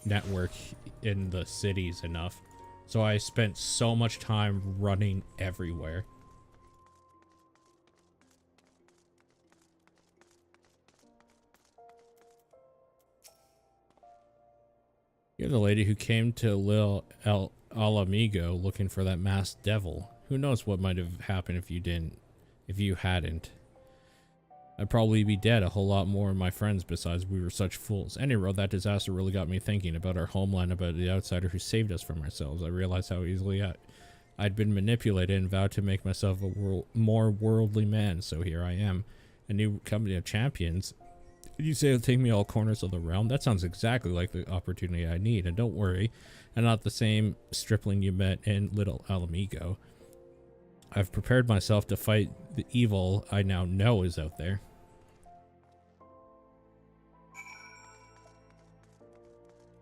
network in the cities enough. So I spent so much time running everywhere. You're the lady who came to Lil El Alamigo looking for that masked devil. Who knows what might have happened if you hadn't. I'd probably be dead, a whole lot more of my friends besides we were such fools. Anyway, that disaster really got me thinking about our homeland, about the outsider who saved us from ourselves. I realized how easily I'd been manipulated and vowed to make myself a more worldly man, so here I am. A new company of champions. You say it'll take me all corners of the realm? That sounds exactly like the opportunity I need, and don't worry, I'm not the same stripling you met in Little Alamigo. I've prepared myself to fight the evil I now know is out there.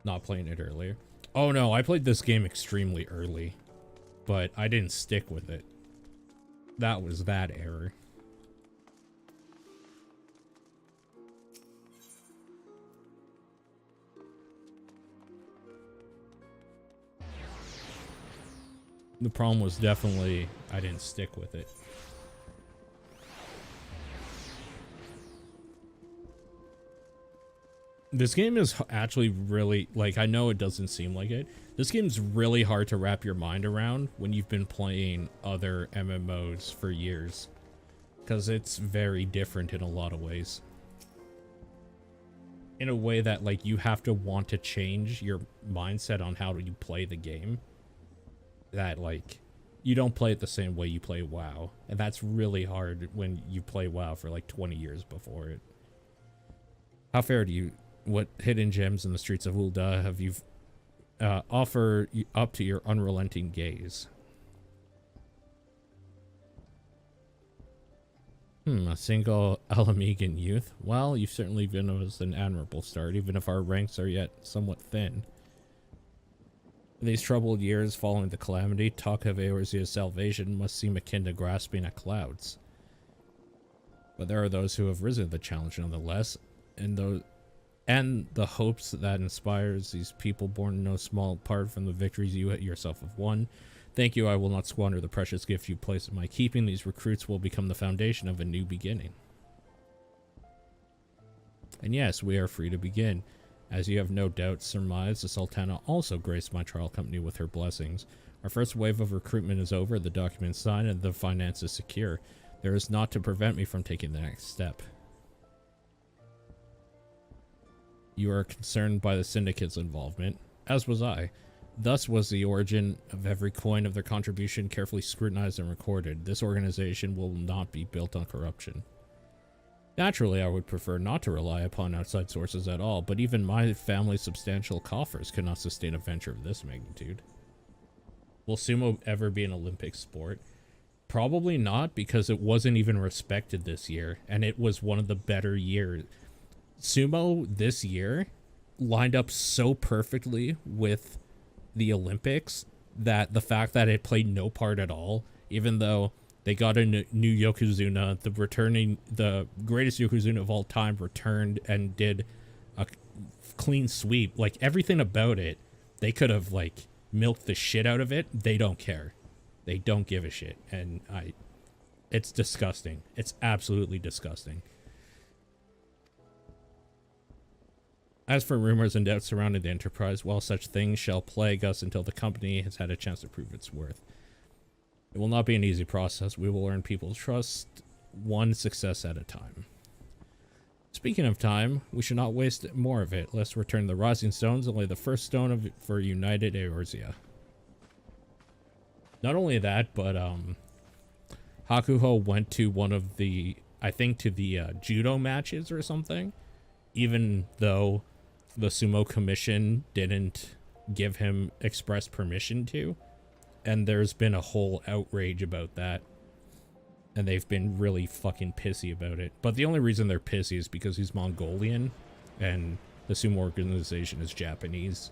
Not playing it earlier. Oh no, I played this game extremely early, but I didn't stick with it. That was that error. The problem was definitely I didn't stick with it. This game is actually really, like, I know it doesn't seem like it. This game's really hard to wrap your mind around when you've been playing other MMOs for years, because it's very different in a lot of ways. In a way that, like, you have to want to change your mindset on how you play the game. That, like, you don't play it the same way you play WoW, and that's really hard when you play WoW for like 20 years before it. How fair do you, what hidden gems in the streets of Ul'dah have you offer up to your unrelenting gaze? A single Alamigan youth? Well, you've certainly given us an admirable start, even if our ranks are yet somewhat thin. In these troubled years following the calamity, talk of Eorzea's salvation must seem akin to grasping at clouds. But there are those who have risen to the challenge nonetheless, and the hopes that inspires these people born in no small part from the victories you yourself have won. Thank you, I will not squander the precious gift you place in my keeping. These recruits will become the foundation of a new beginning. And yes, we are free to begin. As you have no doubt surmised, the Sultana also graced my trial company with her blessings. Our first wave of recruitment is over, the documents signed, and the finances secure. There is naught to prevent me from taking the next step. You are concerned by the Syndicate's involvement, as was I. Thus was the origin of every coin of their contribution carefully scrutinized and recorded. This organization will not be built on corruption. Naturally, I would prefer not to rely upon outside sources at all, but even my family's substantial coffers could not sustain a venture of this magnitude. Will sumo ever be an Olympic sport? Probably not, because it wasn't even respected this year, and it was one of the better years. Sumo this year lined up so perfectly with the Olympics that the fact that it played no part at all, even though they got a new Yokozuna, the greatest Yokozuna of all time returned and did a clean sweep. Like, everything about it, they could have, like, milked the shit out of it. They don't care. They don't give a shit. And it's disgusting. It's absolutely disgusting. As for rumors and doubts surrounding the enterprise, well, such things shall plague us until the company has had a chance to prove its worth. It will not be an easy process. We will earn people's trust one success at a time. Speaking of time, we should not waste more of it. Let's return the rising stones and lay the first stone for united Eorzea. Not only that, but Hakuho went to one of the, I think to the judo matches or something, even though the sumo commission didn't give him express permission to. And there's been a whole outrage about that. And they've been really fucking pissy about it. But the only reason they're pissy is because he's Mongolian and the sumo organization is Japanese.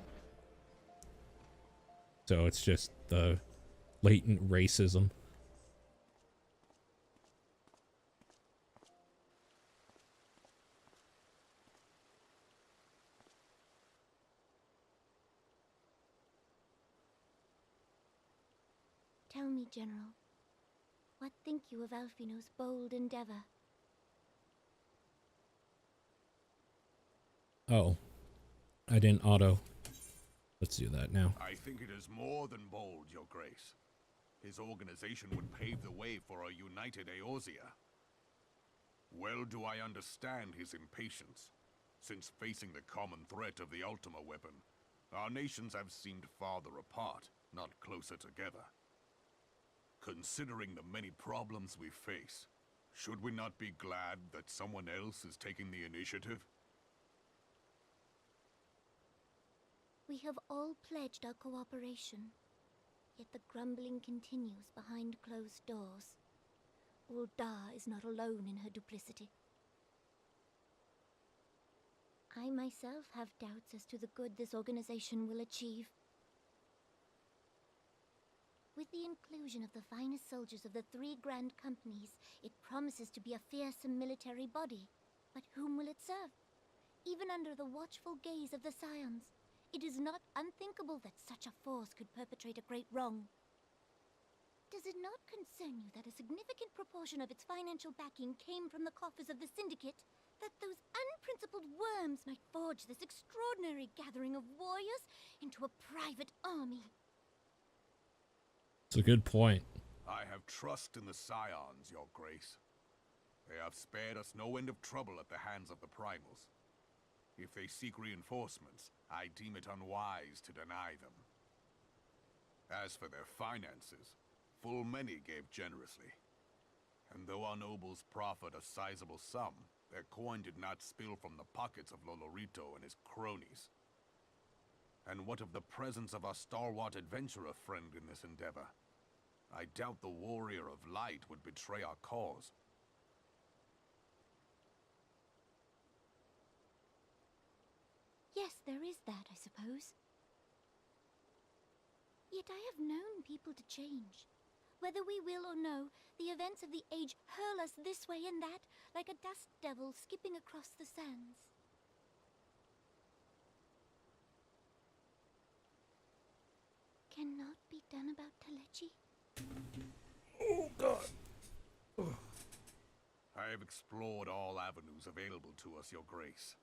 So it's just the latent racism. Tell me, General, what think you of Alphino's bold endeavor? Oh, I didn't auto. Let's do that now. I think it is more than bold, Your Grace. His organization would pave the way for a united Eorzea. Well do I understand his impatience, since facing the common threat of the Ultima weapon, our nations have seemed farther apart, not closer together. Considering the many problems we face, should we not be glad that someone else is taking the initiative? We have all pledged our cooperation, yet the grumbling continues behind closed doors. Ul'dah is not alone in her duplicity. I myself have doubts as to the good this organization will achieve. With the inclusion of the finest soldiers of the 3 grand companies, it promises to be a fearsome military body. But whom will it serve? Even under the watchful gaze of the Scions, it is not unthinkable that such a force could perpetrate a great wrong. Does it not concern you that a significant proportion of its financial backing came from the coffers of the Syndicate? That those unprincipled worms might forge this extraordinary gathering of warriors into a private army? It's a good point. I have trust in the Scions, Your Grace. They have spared us no end of trouble at the hands of the Primals. If they seek reinforcements, I deem it unwise to deny them. As for their finances, full many gave generously. And though our nobles proffered a sizable sum, their coin did not spill from the pockets of Lolorito and his cronies. And what of the presence of our stalwart adventurer friend in this endeavor? I doubt the warrior of light would betray our cause. Yes, there is that, I suppose. Yet I have known people to change. Whether we will or no, the events of the age hurl us this way and that, like a dust devil skipping across the sands. Cannot be done about Telechi? Oh, God. I have explored all avenues available to us, Your Grace.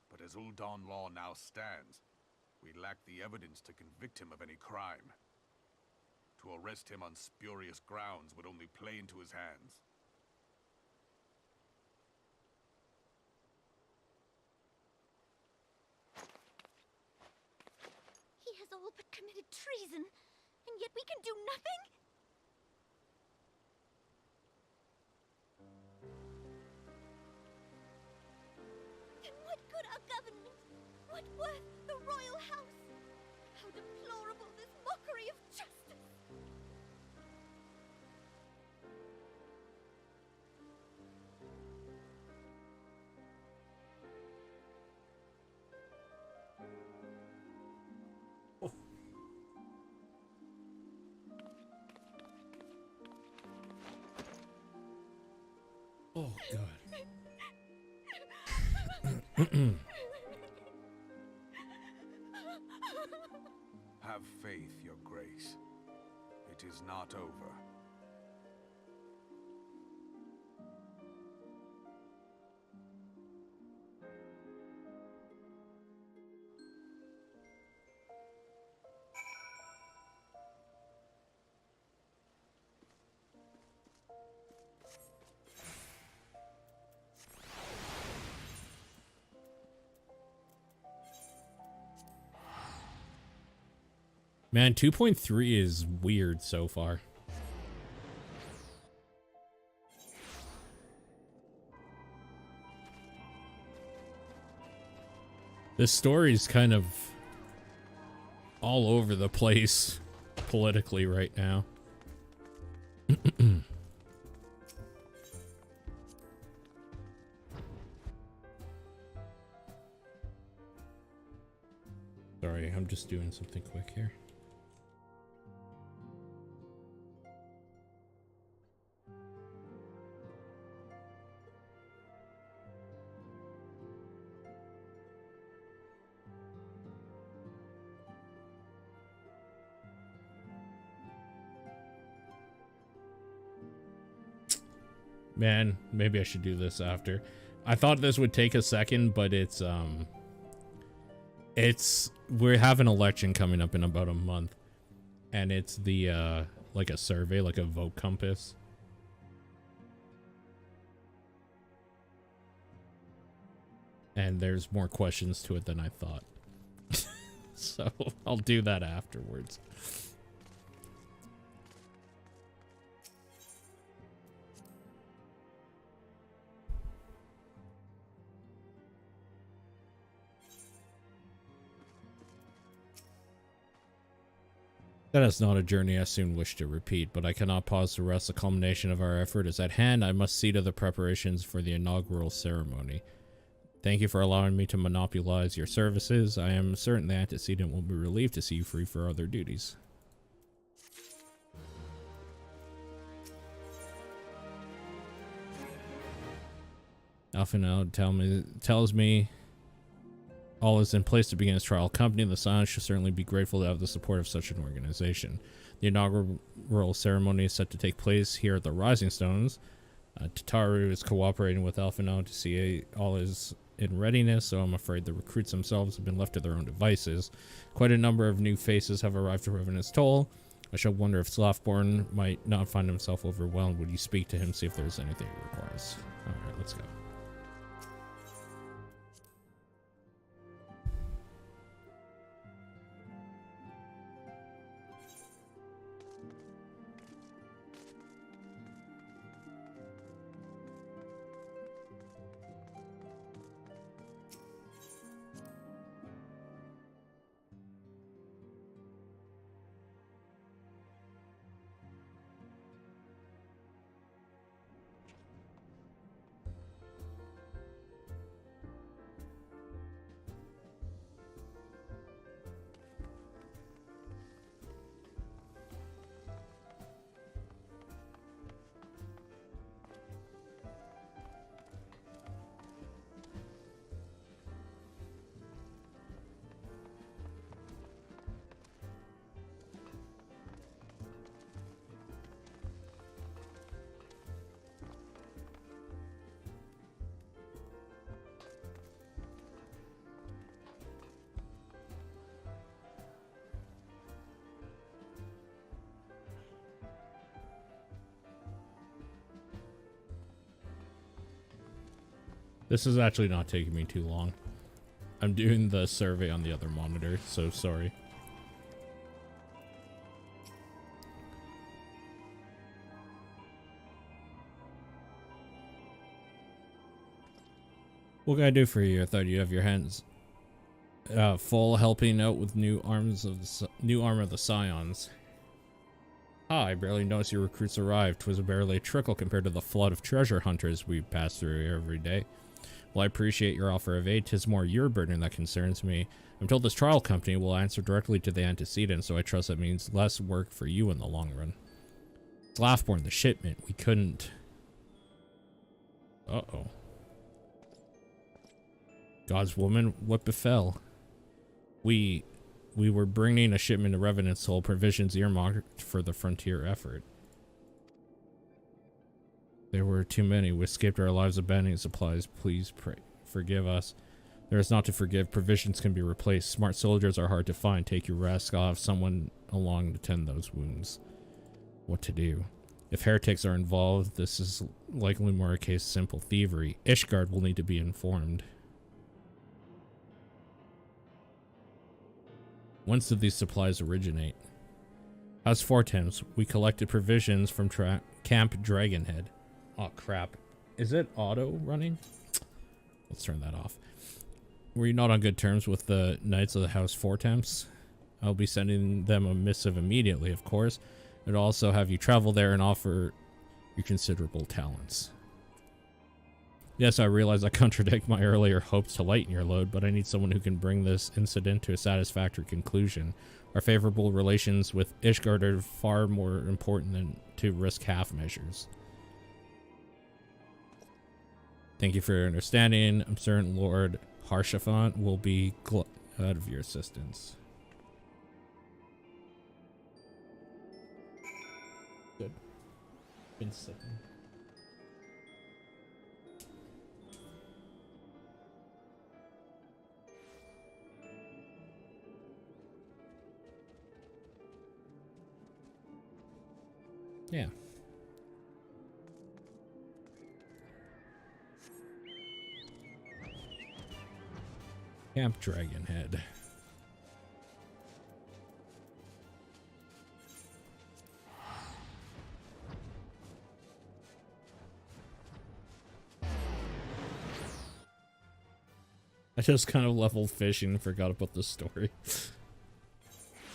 But as Ul'dah law now stands, we lack the evidence to convict him of any crime. To arrest him on spurious grounds would only play into his hands. He has all but committed treason, and yet we can do nothing? Then what good our government? What worth the royal house? How deplorable this mockery of justice! Oh, God. Have faith, Your Grace. It is not over. Man, 2.3 is weird so far. This story's kind of all over the place politically right now. Sorry, I'm just doing something quick here. Man, maybe I should do this after. I thought this would take a second, but it's We have an election coming up in about a month, and it's the like a survey, like a vote compass. And there's more questions to it than I thought. So I'll do that afterwards. That is not a journey I soon wish to repeat, but I cannot pause to rest. The culmination of our effort is at hand. I must see to the preparations for the inaugural ceremony. Thank you for allowing me to monopolize your services. I am certain the antecedent will be relieved to see you free for other duties. Alphinaud tells me all is in place to begin his trial company. The Scions should certainly be grateful to have the support of such an organization. The inaugural ceremony is set to take place here at the Rising Stones. Tataru is cooperating with Alphinaud to see all is in readiness, so I'm afraid the recruits themselves have been left to their own devices. Quite a number of new faces have arrived to Revenant's Toll. I shall wonder if Slothborn might not find himself overwhelmed. Would you speak to him, see if there's anything he requires? Alright, let's go. This is actually not taking me too long. I'm doing the survey on the other monitor, so sorry. What can I do for you? I thought you'd have your hands full helping out with new arm of the Scions. Ah, I barely noticed your recruits arrived. 'Twas barely a trickle compared to the flood of treasure hunters we pass through here every day. Well, I appreciate your offer of aid. 'Tis more your burden that concerns me. I'm told this trial company will answer directly to the antecedent, so I trust that means less work for you in the long run. Slothborn, the shipment. We couldn't... Uh-oh. God's woman, what befell? We were bringing a shipment of Revenant's Soul, provisions earmarked for the frontier effort. There were too many. We escaped our lives abandoning supplies. Please pray. Forgive us. There is not to forgive. Provisions can be replaced. Smart soldiers are hard to find. Take your rest. I'll have someone along to tend those wounds. What to do? If heretics are involved, this is likely more a case of simple thievery. Ishgard will need to be informed. Whence did these supplies originate? House Fortemps. We collected provisions from Camp Dragonhead. Oh crap. Is it auto running? Let's turn that off. Were you not on good terms with the Knights of the House Fortemps? I'll be sending them a missive immediately, of course. I'd also have you travel there and offer your considerable talents. Yes, I realize I contradict my earlier hopes to lighten your load, but I need someone who can bring this incident to a satisfactory conclusion. Our favorable relations with Ishgard are far more important than to risk half measures. Thank you for your understanding. I'm certain Lord Harshafant will be glad of your assistance. Good. Been sick. Yeah. Camp Dragonhead. I just kind of leveled fishing and forgot about the story.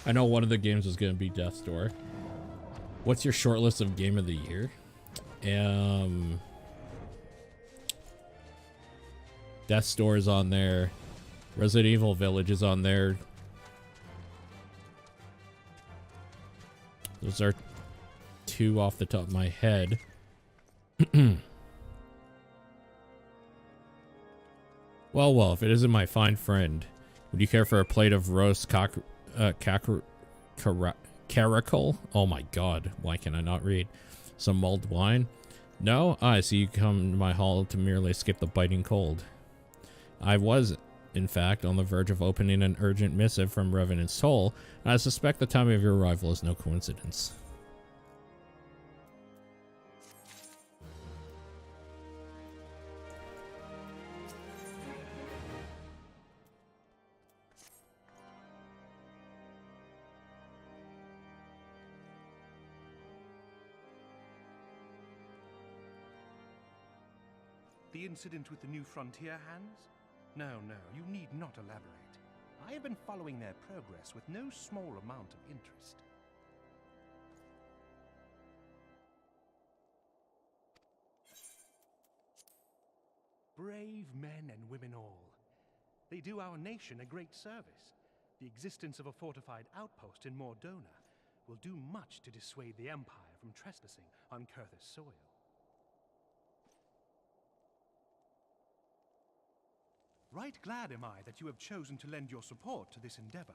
I know one of the games was going to be Death's Door. What's your short list of game of the year? Death's Door is on there. Resident Evil Village is on there. Those are two off the top of my head. Well, if it isn't my fine friend, would you care for a plate of roast caracal? Oh my god, why can I not read? Some mulled wine? No? I see you come to my hall to merely escape the biting cold. I was, in fact, on the verge of opening an urgent missive from Revenant's Soul, and I suspect the timing of your arrival is no coincidence. The incident with the new frontier hands? No, you need not elaborate. I have been following their progress with no small amount of interest. Brave men and women all. They do our nation a great service. The existence of a fortified outpost in Mordona will do much to dissuade the Empire from trespassing on Kurthus soil. Right glad am I that you have chosen to lend your support to this endeavor.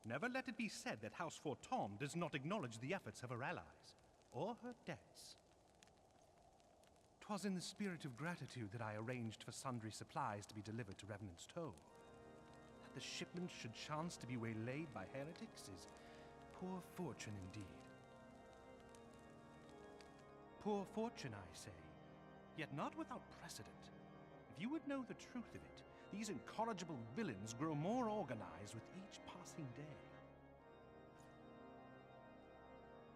Never let it be said that House Fortom does not acknowledge the efforts of her allies, or her debts. 'Twas in the spirit of gratitude that I arranged for sundry supplies to be delivered to Revenant's Toll. That the shipment should chance to be waylaid by heretics is poor fortune indeed. Poor fortune, I say, yet not without precedent. If you would know the truth of it, these incorrigible villains grow more organized with each passing day.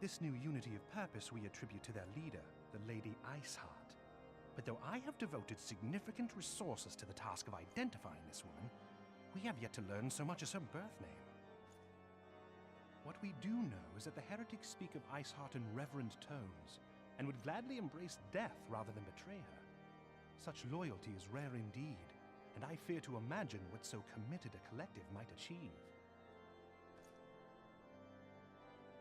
This new unity of purpose we attribute to their leader, the Lady Iceheart. But though I have devoted significant resources to the task of identifying this woman, we have yet to learn so much as her birth name. What we do know is that the heretics speak of Iceheart in reverent tones, and would gladly embrace death rather than betray her. Such loyalty is rare indeed, and I fear to imagine what so committed a collective might achieve.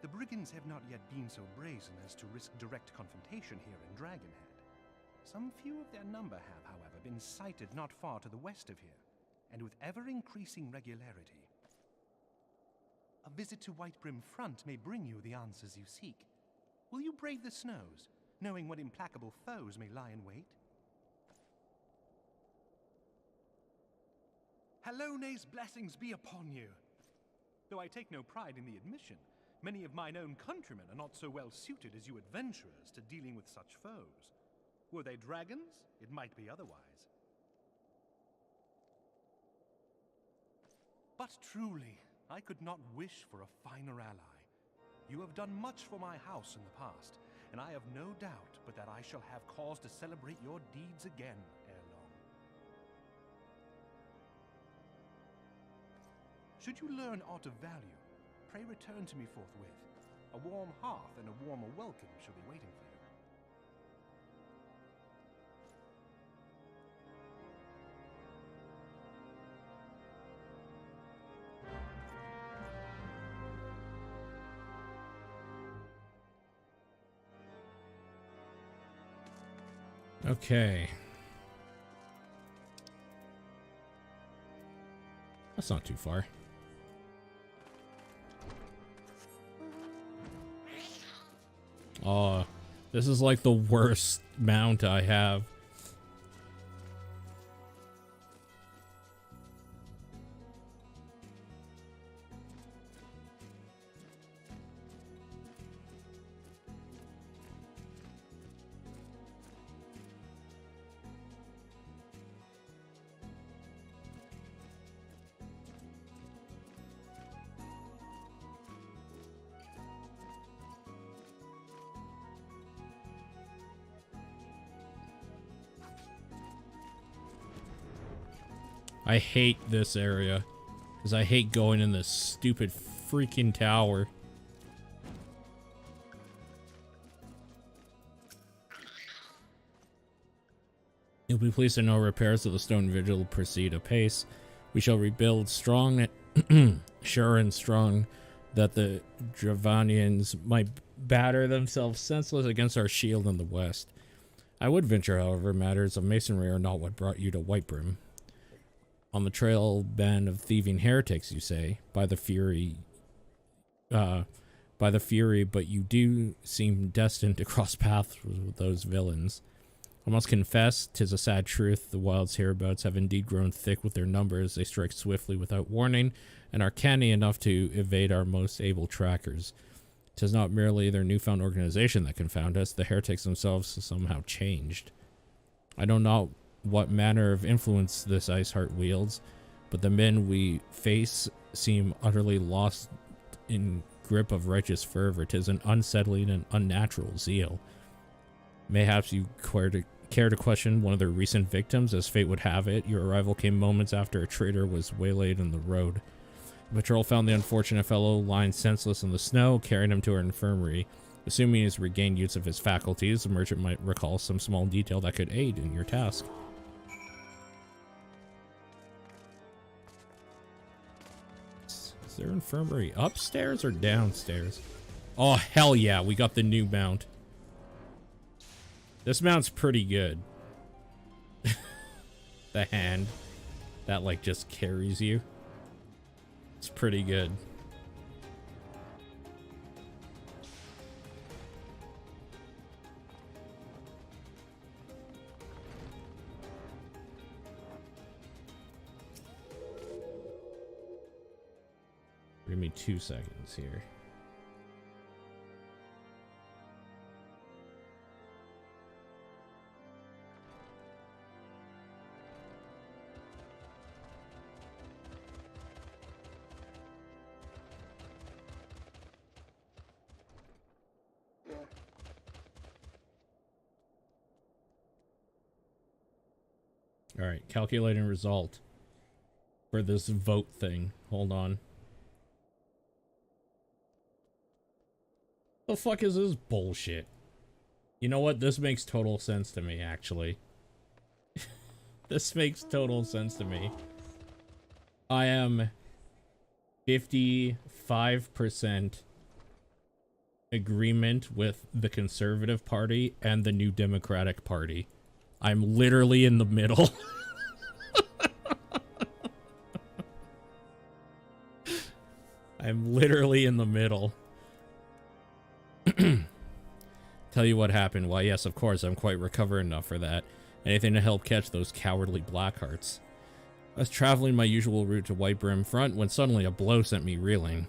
The brigands have not yet been so brazen as to risk direct confrontation here in Dragonhead. Some few of their number have, however, been sighted not far to the west of here, and with ever-increasing regularity. A visit to Whitebrim Front may bring you the answers you seek. Will you brave the snows, knowing what implacable foes may lie in wait? Halone's blessings be upon you! Though I take no pride in the admission, many of mine own countrymen are not so well suited as you adventurers to dealing with such foes. Were they dragons, it might be otherwise. But truly, I could not wish for a finer ally. You have done much for my house in the past, and I have no doubt but that I shall have cause to celebrate your deeds again ere long. Should you learn aught of value, pray return to me forthwith. A warm hearth and a warmer welcome shall be waiting for you. Okay. That's not too far. Oh, this is like the worst mount I have. I hate this area. Because I hate going in this stupid freaking tower. You'll be pleased to know repairs of the stone vigil proceed apace. We shall rebuild strong, sure and strong, that the Dravanians might batter themselves senseless against our shield in the west. I would venture, however, matters of masonry are not what brought you to Whitebrim. On the trail band of thieving heretics, you say, by the fury, but you do seem destined to cross paths with those villains. I must confess, 'tis a sad truth, the wilds hereabouts have indeed grown thick with their numbers. They strike swiftly without warning, and are canny enough to evade our most able trackers. 'Tis not merely their newfound organization that confound us, the heretics themselves have somehow changed. I know not what manner of influence this Iceheart wields, but the men we face seem utterly lost in grip of righteous fervor. 'Tis an unsettling and unnatural zeal. Mayhaps you care to question one of their recent victims. As fate would have it, your arrival came moments after a traitor was waylaid in the road. The patrol found the unfortunate fellow lying senseless in the snow, carrying him to our infirmary. Assuming he's regained use of his faculties, the merchant might recall some small detail that could aid in your task. Is their infirmary upstairs or downstairs? Oh, hell yeah, we got the new mount. This mount's pretty good. The hand that like just carries you. It's pretty good. Give me 2 seconds here. All right, calculating result for this vote thing. Hold on. The fuck is this bullshit? You know what? This makes total sense to me, actually. This makes total sense to me. I am 55% agreement with the Conservative Party and the New Democratic Party. I'm literally in the middle. I'm literally in the middle. Tell you what happened. Why, yes, of course, I'm quite recovered enough for that. Anything to help catch those cowardly Blackhearts. I was traveling my usual route to Whitebrim Front when suddenly a blow sent me reeling.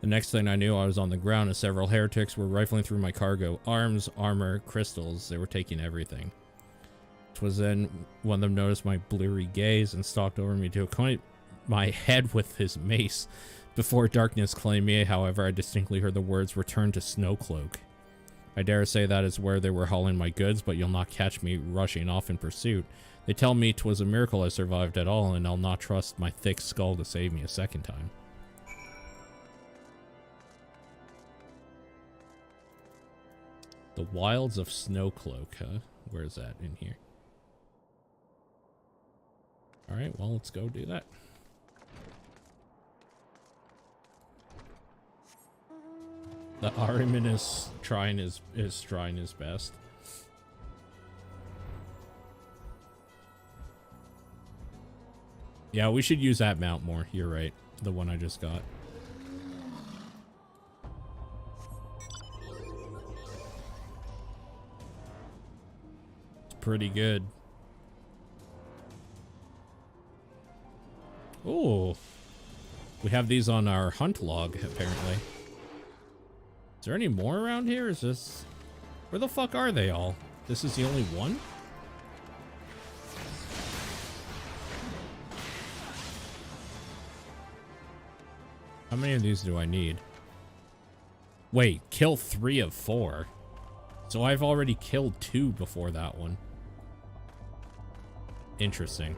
The next thing I knew, I was on the ground as several heretics were rifling through my cargo. Arms, armor, crystals, they were taking everything. 'Twas then one of them noticed my bleary gaze and stalked over me to acquaint my head with his mace. Before darkness claimed me, however, I distinctly heard the words, "Return to Snowcloak." I dare say that is where they were hauling my goods, but you'll not catch me rushing off in pursuit. They tell me 'twas a miracle I survived at all, and I'll not trust my thick skull to save me a second time. The Wilds of Snowcloak, huh? Where is that in here? Alright, well, let's go do that. The Ariminus shrine is best. Yeah, we should use that mount more. You're right. The one I just got. It's pretty good. Oh, we have these on our hunt log, apparently. Is there any more around here? Is this... Where the fuck are they all? This is the only one? How many of these do I need? Wait, kill 3 of 4. So I've already killed 2 before that one. Interesting.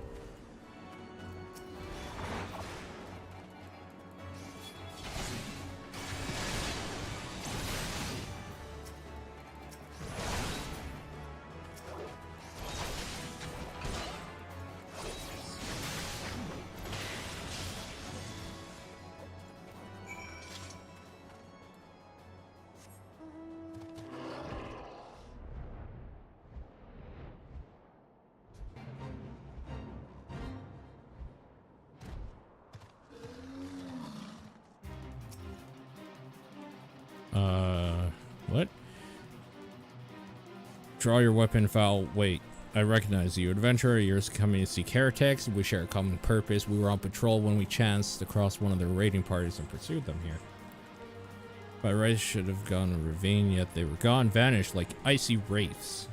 What? Draw your weapon, foul. Wait, I recognize you. Adventurer, you're coming to seek heretics. We share a common purpose. We were on patrol when we chanced across one of their raiding parties and pursued them here. By rights, should have gone to ravine, yet they were gone, vanished like icy wraiths.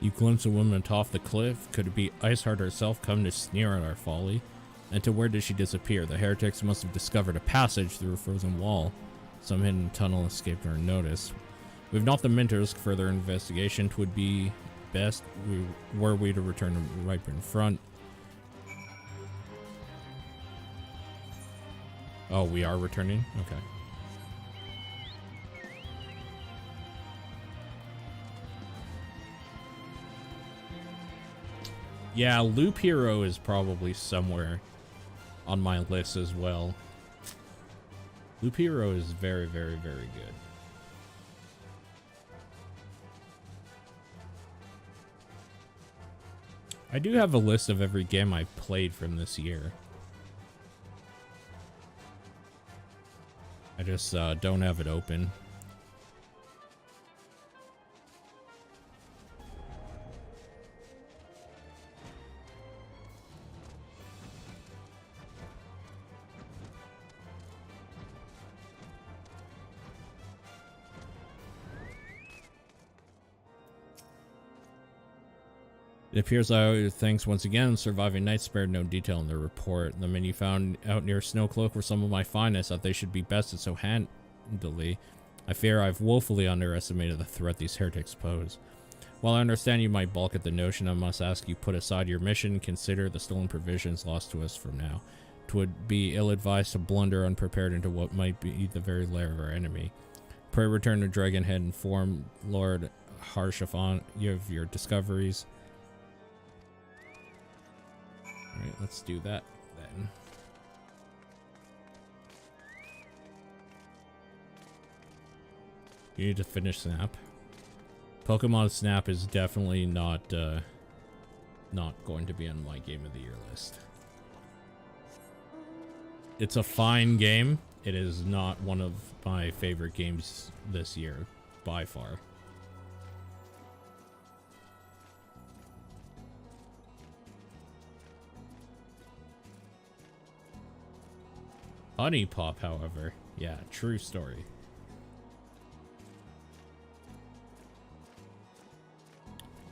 You glimpse a woman atop the cliff. Could it be Iceheart herself come to sneer at our folly? And to where did she disappear? The heretics must have discovered a passage through a frozen wall. Some hidden tunnel escaped our notice. We've not the men to risk further investigation. 'Twould be best were we to return right in front. Oh, we are returning? Okay. Yeah, Loop Hero is probably somewhere on my list as well. Loop Hero is very, very, very good. I do have a list of every game I've played from this year. I just don't have it open. It appears thanks once again, surviving night spared no detail in their report. The men you found out near Snowcloak were some of my finest, that they should be bested so handily. I fear I've woefully underestimated the threat these heretics pose. While I understand you might balk at the notion, I must ask you put aside your mission, consider the stolen provisions lost to us from now. 'Twould be ill-advised to blunder unprepared into what might be the very lair of our enemy. Pray return to Dragonhead and inform Lord Harshafan of your discoveries. Alright, let's do that then. You need to finish Snap. Pokemon Snap is definitely not going to be on my Game of the Year list. It's a fine game. It is not one of my favorite games this year, by far. Honey Pop, however, yeah, true story.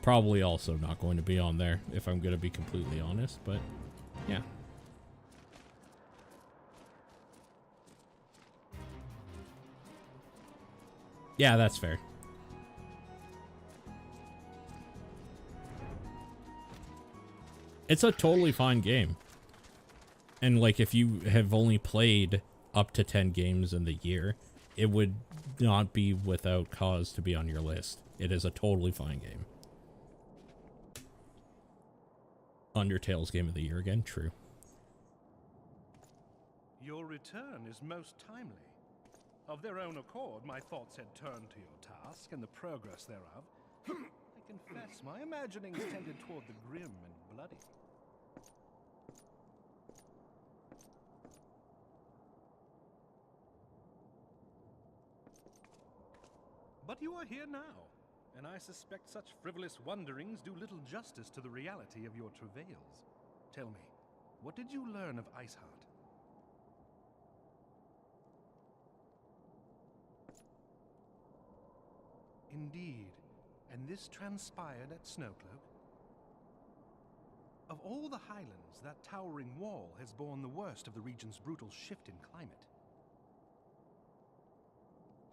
Probably also not going to be on there, if I'm going to be completely honest, but yeah. Yeah, that's fair. It's a totally fine game. And like, if you have only played up to 10 games in the year, it would not be without cause to be on your list. It is a totally fine game. Undertale's Game of the Year again, true. Your return is most timely. Of their own accord, my thoughts had turned to your task and the progress thereof. I confess, my imaginings tended toward the grim and bloody. But you are here now, and I suspect such frivolous wonderings do little justice to the reality of your travails. Tell me, what did you learn of Iceheart? Indeed, and this transpired at Snowcloak? Of all the highlands, that towering wall has borne the worst of the region's brutal shift in climate.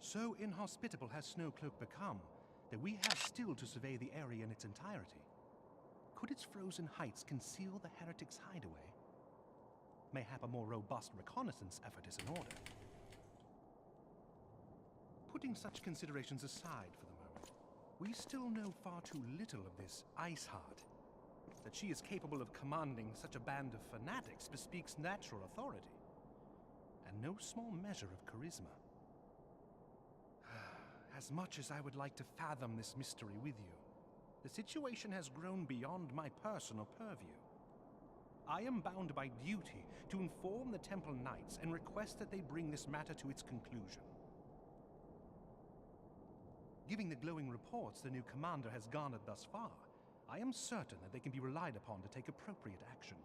So inhospitable has Snowcloak become that we have still to survey the area in its entirety. Could its frozen heights conceal the heretics' hideaway? Mayhap a more robust reconnaissance effort is in order. Putting such considerations aside for the moment, we still know far too little of this Iceheart. That she is capable of commanding such a band of fanatics bespeaks natural authority, and no small measure of charisma. As much as I would like to fathom this mystery with you, the situation has grown beyond my personal purview. I am bound by duty to inform the Temple Knights and request that they bring this matter to its conclusion. Giving the glowing reports the new commander has garnered thus far, I am certain that they can be relied upon to take appropriate action.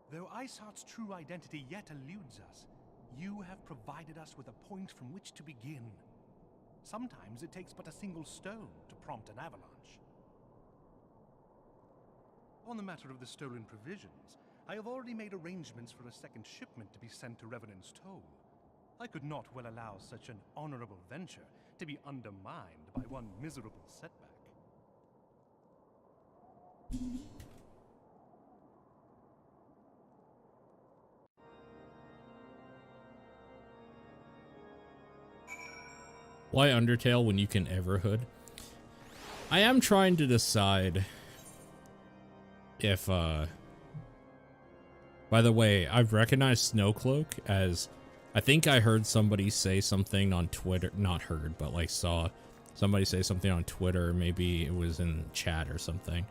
Though Iceheart's true identity yet eludes us, you have provided us with a point from which to begin. Sometimes it takes but a single stone to prompt an avalanche. On the matter of the stolen provisions, I have already made arrangements for a second shipment to be sent to Revenant's Toll. I could not well allow such an honorable venture to be undermined by one miserable setback. Why Undertale when you can Everhood? I am trying to decide if, by the way, I've recognized Snowcloak as, I think I heard somebody say something on Twitter, not heard, but like saw somebody say something on Twitter, maybe it was in chat or something,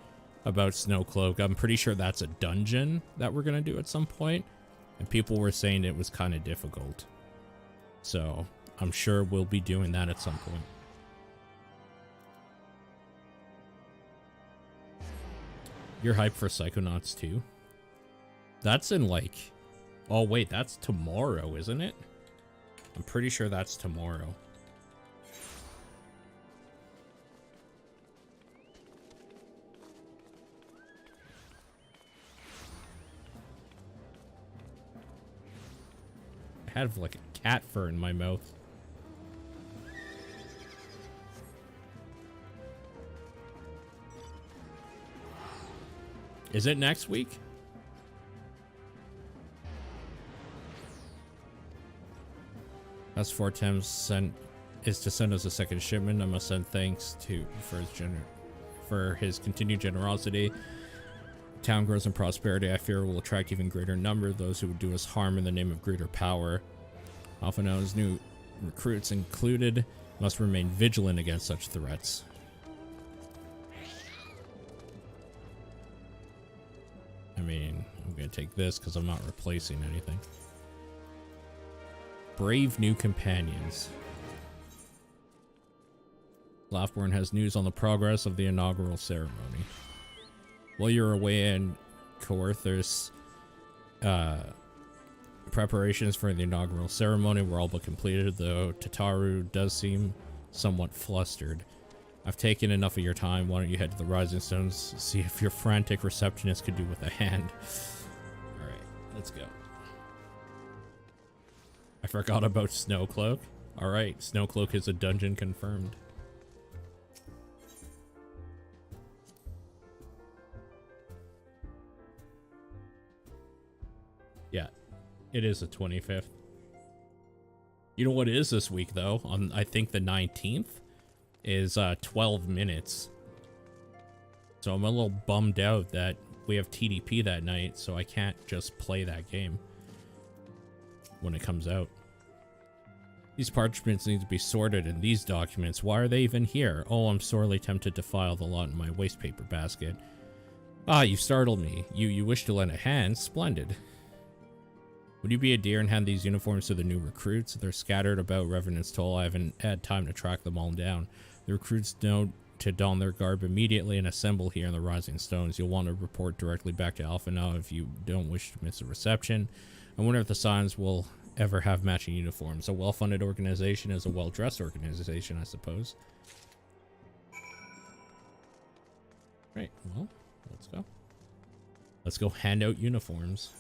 about Snowcloak. I'm pretty sure that's a dungeon that we're gonna do at some point, and people were saying it was kind of difficult. So I'm sure we'll be doing that at some point. You're hyped for Psychonauts 2? That's in like... Oh wait, that's tomorrow, isn't it? I'm pretty sure that's tomorrow. I had like a cat fur in my mouth. Is it next week? That's 4 times sent is to send us a second shipment. I must send thanks to for his continued generosity. Town grows in prosperity. I fear will attract even greater number those who would do us harm in the name of greater power. Often knows new recruits included must remain vigilant against such threats. I mean, I'm gonna take this because I'm not replacing anything. Brave new companions. Laughborn has news on the progress of the inaugural ceremony. While you're away in Coerthus, preparations for the inaugural ceremony were all but completed, though Tataru does seem somewhat flustered. I've taken enough of your time. Why don't you head to the Rising Stones, see if your frantic receptionist could do with a hand. Alright, let's go. I forgot about Snowcloak. Alright, Snowcloak is a dungeon confirmed. Yeah, it is the 25th. You know what is this week, though? On, I think, the 19th is 12 minutes. So I'm a little bummed out that we have TDP that night, so I can't just play that game when it comes out. These parchments need to be sorted, and these documents, why are they even here? Oh, I'm sorely tempted to file the lot in my wastepaper basket. Ah, you startled me. You wish to lend a hand? Splendid. Would you be a dear and hand these uniforms to the new recruits? They're scattered about Revenant's Toll. I haven't had time to track them all down. The recruits know to don their garb immediately and assemble here in the Rising Stones. You'll want to report directly back to Alpha now if you don't wish to miss a reception. I wonder if the Scions will ever have matching uniforms. A well-funded organization is a well-dressed organization, I suppose. Right, well, let's go. Let's go hand out uniforms.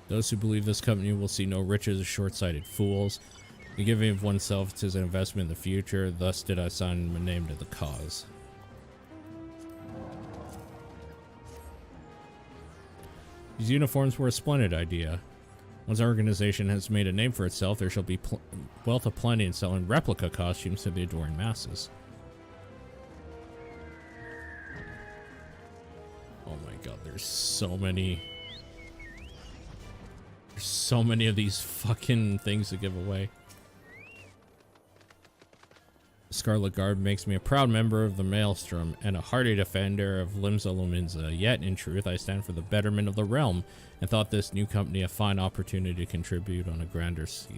Those who believe this company will see no riches are short-sighted fools. The giving of oneself is an investment in the future, thus did I sign my name to the cause. These uniforms were a splendid idea. Once our organization has made a name for itself, there shall be wealth of plenty in selling replica costumes to the adoring masses. Oh my god, there's so many of these fucking things to give away. Scarlet Garb makes me a proud member of the Maelstrom and a hearty defender of Limsa Lominsa, yet in truth I stand for the betterment of the realm and thought this new company a fine opportunity to contribute on a grander scale.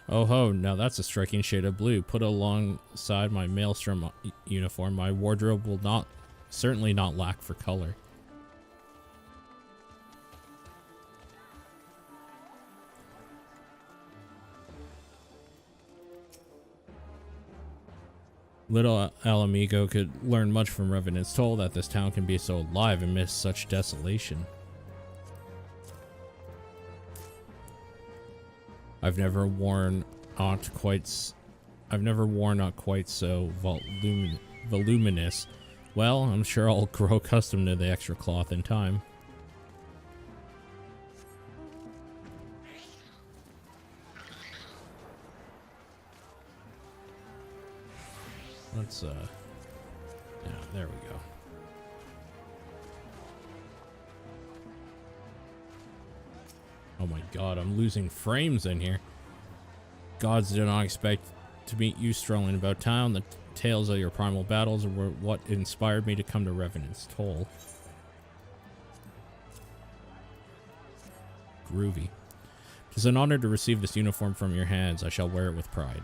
Oh ho, now that's a striking shade of blue. Put alongside my Maelstrom uniform, my wardrobe will certainly not lack for color. Little Alamigo could learn much from Revenant's Toll that this town can be so alive amidst such desolation. I've never worn aught quite so voluminous. Well, I'm sure I'll grow accustomed to the extra cloth in time. Let's, yeah, there we go. Oh my god, I'm losing frames in here. Gods did not expect to meet you strolling about town. The tales of your primal battles were what inspired me to come to Revenant's Toll. Groovy. It is an honor to receive this uniform from your hands. I shall wear it with pride.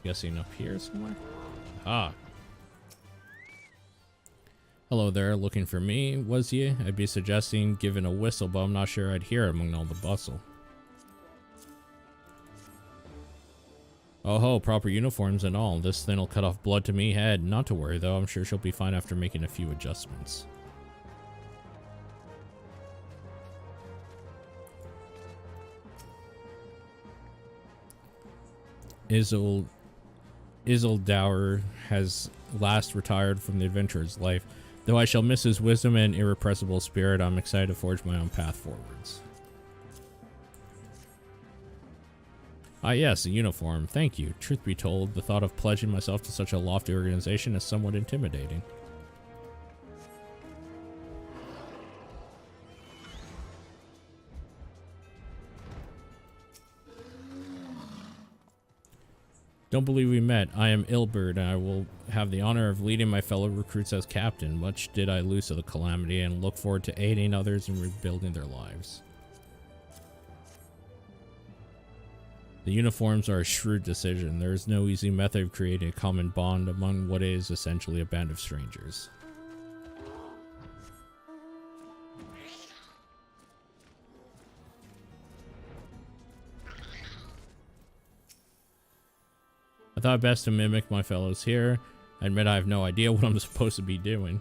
Guessing up here somewhere? Ah. Hello there, looking for me, was ye? I'd be suggesting giving a whistle, but I'm not sure I'd hear it among all the bustle. Oh ho, proper uniforms and all. This thing'll cut off blood to me head. Not to worry though, I'm sure she'll be fine after making a few adjustments. Isildour has last retired from the adventurer's life. Though I shall miss his wisdom and irrepressible spirit, I'm excited to forge my own path forwards. Ah yes, a uniform. Thank you. Truth be told, the thought of pledging myself to such a lofty organization is somewhat intimidating. Don't believe we met. I am Ilberd, and I will have the honor of leading my fellow recruits as captain. Much did I lose to the calamity, and look forward to aiding others in rebuilding their lives. The uniforms are a shrewd decision. There is no easy method of creating a common bond among what is essentially a band of strangers. I thought best to mimic my fellows here. I admit I have no idea what I'm supposed to be doing.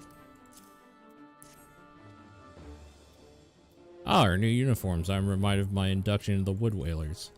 Ah, our new uniforms. I'm reminded of my induction into the Wood Whalers.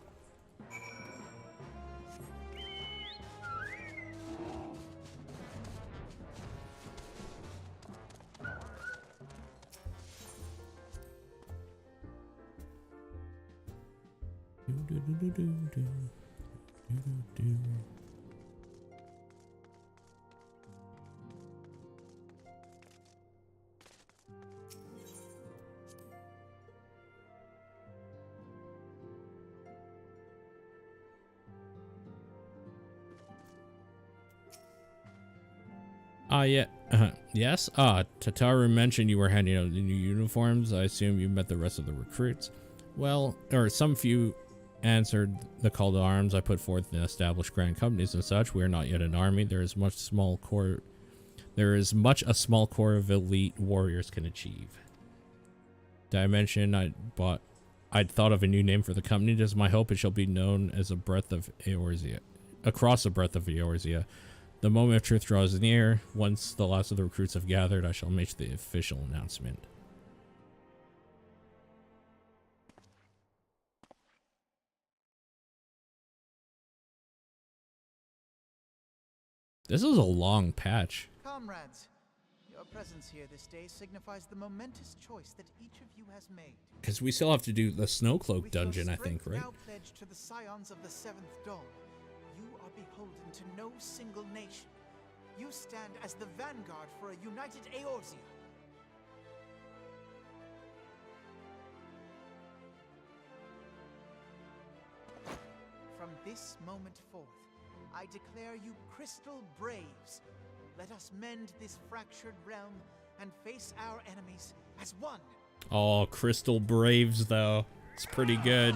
Yeah. Yes? Tataru mentioned you were handing out the new uniforms. I assume you met the rest of the recruits. Well, or some few answered the call to arms I put forth in established grand companies and such. We are not yet an army. There is much a small core of elite warriors can achieve. Did I mention I'd thought of a new name for the company? It is my hope it shall be known as a breath of Eorzea. across the breadth of Eorzea. The moment of truth draws near. Once the last of the recruits have gathered, I shall make the official announcement. This is a long patch. Comrades, your presence here this day signifies the momentous choice that each of you has made. Because we still have to do the Snowcloak dungeon, I think, right? Now pledged to the scions of the Seventh Dawn, you are beholden to no single nation. You stand as the vanguard for a united Eorzea. From this moment forth, I declare you Crystal Braves. Let us mend this fractured realm and face our enemies as one. Oh, Crystal Braves, though. It's pretty good.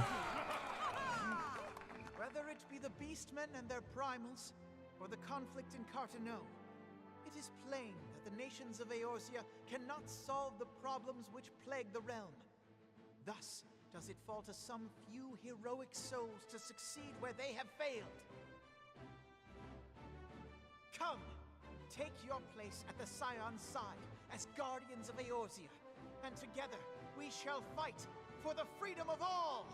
Whether it be the Beastmen and their primals, or the conflict in Carteneau, it is plain that the nations of Eorzea cannot solve the problems which plague the realm. Thus does it fall to some few heroic souls to succeed where they have failed. Come, take your place at the Scion's side as guardians of Eorzea, and together we shall fight for the freedom of all!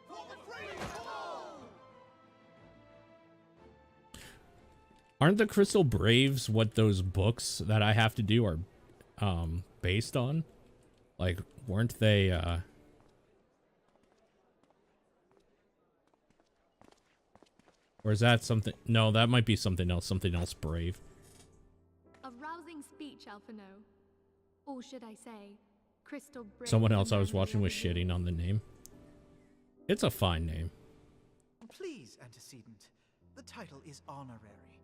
For the freedom of all! Aren't the Crystal Braves what those books that I have to do are based on? Like, weren't they or is that something? No, that might be something else. Something else brave. A rousing speech, Alphino. Or should I say, Crystal Brave. Someone else I was watching was shitting on the name. It's a fine name. Please, antecedent. The title is honorary.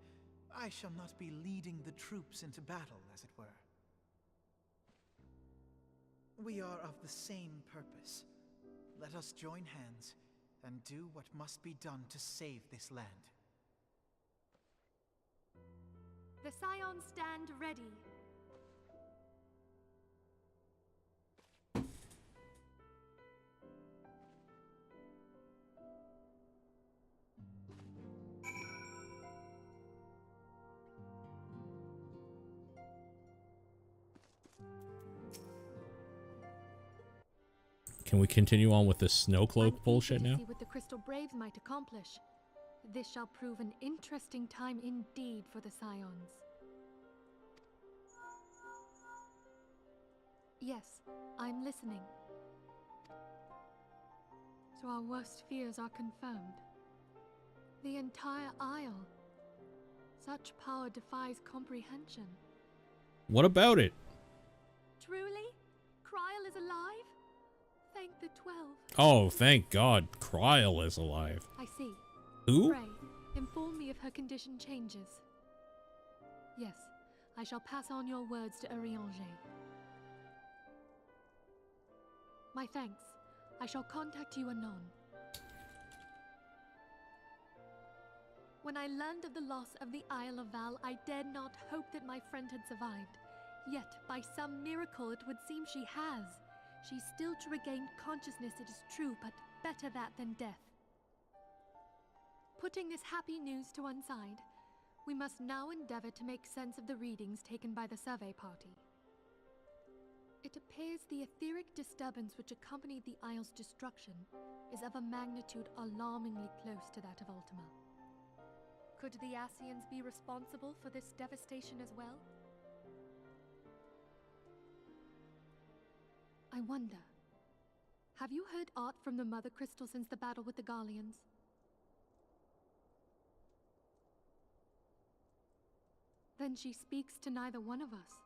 I shall not be leading the troops into battle, as it were. We are of the same purpose. Let us join hands and do what must be done to save this land. The Scions stand ready. Can we continue on with the Snowcloak bullshit now? See what the Crystal Braves might accomplish. This shall prove an interesting time indeed for the Scions. Yes, I'm listening. So our worst fears are confirmed. The entire Isle. Such power defies comprehension. What about it? Truly? Kryl is alive? Thank the 12. Oh, thank God, Kryl is alive. I see. Who? Pray, inform me if her condition changes. Yes, I shall pass on your words to A Realm Reborn. My thanks. I shall contact you anon. When I learned of the loss of the Isle of Val, I dared not hope that my friend had survived. Yet, by some miracle, it would seem she has. She's still to regain consciousness, it is true, but better that than death. Putting this happy news to one side, we must now endeavor to make sense of the readings taken by the survey party. It appears the etheric disturbance which accompanied the Isle's destruction is of a magnitude alarmingly close to that of Ultima. Could the Ascians be responsible for this devastation as well? I wonder, have you heard aught from the Mother Crystal since the battle with the Garleans? Then she speaks to neither one of us.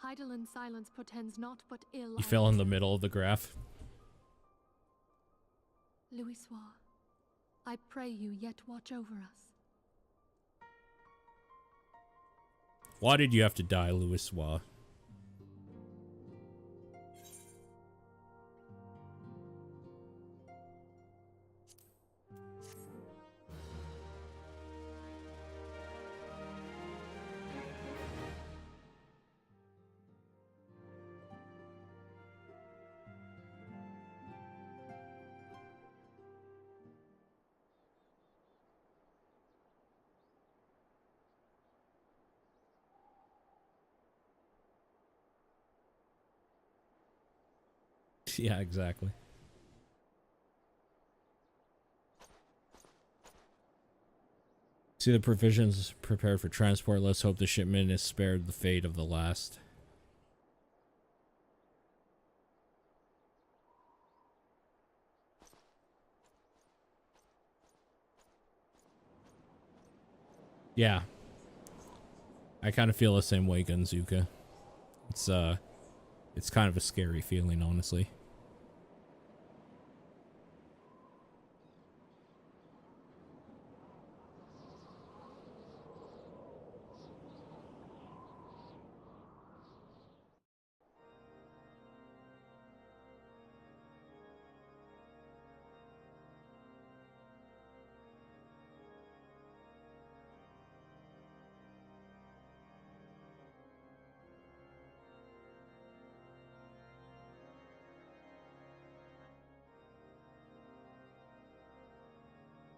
Heidel's silence portends naught but ill. You fell in the middle of the graph. Louisoix, I pray you yet watch over us. Why did you have to die, Louisoix? Yeah, exactly. See the provisions prepared for transport. Let's hope the shipment is spared the fate of the last. Yeah. I kind of feel the same way, Gunzuka. It's kind of a scary feeling, honestly.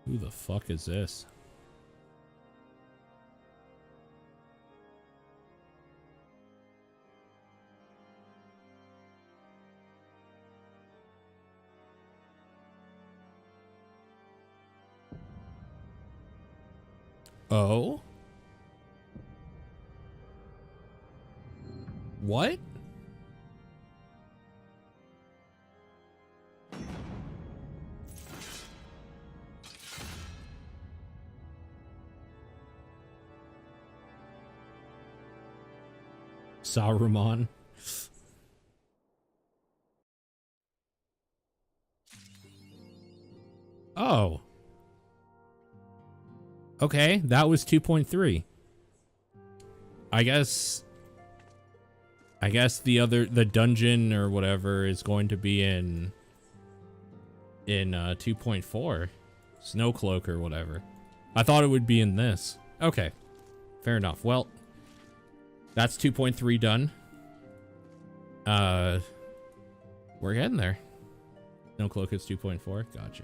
Who the fuck is this? Oh? What? Saruman. Oh. Okay, that was 2.3. I guess the dungeon or whatever is going to be in 2.4. Snowcloak or whatever. I thought it would be in this. Okay. Fair enough. Well, that's 2.3 done. We're getting there. Snowcloak is 2.4. Gotcha.